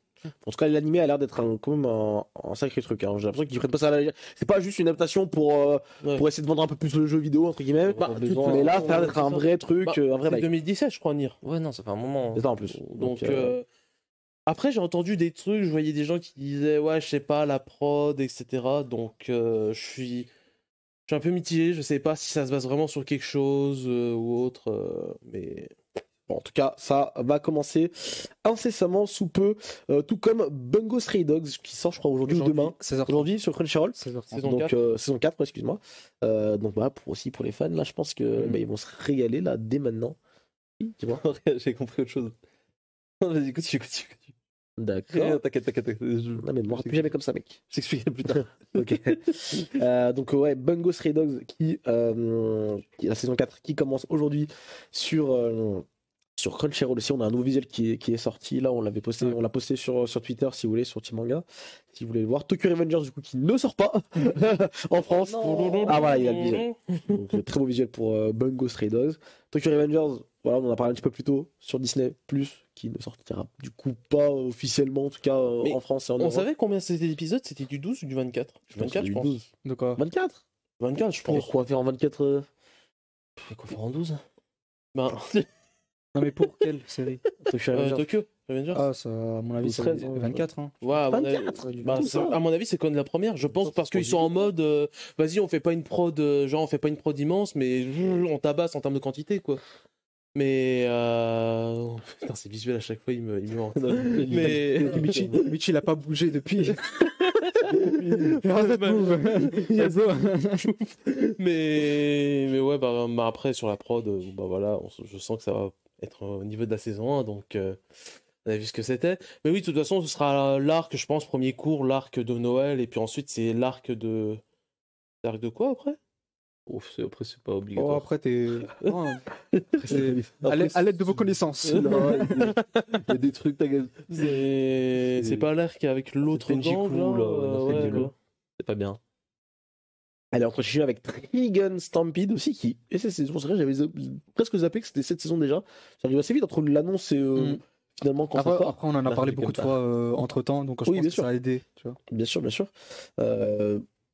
En tout cas, l'animé a l'air d'être quand même un sacré truc. Hein. J'ai l'impression qu'ils prennent pas ça à la légère. C'est pas juste une adaptation pour essayer de vendre un peu plus le jeu vidéo, entre guillemets. Bah, Mais là, ça a l'air d'être un vrai truc, Bah, un vrai c'est bail. 2017, je crois, Nier. Ouais, non, ça fait un moment. C'est ça en plus. Donc, après, j'ai entendu des trucs, je voyais des gens qui disaient, ouais, je sais pas, la prod, etc. Donc, je suis un peu mitigé, je sais pas si ça se base vraiment sur quelque chose ou autre, mais. Bon, en tout cas, ça va commencer incessamment sous peu, tout comme Bungo Stray Dogs qui sort, je crois, aujourd'hui ou demain. 16h30. Aujourd'hui sur Crunchyroll. 16h30. Saison Donc 4. saison 4, ouais, excuse-moi. Donc voilà, aussi pour les fans, là, je pense que ils vont se régaler là dès maintenant. Tu vois. J'ai compris autre chose. Vas-y, continue. D'accord. T'inquiète. Non mais moi, plus jamais comme ça, mec. Je t'expliquerai plus tard. Ok. Donc ouais, Bungo Stray Dogs qui la saison 4 qui commence aujourd'hui sur Crunchyroll aussi. On a un nouveau visuel qui est sorti. Là, on l'avait posté, on l'a posté sur Twitter si vous voulez, sur Team Manga, si vous voulez le voir. Tokyo Revengers du coup qui ne sort pas en France. Non. Ah voilà, il y a le visuel. Donc très beau visuel pour Bungo Stray Dogs. Tokyo Revengers, voilà, on en a parlé un petit peu plus tôt sur Disney+, qui ne sortira du coup pas officiellement, en tout cas Mais en France et en On Europe. savait combien c'était d'épisodes? C'était du 12 ou du 24? Je pense 24, que je du pense. 12. De quoi 24 24, je pense. Quoi faire en 24 Fais quoi faire en 12? Ben, Non, mais pour quelle série Tokyo Revengers. Tokyo Revengers. Ah, ça, à mon avis, Ou c'est 13, 24. Hein. Ouais, à mon avis, 24, bah, tout ça. à mon avis, c'est comme la première. Je pense pense parce que qu'ils sont en mode, vas-y, on fait pas une prod, genre on fait pas une prod immense, mais on tabasse en termes de quantité, quoi. Mais putain, c'est visuel à chaque fois, il me hante. Mais Michi, il a pas bougé depuis. mais ouais, bah après sur la prod, bah voilà, je sens que ça va être au niveau de la saison 1, donc on a vu ce que c'était. Mais oui, de toute façon, ce sera l'arc, je pense, premier cours, l'arc de Noël, et puis ensuite c'est l'arc de. L'arc de quoi après? Ouf, après, c'est pas Oh, obligatoire. après, t'es. Non, à l'aide de vos connaissances. Il y a des trucs, C'est pas l'arc avec l'autre Tenjiku, gang, là, là, ouais, Tenjiku. là. C'est pas bien. Allez, on continue avec Trigun Stampede aussi, qui et cette saison, c'est vrai, j'avais presque zappé que c'était cette saison déjà. Ça arrive assez vite entre l'annonce et finalement quand ça sort. Après, on en a Là, parlé c'est beaucoup de comme fois entre temps, donc je Oui, pense bien que sûr. ça a aidé. Tu vois. Bien sûr, bien sûr.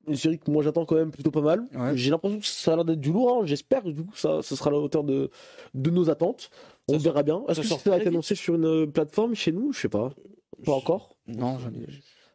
Une série que moi j'attends quand même plutôt pas mal. Ouais. J'ai l'impression que ça a l'air d'être du lourd. Hein. J'espère que du coup ça sera à la hauteur de nos attentes. On Ça sort- verra bien. Est-ce ça que sort ça va très être vite. annoncé sur une plateforme chez nous? Je sais pas. Pas encore. Non, j'en ai.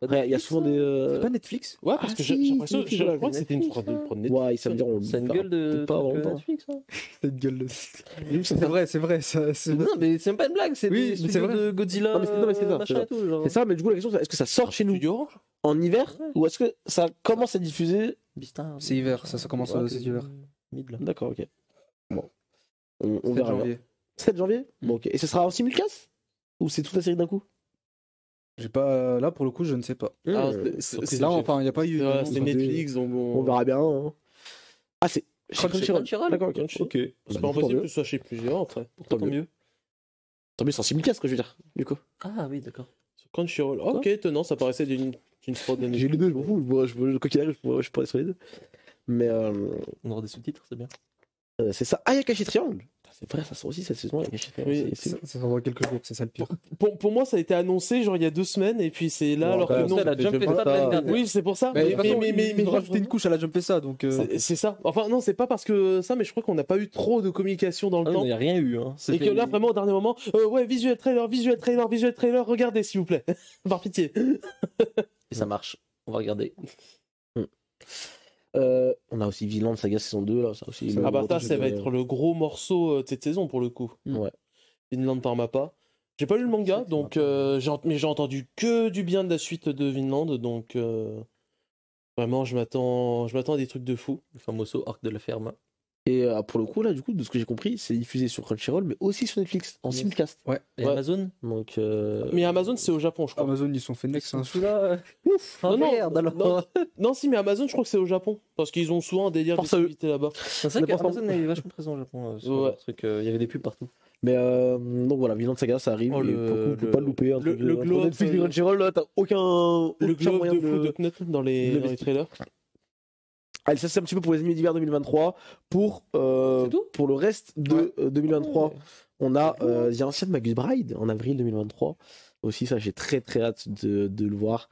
Après, il y a souvent des. C'est pas Netflix Ouais, parce Ah, que si, j'ai l'impression si, je si, crois que c'était une Netflix, prod hein. Netflix. Ouais, ça veut dire on C'est une verra gueule de peut-être pas avant truc, longtemps. Netflix, hein. C'est une gueule de. C'est vrai, c'est Non, mais c'est même pas une blague, c'est Oui, des mais c'est studios vrai. de Godzilla, Non, mais c'est ça, machin c'est ça. et tout. Genre. C'est ça, mais du coup la question c'est est-ce que ça sort chez nous Studio Orange? en hiver ou est-ce que ça commence à diffuser? Bistar. C'est hiver, ça commence Ouais, c'est hiver. mid, là. D'accord, ok. Bon. On 7 verra bien. janvier. 7 janvier. Bon, ok. Et ce sera en simulcast? Ou c'est toute la série d'un coup? J'ai pas. Là, pour le coup, je ne sais pas. Ah, Surprise. Là, enfin, il n'y a pas eu. C'est vrai, de- c'est Netflix, donc On verra bien. Hein. Ah, c'est Crunchyroll. D'accord, ok. Ok. c'est Bah, pas tant impossible mieux. que ce soit chez plusieurs après. Tant Tant mieux. Tant mieux, c'est en simulcast, que je veux dire, du coup. Ah oui, d'accord. Sur Crunchyroll. Oh, ok, étonnant, ça paraissait d'une prod de J'ai les deux, je m'en fous. Quoi qu'il arrive, je pourrais sur les deux. Mais On aura des sous-titres, c'est bien. c'est ça. Ayakashi Triangle. c'est vrai, ça sort aussi cette saison. Oui, Ça sort dans quelques jours, c'est ça le pire. Pour moi, ça a été annoncé genre il y a 2 semaines et puis c'est là, Bon, alors bah, que non. Ça, la Jump je Festa pense de l'année pas. dernière. Oui, c'est pour ça. Mais, ils ont rajouté vraiment- une couche à la Jump Festa, donc c'est ça. Enfin, non, c'est pas parce que ça, mais je crois qu'on n'a pas eu trop de communication dans le Ah, temps. il n'y a rien eu. Hein. Et que là, vraiment, au dernier moment, ouais, visuel trailer, regardez s'il vous plaît. Par pitié. Et ça marche. On va regarder. On a aussi Vinland Saga saison 2 là, ça aussi. Ah bah ça va être le gros morceau de cette saison pour le coup. Ouais. Vinland par Mappa. J'ai pas lu le manga, donc mais j'ai entendu que du bien de la suite de Vinland, donc vraiment je m'attends à des trucs de fou. Le famoso arc de la ferme. Et pour le coup là, du coup, de ce que j'ai compris, c'est diffusé sur Crunchyroll, mais aussi sur Netflix en simulcast. Et Ouais. Amazon. Donc Mais Amazon c'est au Japon, je crois. Amazon, ils sont fait next. Hein. Celui-là. Ouf. Non, non, merde alors. non. Non, si, mais Amazon, je crois que c'est au Japon. Parce qu'ils ont souvent un délire Force à eux. d'activité là-bas. C'est vrai qu'Amazon est vachement présent au Japon. Sur Ouais. le truc, il y avait des pubs partout. Mais donc voilà, Vinland Saga ça arrive. Oh, et pour le coup, faut pas le louper. Entre le entre globe, Netflix et Crunchyroll, là, t'as aucun Le aucun globe moyen de fou de Knut dans les trailers. Allez, ça c'est un petit peu pour les animés d'hiver 2023. Pour le reste de 2023, on a The Ancient Magus Bride en avril 2023. Aussi, ça j'ai très très hâte de le voir.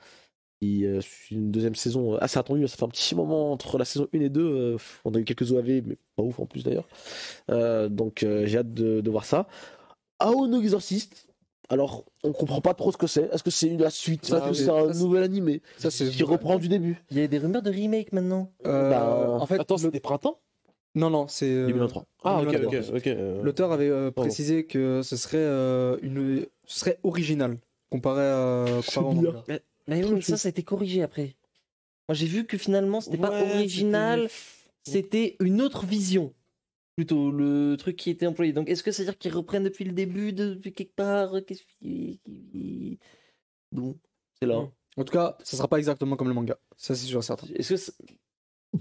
C'est une deuxième saison assez attendue. Ça fait un petit moment entre la saison 1 et 2. On a eu quelques OAV, mais pas ouf en plus d'ailleurs. Donc j'ai hâte de voir ça. Ao no Exorcist. Alors, on comprend pas trop ce que c'est. Est-ce que c'est la suite? Est-ce que c'est un nouvel animé Ça, c'est qui reprend du début? Il y a des rumeurs de remake maintenant. En fait, Attends, c'était printemps? non, c'est 2023. Ah, ok, 2023. ok. L'auteur avait précisé que ce serait original comparé au manga. Mais oui, mais ça a été corrigé après. Moi j'ai vu que finalement c'était pas Ouais, original, c'était une autre vision. Plutôt le truc qui était employé. Donc est-ce que c'est-à-dire qu'ils reprennent depuis le début, depuis quelque part? Qu'est-ce qui. Donc, c'est là. En tout cas, ça sera pas exactement comme le manga. Ça, c'est sûr et certain. Est-ce que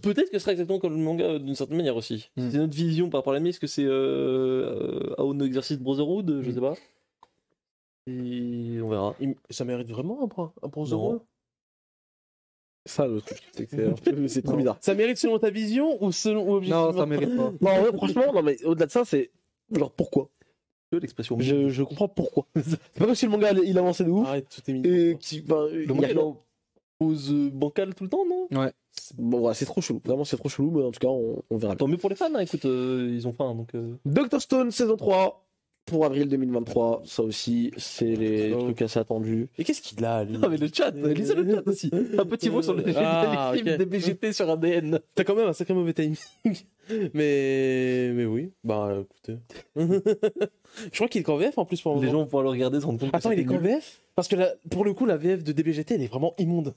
peut-être que ce sera exactement comme le manga d'une certaine manière aussi. Mm. C'est notre vision par rapport à l'anime. Est-ce que c'est Ao no Exorcist Brotherhood? Je sais pas. Et on verra. Ça mérite vraiment un point Non. zéro. Ça le truc, c'est que c'est trop bizarre. Ça mérite selon ta vision ou selon objectivement? Non, ça mérite pas. Non, en vrai, franchement, non, mais au-delà de ça, c'est. Genre, pourquoi? L'expression. Je comprends pourquoi. C'est pas comme si le manga il avancait de ouf. Arrête, tout est mis. Et qui. Le manga il est en pause bancale tout le temps, non? Bon, ouais, c'est trop chelou. Vraiment, c'est trop chelou, mais en tout cas, on verra bien. Tant mieux pour les fans, hein. Écoute, ils ont faim donc. Dr. Stone, saison 3, pour avril 2023. Ça aussi, c'est les trucs assez attendus. Et qu'est-ce qu'il a, lui? Ah mais le chat, lisez le chat aussi. Un petit mot sur les Ah, clips ok. des BGT sur ADN. T'as quand même un sacré mauvais timing. mais oui, bah écoutez. Je crois qu'il est qu'en VF en plus pour le Les moment. gens vont pouvoir le regarder, se rendre compte. que Attends, il est c'était qu'en nul. VF? Parce que pour le coup, la VF de DBGT, elle est vraiment immonde.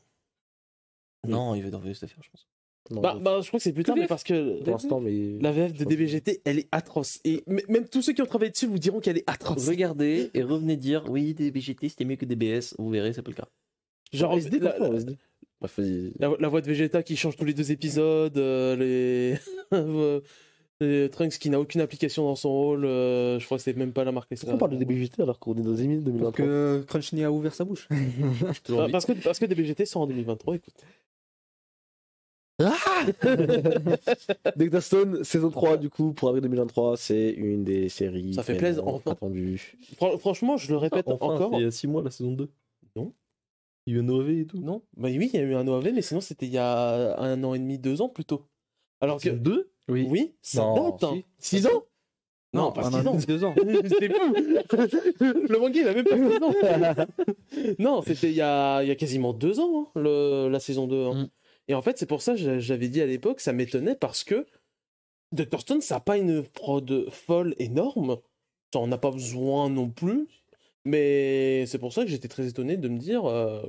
Non, il va dans VSTFR, je pense. Non, Bah, je crois que c'est plus tard, mais parce que pour l'instant, mais. la VF de DBGT, elle est atroce. Et même tous ceux qui ont travaillé dessus vous diront qu'elle est atroce. Regardez et revenez dire oui, des BGT c'était mieux que des BS. Vous verrez, c'est pas le cas. Genre, SD, pourquoi en SD? Bref, vas-y. la voix de Vegeta qui change tous les 2 épisodes, les Trunks qui n'a aucune application dans son rôle, je crois que c'est même pas la marque. Pourquoi on parle de DBGT alors qu'on est dans 2023? Donc, Crunchy a ouvert sa bouche. Parce que DBGT sort en 2023, écoute. Dr. Stone, saison 3, du coup, pour avril 2023, c'est une des séries. Ça fait plaisir, vraiment enfin. attendues. Franchement, je le répète encore. Il y a 6 mois la saison 2. Non. Il y a eu un OAV et tout. Non, bah oui, il y a eu un OAV, mais sinon c'était il y a 1 an et demi, 2 ans plutôt. Alors que. 2? Oui, ça Non, date. Hein. 6 ans? Non, pas 6 un ans. an, 2 ans. C'est fou. Le manga, il a même pas 6 ans. Non, c'était il y a quasiment 2 ans, hein, la saison 2. Hein. Mm. Et en fait, c'est pour ça que j'avais dit à l'époque, ça m'étonnait parce que Dr. Stone, ça n'a pas une prod folle énorme. Ça en a pas besoin non plus. Mais c'est pour ça que j'étais très étonné de me dire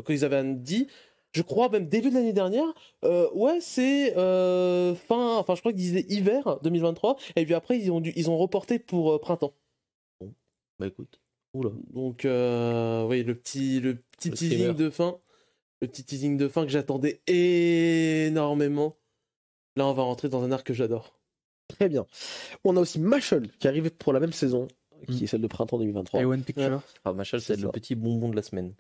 qu'ils avaient dit, je crois même début de l'année dernière, ouais, c'est enfin, je crois qu'ils disaient hiver 2023. Et puis après, ils ont reporté pour printemps. Bah écoute. Oula. Donc, oui, le petit teasing streamer. de fin. Le petit teasing de fin que j'attendais énormément. Là, on va rentrer dans un arc que j'adore. Très bien. On a aussi Mashal qui arrive pour la même saison, qui est celle de printemps 2023. Et One Picture. Ah, Machal, c'est C'est le ça. petit bonbon de la semaine.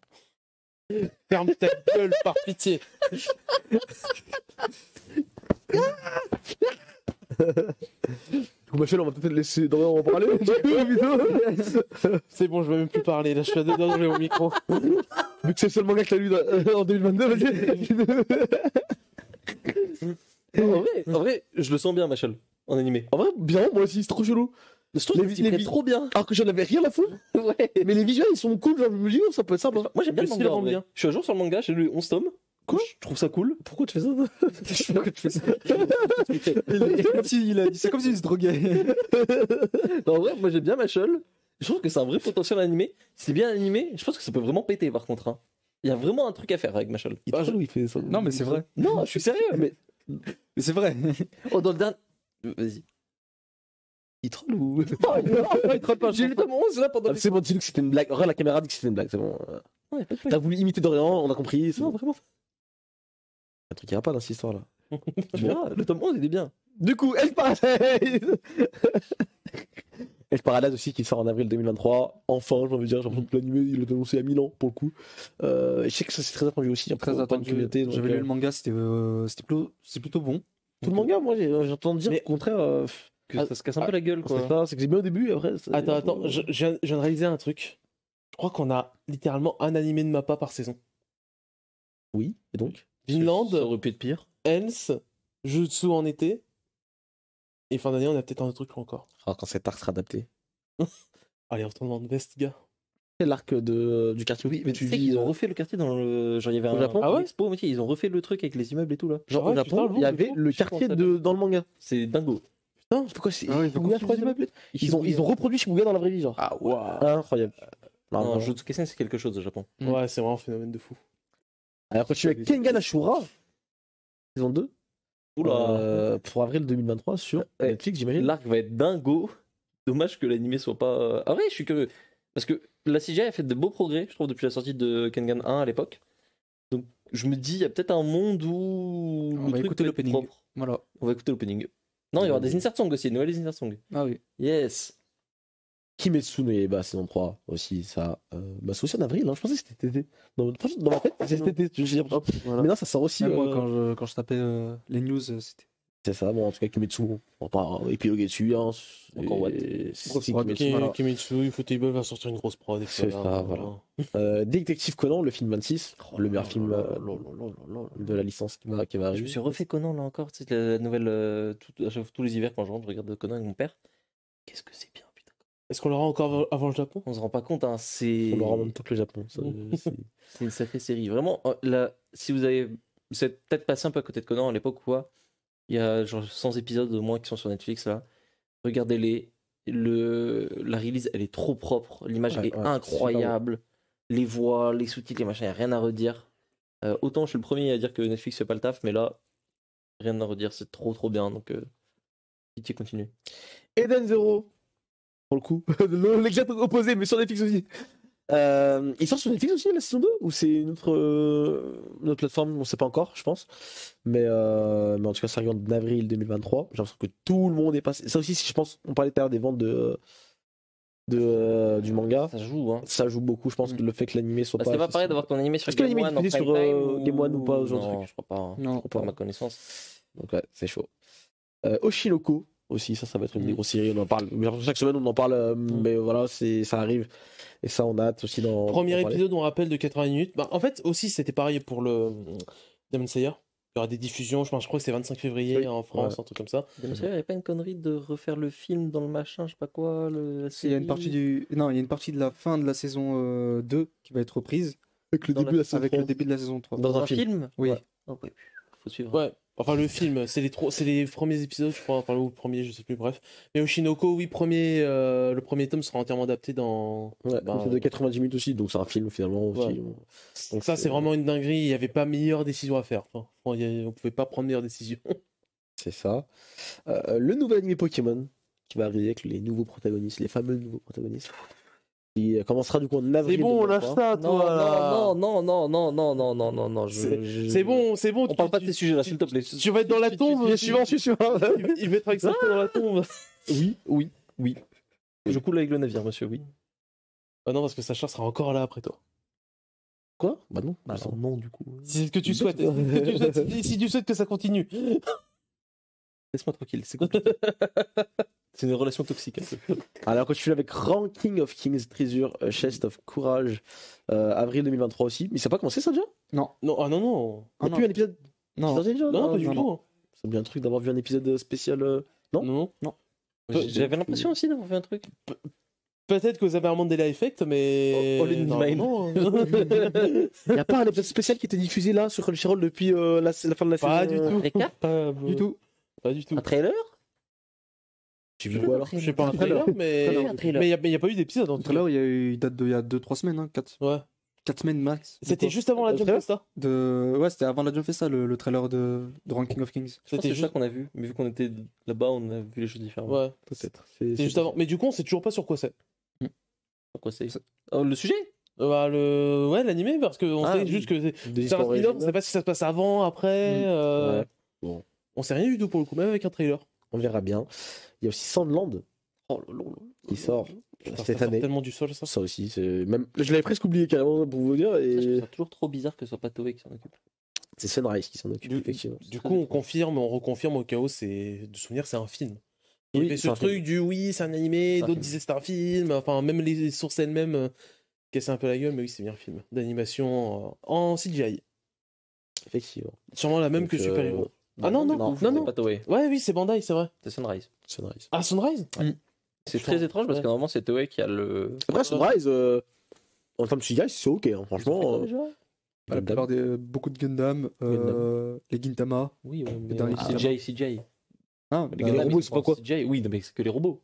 Ferme ta gueule, par pitié. Michel, on va peut-être laisser Dorian en parler. du coup, C'est bon, je vais même plus parler. Là, je suis à deux doigts d'enlever au micro. Vu que c'est le seul manga que t'as lu en 2022, vas-y. En vrai, je le sens bien, Machel, en animé. En vrai, bien, moi aussi, c'est trop chelou. Je trouve Les- qu'il ferait les- trop bien. Alors que j'en avais rien à foutre. Ouais. Mais les visuels, ils sont cool, genre, je me dis, oh, ça peut être sympa. Moi j'aime bien le Le manga. style en rend vrai. bien. Je suis à jour sur le manga, j'ai lu 11 tomes. Quoi Je trouve ça cool. Pourquoi tu fais ça? Pourquoi tu fais ça comme s'il a dit ça comme s'il se droguait. Non, en vrai, moi j'aime bien Machel. Je trouve que c'est un vrai potentiel animé. Si c'est bien animé, je pense que ça peut vraiment péter par contre. Hein. Il y a vraiment un truc à faire avec Machel. Il est trop il fait ça. Non, mais c'est vrai. Non, je suis sérieux. Mais Mais c'est vrai. Oh, dans le dernier. Vas-y. il troll ou. Il trotte pas. J'ai lu tome 11 là pendant. Ah, c'est bon, dis-nous que c'était une blague. Regarde, la caméra dit que c'était une blague, c'est bon. Ouais, pas de T'as voulu imiter Dorian, on a compris. Non, vraiment. Un truc qui ira pas dans cette histoire là. Tu verras, le tome 11 il est bien. Du coup, Elf Paradise Elf Paradise aussi qui sort en avril 2023. Enfin, j'ai envie de dire, j'ai l'impression que l'animé il l'a annoncé à Milan pour le coup. Je sais que ça c'est très attendu aussi. Hein, Très pour attendu. une communauté. donc, J'avais lu le manga, c'était plutôt bon. Tout le manga, moi j'ai entendu dire Mais- au contraire. Que ça se casse un peu la gueule C'est quoi. ça, c'est que j'ai bien au début et après. c'est- Attends, je viens de réaliser un truc. Je crois qu'on a littéralement un animé de Mappa par saison. Oui, et donc Vinland, Ça aurait pu être pire. Else, Jutsu en été. Et fin d'année, on a peut-être un autre truc encore. Alors quand cet arc sera adapté. Allez, retournement de veste, gars. C'est l'arc du quartier. Oui, mais Tu sais qu'ils ont refait le quartier dans le. Genre il y avait Au un Japon une Ah ouais expo, mais ils ont refait le truc avec les immeubles et tout là. Genre Ah au ouais, putain, Japon, le il y bon, avait le le je sais quartier comment ça dans le manga. C'est dingo. Putain, pourquoi c'est. Ah oui, Shibuya, je crois, Shibuya. ils ont reproduit Shibuya dans la vraie vie, genre. Ah ouais. Incroyable. Non, Non, Jujutsu Kaisen c'est quelque chose au Japon. Ouais, c'est vraiment un phénomène de fou. Alors, continue avec Kengan Ashura, saison 2, Oula. pour avril 2023 sur Netflix, j'imagine. L'arc va être dingo. Dommage que l'animé soit pas. Ah ouais, je suis curieux. Parce que la CGI a fait de beaux progrès, je trouve, depuis la sortie de Kengan 1 à l'époque. Donc je me dis, il y a peut-être un monde où. On le va truc écouter peut être l'opening. propre. Voilà. On va écouter l'opening. Non, il y aura des insert songs aussi, Noël des insert songs. Ah oui. Yes. Kimetsu no Yaiba, saison 3 aussi, ça. Bah, c'est aussi en avril, hein. Je pensais que c'était cet été. Dans ma tête, c'était cet été. j'ai l'impression. Mais non, ça sort aussi. Même moi, quand je tapais les news, c'était. C'est ça, bon, en tout cas, Kimetsu, on va pas épiloguer dessus. Hein. Encore what. C'est What. Kimetsu. Voilà. Kimetsu, Ufotable va sortir une grosse prod. et puis C'est voilà. ça, voilà. Détective Conan, le film 26, le meilleur film de la licence qui va Je arriver. me suis refait Conan là encore, tu sais, la nouvelle. Tous les hivers quand je rentre, je regarde Conan avec mon père. Qu'est-ce que c'est bien, putain. Est-ce qu'on l'aura encore avant le Japon? On se rend pas compte, hein, c'est. On l'aura en même temps que le Japon. ça, c'est- C'est une sacrée série. Vraiment, là, si vous avez. Vous êtes peut-être passé un peu à côté de Conan à l'époque ou quoi. Il y a genre 100 épisodes au moins qui sont sur Netflix là. Regardez-les. La release, elle est trop propre. L'image Ouais, est ouais, incroyable. Les voix, les sous-titres, les machins, il n'y a rien à redire. Autant je suis le premier à dire que Netflix fait pas le taf, mais là, rien à redire. C'est trop trop bien. Donc, pitié, continue. Eden Zero, pour le coup. L'exact opposé, mais sur Netflix aussi. Il sort sur Netflix aussi la saison 2 ou c'est une autre plateforme, on sait pas encore, je pense. Mais en tout cas, ça arrive en avril 2023. J'ai l'impression que tout le monde est passé. Ça aussi, si je pense, on parlait tout à l'heure des ventes du manga. Ça joue, hein. Ça joue beaucoup, je pense, que le fait que l'animé soit Bah, c'est pas pareil d'avoir ton animé sur Est-ce que l'animé est Game One en diffusé prime sur, time Game One ou pas, ce genre de Non, truc je crois pas. Hein. Non. Pas à ma connaissance. Donc ouais, c'est chaud. Oshinoko aussi, ça va être une des grosses séries, on en parle. Chaque semaine, on en parle, mais voilà, ça arrive. Et ça, on a hâte aussi dans. Premier d'en parler. épisode, on rappelle, de 80 minutes. Bah, en fait, aussi, c'était pareil pour le Demon Slayer. Il y aura des diffusions, je crois que c'est 25 février Oui. en France, Ouais. un truc comme ça. Il n'y avait pas une connerie de refaire le film dans le machin, je sais pas quoi, Il y a une partie Non, il y a une partie de la fin de la saison 2 qui va être reprise Avec le Dans début de la saison avec 3. le début de la saison 3. Dans un un film. film. Oui. Ouais. Oh, ouais. Faut suivre. Ouais, enfin le film, c'est les premiers épisodes, je crois, enfin le premier, je sais plus, bref. Mais Oshinoko, oui, le premier tome sera entièrement adapté dans. Ouais, Bah, c'est de 90 minutes aussi, donc c'est un film finalement aussi. Ouais. Donc ça, c'est vraiment une dinguerie. Il n'y avait pas meilleure décision à faire. Enfin, on pouvait pas prendre meilleure décision. C'est ça. Le nouvel anime Pokémon qui va arriver avec les nouveaux protagonistes, les fameux nouveaux protagonistes. Qui commencera du coup en avril. C'est bon, on lâche 2023. ça, Non, toi. là. non. C'est bon, c'est bon. On parle pas de ces sujets là, s'il te plaît. Tu vas être dans la tombe. Je suis suivant, je suis suivant. Il va être accepté dans la tombe. Oui. Je coule avec le navire, monsieur, oui. Ah non, parce que Sacha sera encore là après toi. Quoi Bah non. Bah alors, non, du coup. Si c'est ce que tu souhaites. Si tu souhaites que ça continue. Laisse-moi tranquille, c'est compliqué. C'est une relation toxique. Un peu. Alors, on continue avec Ranking of Kings, Treasure, Chest of Courage, avril 2023 aussi. Mais ça n'a pas commencé ça déjà? Non, ah non, non. Il n'y a plus un épisode qui Non. sortait déjà? Non, pas du non, tout. C'est bien un truc d'avoir vu un épisode spécial. Non. Non. J'avais l'impression aussi d'avoir fait un truc. Peut-être que vous avez un Mandela Effect, mais. All in mine. Non, Il n'y a pas un épisode spécial qui était diffusé là sur Crunchyroll depuis la fin de la pas saison. du tout. Récap Pas Du tout. Pas du tout. Un trailer J'ai vu quoi alors? Je sais pas un trailer, mais. Un trailer. Mais il n'y a pas eu d'épisode en Le tout cas. trailer, il date d'il y a 2-3 semaines, hein, 4 Ouais. semaines max. C'était juste avant la Le Jump trailer Festa. Ouais, c'était avant la Jump Festa, le trailer de Ranking of Kings. Je pense que C'était c'est ça juste. qu'on a vu. Mais vu qu'on était là-bas, on a vu les choses différemment. Ouais. Peut-être. C'est juste avant. Mais du coup, on sait toujours pas sur quoi c'est. Pourquoi c'est Oh, le sujet Ouais, l'animé, parce qu'on Ah, sait oui. juste que Des c'est un histoires spin-off, on originales. sait pas si ça se passe avant, après. Ouais. Bon, On sait rien du tout pour le coup, même avec un trailer. on verra bien. Il y a aussi Sandland Oh là là. qui sort Putain, cette ça sort année. tellement du sol, ça. Ça aussi, c'est même. Je l'avais presque oublié carrément pour vous dire. Ça, je trouve Et ça toujours trop bizarre que ce soit pas Toei qui s'en occupe. c'est Sunrise qui s'en occupe Du- effectivement. Du coup, on confirme, on reconfirme au chaos, c'est de souvenir, c'est un film. Il y Oui, avait c'est ce un truc film. du oui, c'est un animé, C'est un d'autres film. disaient c'est un film, enfin, même les sources elles-mêmes cassaient un peu la gueule, mais oui, c'est bien un film d'animation en CGI. Effectivement. Sûrement la même Donc, que Super Hero. Ah non, non, non. c'est pas Toei, Ouais, oui, c'est Bandai, c'est vrai. c'est Sunrise. Sunrise. Ah, Sunrise C'est Putain, très étrange parce que ouais. normalement c'est Toei qui a le. Après, Sunrise, en termes de CGI, c'est ok. Hein. Franchement, La plupart beaucoup de Gundam, les Gintama. Oui, ouais, mais dans les CGI. Ah, Les Gundam, oui, c'est pas quoi CGI, oui, non, mais c'est que les robots.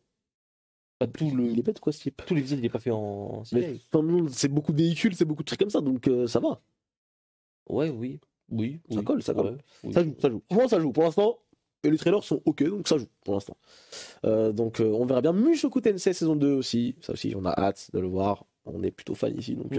Pas tout le. il est bête quoi ce type. Tous les épisodes, il est pas fait en CGI. Mais Sandland, c'est beaucoup de véhicules, c'est beaucoup de trucs comme ça, donc ça va. Ouais, oui. Oui. Ça oui, colle, ça colle. ouais, oui. Ça joue, ça joue. Franchement, ça joue. Pour l'instant, et les trailers sont ok, donc ça joue pour l'instant. Donc on verra bien. Mushoku Tensei saison 2 aussi. Ça aussi, on a hâte de le voir. On est plutôt fan ici, donc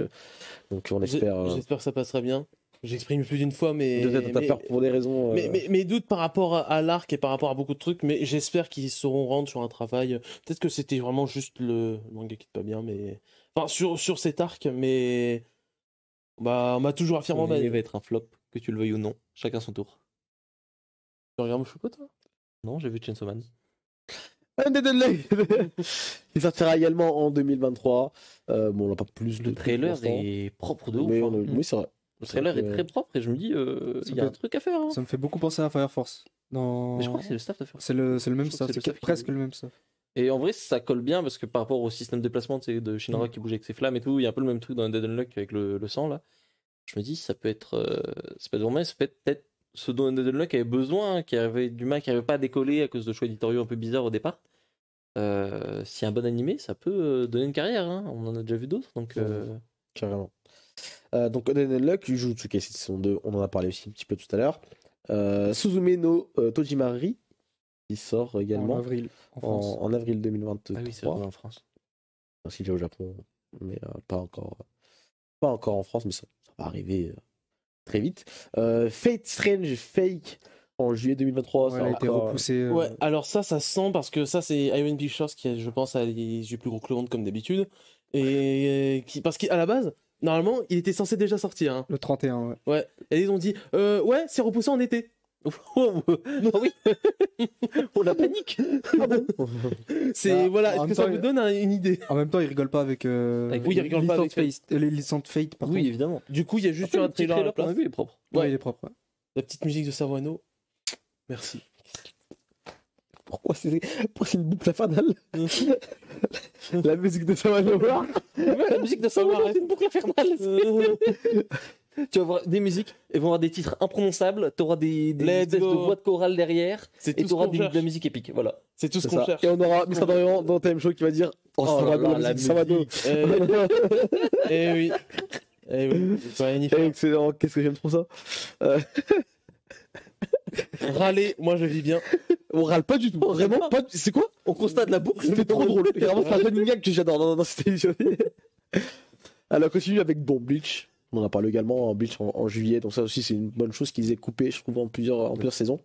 on espère. J'espère que ça passera bien. J'exprime plus d'une fois, mais. T'as peur pour des raisons. Mes doutes par rapport à l'arc et par rapport à beaucoup de trucs, mais j'espère qu'ils sauront rendre sur un travail. Peut-être que c'était vraiment juste le manga qui est pas bien, mais. Enfin, sur cet arc, mais. Bah, on m'a toujours affirmé. Son anime va être un flop, que tu le veuilles ou non. Chacun son tour. Tu regardes Mushoku, toi? Non, j'ai vu Chainsaw Man. Undead Unluck il sortira également en 2023. Bon, on n'a pas plus de Le trailer trucs pour l'instant, est propre de ouf. mais hein. oui, c'est vrai. Le trailer est Donc, très propre et je me dis, il y a un truc à faire. hein. Ça me fait beaucoup penser à Fire Force. Mais je crois que c'est le staff de faire. C'est le même Je crois que stuff, c'est le c'est stuff qui- presque le même stuff. Et en vrai, ça colle bien parce que par rapport au système de placement de Shinra qui bouge avec ses flammes et tout, il y a un peu le même truc dans Undead Unluck avec le sang là. Je me dis, ça peut être vraiment, ça peut être peut-être ce dont Undead Unluck avait besoin, hein, qui avait du mal, qui n'arrivait pas à décoller à cause de choix éditoriaux un peu bizarres au départ. Si un bon animé, ça peut donner une carrière. Hein. On en a déjà vu d'autres, donc. Carrément. Donc Undead Unluck, Jujutsu Kaisen saison 2, on en a parlé aussi un petit peu tout à l'heure. Suzume no Tojimari, qui sort également En avril, en France. en avril 2023. Ah oui, c'est vrai en France. Ainsi qu'il est au Japon, mais pas encore en France, mais ça va arriver très vite. Fate Strange Fake en juillet 2023. Ouais, ça elle a été encore- repoussée. Ouais, alors ça sent parce que ça, c'est Iron Pictures qui, je pense, a les yeux plus gros que le monde comme d'habitude. Et parce qu'à la base, normalement, il était censé déjà sortir. Hein. Le 31, ouais. Ouais. Et ils ont dit, ouais, c'est repoussé en été. Ah oui On la panique C'est Bah, voilà. en Est-ce même que ça temps, vous donne une idée? En même temps, ils rigolent pas avec. Oui, ils rigolent pas avec les licences Fate, par Oui, contre. évidemment. Du coup, il y a juste eu Après, un le petit trailer à la trailer qu'on a place. vu est propre. Ouais, Ouais. il est propre. Ouais. La petite musique de Sawano. Merci. Pourquoi c'est une boucle infernale La musique de Savannah. La musique de Sawano, c'est une boucle infernale. Tu vas voir des musiques, elles vont avoir des titres imprononçables, tu auras des Let's espèces de go. voix de chorale derrière, C'est et tout tu ce auras qu'on de cherche. la musique épique. Voilà. C'est tout ce C'est qu'on ça. cherche. Et on aura Mr. Dorian dans Time Show qui va dire Oh, Savano, là là, la musique la Savano. Eh oui. Eh oui. Faut rien y faire. Excellent, qu'est-ce que j'aime trop ça. Râler, moi je vis bien. On râle pas du tout. Vraiment pas. C'est quoi? On constate la boucle. C'était trop drôle. Vraiment, c'est un running gag que j'adore dans cette émission. Alors, on continue avec Bleach. On en a parlé également en Bleach en juillet. Donc, ça aussi, c'est une bonne chose qu'ils aient coupé, je trouve, en plusieurs saisons.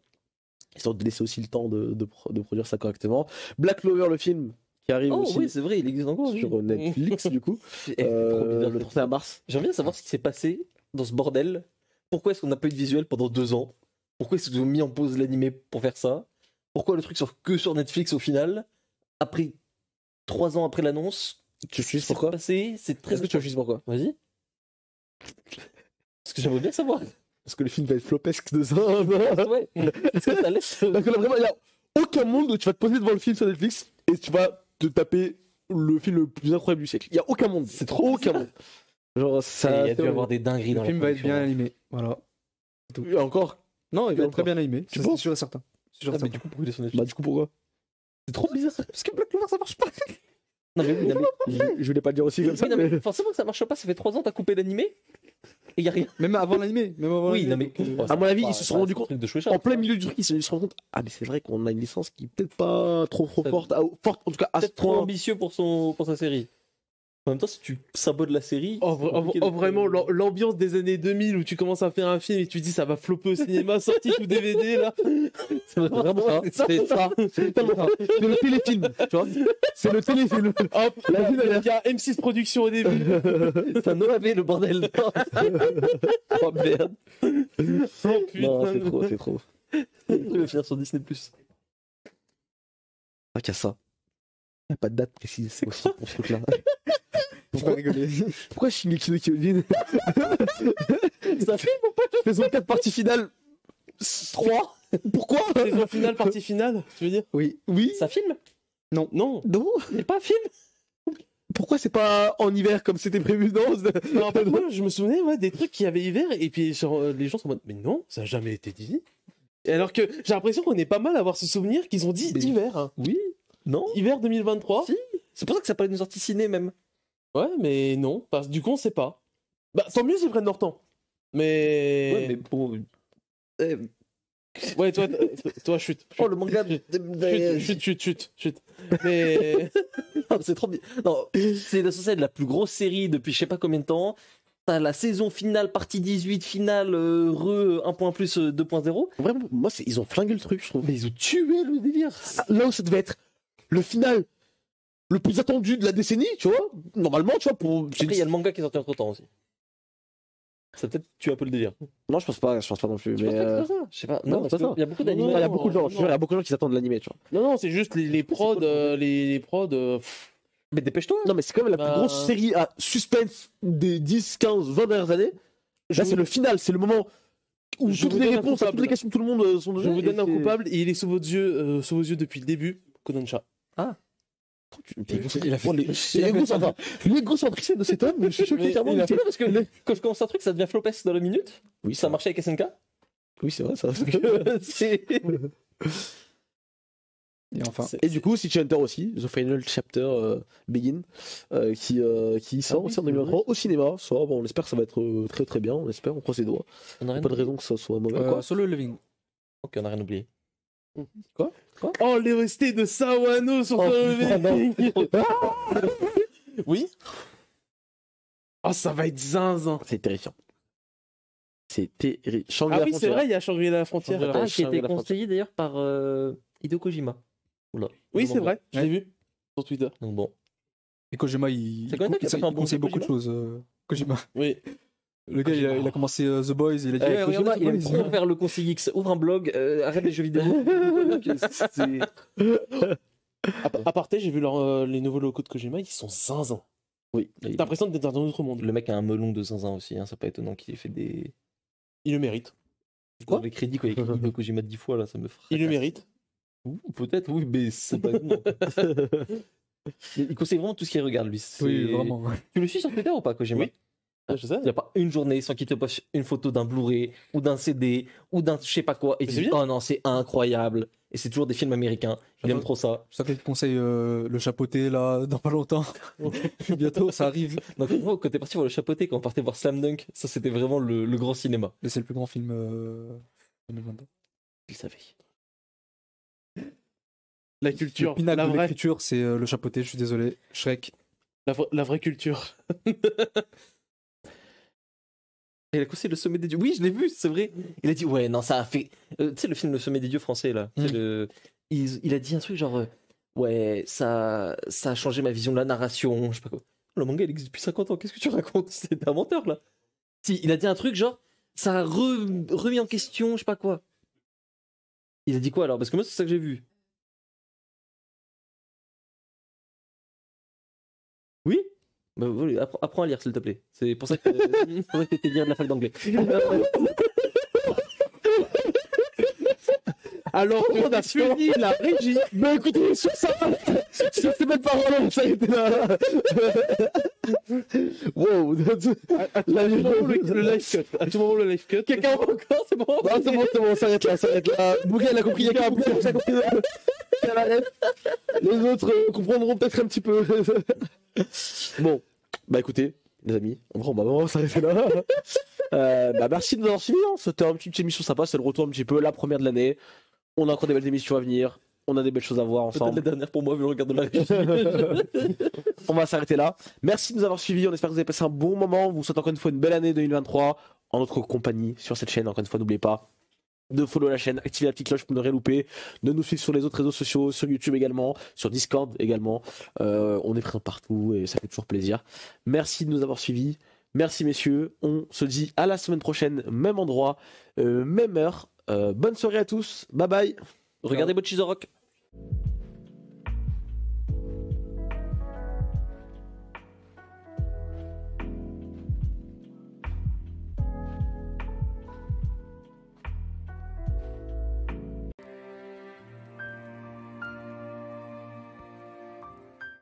Histoire de laisser aussi le temps de produire ça correctement. Black Clover, le film, qui arrive Oh aussi oui, c'est vrai, il existe encore. lui. sur Netflix, du coup. Eh, trop bizarre. Le 31 mars. J'aimerais bien savoir ce qui s'est passé dans ce bordel. Pourquoi est-ce qu'on n'a pas eu de visuel pendant 2 ans? Pourquoi est-ce qu'ils ont mis en pause l'animé pour faire ça? Pourquoi le truc sort que sur Netflix au final? après 3 ans après l'annonce, Tu sais c'est pourquoi? passé, c'est très. Est-ce que tu sais pourquoi? Vas-y. Parce que j'aimerais bien savoir. Parce que le film va être flopesque de ça. Parce Ouais. Est-ce que ça laisse. que là, vraiment, il n'y a aucun monde où tu vas te poser devant le film sur Netflix et tu vas te taper le film le plus incroyable du siècle. Il n'y a aucun monde. C'est trop aucun monde. Genre, ça. Il y a dû y avoir des dingueries Le dans la film va être production, bien hein. animé. Voilà. Et encore. Non, il va être Encore. très bien animé. Tu Ça, c'est penses sûr et certain. C'est sûr et Ah, mais certain. du coup, pourquoi il est sur Netflix? Bah, du coup, pourquoi? C'est trop bizarre. Parce que Black Clover, ça marche pas. Non, mais oui, non, mais. Je voulais pas le dire aussi comme ça. Oui, non, mais mais- forcément que ça marche pas, ça fait 3 ans, t'as coupé l'animé et y a rien. Même avant l'animé. Oui, non, mais. À mon avis, ils se sont rendus compte. Truc de chouéchat, En plein ça. milieu du truc, ils se rendent compte. Ah, mais c'est vrai qu'on a une licence qui est peut-être pas trop Ça- forte. Forte, en tout cas, à ce Peut-être trop point. ambitieux pour sa série. En même temps, si tu sabotes la série. Oh, c'est compliqué de- vraiment, l'ambiance des années 2000 où tu commences à faire un film et tu dis ça va flopper au cinéma, sorti sous DVD là. C'est vraiment ça. C'est ça. C'est tellement ça. C'est le téléfilm. Tu vois? C'est le téléfilm. Hop, La vie, il y a M6 Productions au début. C'est un OAV, le bordel. Oh merde. Oh putain. Non, c'est trop, c'est trop. Il va finir sur Disney+. Ah, qu'il y a ça. Il n'y a pas de date précise. C'est aussi pour ce truc-là. Faut pas rigoler. Pourquoi Shingeki no Kyojin Ça fait saison 4 partie finale 3? Pourquoi? Saison finale, partie finale, tu veux dire? Oui. Oui? Ça filme Non. Non? Il n'y a pas un film. Pourquoi c'est pas en hiver comme c'était prévu? Non, Non, en fait, moi, je me souvenais des trucs qui avaient hiver et puis genre, les gens sont en mode mais non, ça a jamais été dit. Et alors que j'ai l'impression qu'on est pas mal à avoir ce souvenir qu'ils ont dit Mais- hiver. Hein. Oui. Non. Hiver 2023. Si. C'est pour ça que ça parlait d'une sortie ciné même. Ouais, mais non, parce du coup on sait pas. Bah tant mieux s'ils prennent leur temps. Mais Ouais, mais bon. ouais, toi chute. Oh, le manga. Chute. Mais Non, c'est trop bien. Non, c'est censé être la plus grosse série depuis je sais pas combien de temps. T'as la saison finale, partie 18, finale, 1 point plus 2.0. Vraiment, moi, ils ont flingué le truc, je trouve. Mais ils ont tué le délire. Ah, là où ça devait être le final le plus attendu de la décennie, tu vois. Normalement, tu vois, pour. Après, il y a le manga qui est sorti entre temps aussi. Ça peut-être tué un peu le délire. Non, je pense pas non plus. Je Mais pense pas que c'est ça. Je sais pas. non, Non, c'est parce ça. qu'il y a beaucoup il y d'animés. a beaucoup de gens, non, je te jure, il y a beaucoup de gens qui s'attendent de l'animé, tu vois. non, c'est juste les prods, les prods. Mais dépêche-toi. Non, mais c'est quand même la plus Bah- grosse série à suspense des 10, 15, 20 dernières années. Là, c'est le final, c'est le moment où Je toutes vous les donne un réponses à toutes coupable. les questions de tout le monde sont Je données. vous donne et un c'est- coupable et il est sous vos yeux depuis le début. Kodansha. Il a fait. L'égocentricité de cet homme, je suis choqué Mais clairement. il a fait parce que quand je commence un truc, ça devient flopes dans la minute. Oui, Ça marchait avec SNK. Oui, c'est vrai, ça. C'est. Et enfin. Et du coup, City Hunter aussi, The Final Chapter Begin, qui sort oui, aussi en c'est 2023 au cinéma. Ça, bon, on espère que ça va être très très bien, on espère, on croise les doigts. On a rien Pas de raison que ça soit mauvais. Solo Leveling. Ok, on a rien oublié. Oh, les OST de Sawano sur Oh, Solo putain, non. Leveling. Oui. Oh, ça va être zinzin. C'est terrifiant. C'est terrifiant. Ah oui, c'est vrai, il y a Shangri-La la frontière. Shangri-La. Ah, qui a été la conseillé d'ailleurs par Hideo Kojima. Oula. Oui, c'est vrai, je l'ai Ouais. vu sur Twitter. Donc bon. Et Kojima, il C'est combien de temps qu'il a pas fait un bon conseille jeu, beaucoup de Kojima choses. Kojima. Oui. Le gars, il a commencé The Boys, il a dit Eh, ouais, Kojima, regardez il aime The Boys. trop faire le conseil X. Ouvre un blog, arrête les jeux vidéo. C'est- À parté, j'ai vu les nouveaux locaux de Kojima, ils sont zinzin. Oui. T'as l'impression d'être dans un autre monde. Le mec a un melon de zinzin aussi, hein. C'est pas étonnant qu'il ait fait des. Il le mérite. Quoi les crédits quand il écrit Hideo Kojima 10 fois là, ça me fracasse. Il le mérite. Ouh, peut-être, oui, mais c'est pas étonnant. Il conseille vraiment tout ce qu'il regarde lui. C'est- Oui, vraiment. Tu le suis sur Twitter ou pas, Kojima? Oui. Ah, je sais. Il n'y a pas une journée sans qu'il te poste une photo d'un Blu-ray ou d'un CD ou d'un je sais pas quoi. Et Mais tu c'est dis, bien. oh non, c'est incroyable. Et c'est toujours des films américains. Il aime trop ça. Je sais qu'il te conseille le chapeauté là dans pas longtemps. Bientôt, ça arrive. Donc, en gros, quand t'es parti voir le chapeauté, quand on partait voir Slam Dunk, ça c'était vraiment le grand cinéma. Et c'est le plus grand film 2022. Il savait. La Le culture, pinacle la de vraie, l'écriture, c'est le chapeauté, je suis désolé. Shrek. la vraie culture. Il a conseillé Le Sommet des Dieux. Oui, je l'ai vu, c'est vrai. Il a dit, ouais, non, ça a fait. Tu sais, le film Le Sommet des Dieux français, là. Tu sais, il a dit un truc genre, ouais, ça a changé ma vision de la narration. Je sais pas quoi. Le manga, il existe depuis 50 ans. Qu'est-ce que tu racontes? C'est un menteur, là. Si, il a dit un truc genre, ça a remis en question, je sais pas quoi. Il a dit quoi alors? Parce que moi, c'est ça que j'ai vu. Oui. Bah, voilà, apprends à lire, s'il te plaît. C'est pour ça que t'étais bien de la fac d'anglais. Alors on a fini la régie. Bah écoutez, sur ça, sur ces belles paroles, on s'arrêter là. Wow. À tout moment, le live cut. À tout moment, le live cut. Quelqu'un va encore, c'est bon. Non, c'est bon, on s'arrête là, Bouga, il a compris, il y a compris, il a compris. Elle arrête. Les autres comprendront peut-être un petit peu. Bon, bah écoutez, les amis, on va s'arrêter là. Bah merci de nous avoir suivis, hein. C'était une petite émission sympa, c'est le retour un petit peu, la première de l'année. On a encore des belles émissions à venir, on a des belles choses à voir Peut-être ensemble. la dernière pour moi, vu le regard de la régie. On va s'arrêter là. Merci de nous avoir suivis. On espère que vous avez passé un bon moment. On vous souhaite encore une fois une belle année 2023 en notre compagnie sur cette chaîne. Encore une fois, n'oubliez pas de follow la chaîne, activer la petite cloche pour ne rien louper, de nous suivre sur les autres réseaux sociaux, sur YouTube également, sur Discord également. On est présent partout et ça fait toujours plaisir. Merci de nous avoir suivis. Merci messieurs. On se dit à la semaine prochaine, même endroit, même heure. Bonne soirée à tous. Bye bye. Regardez Bocchi The Rock.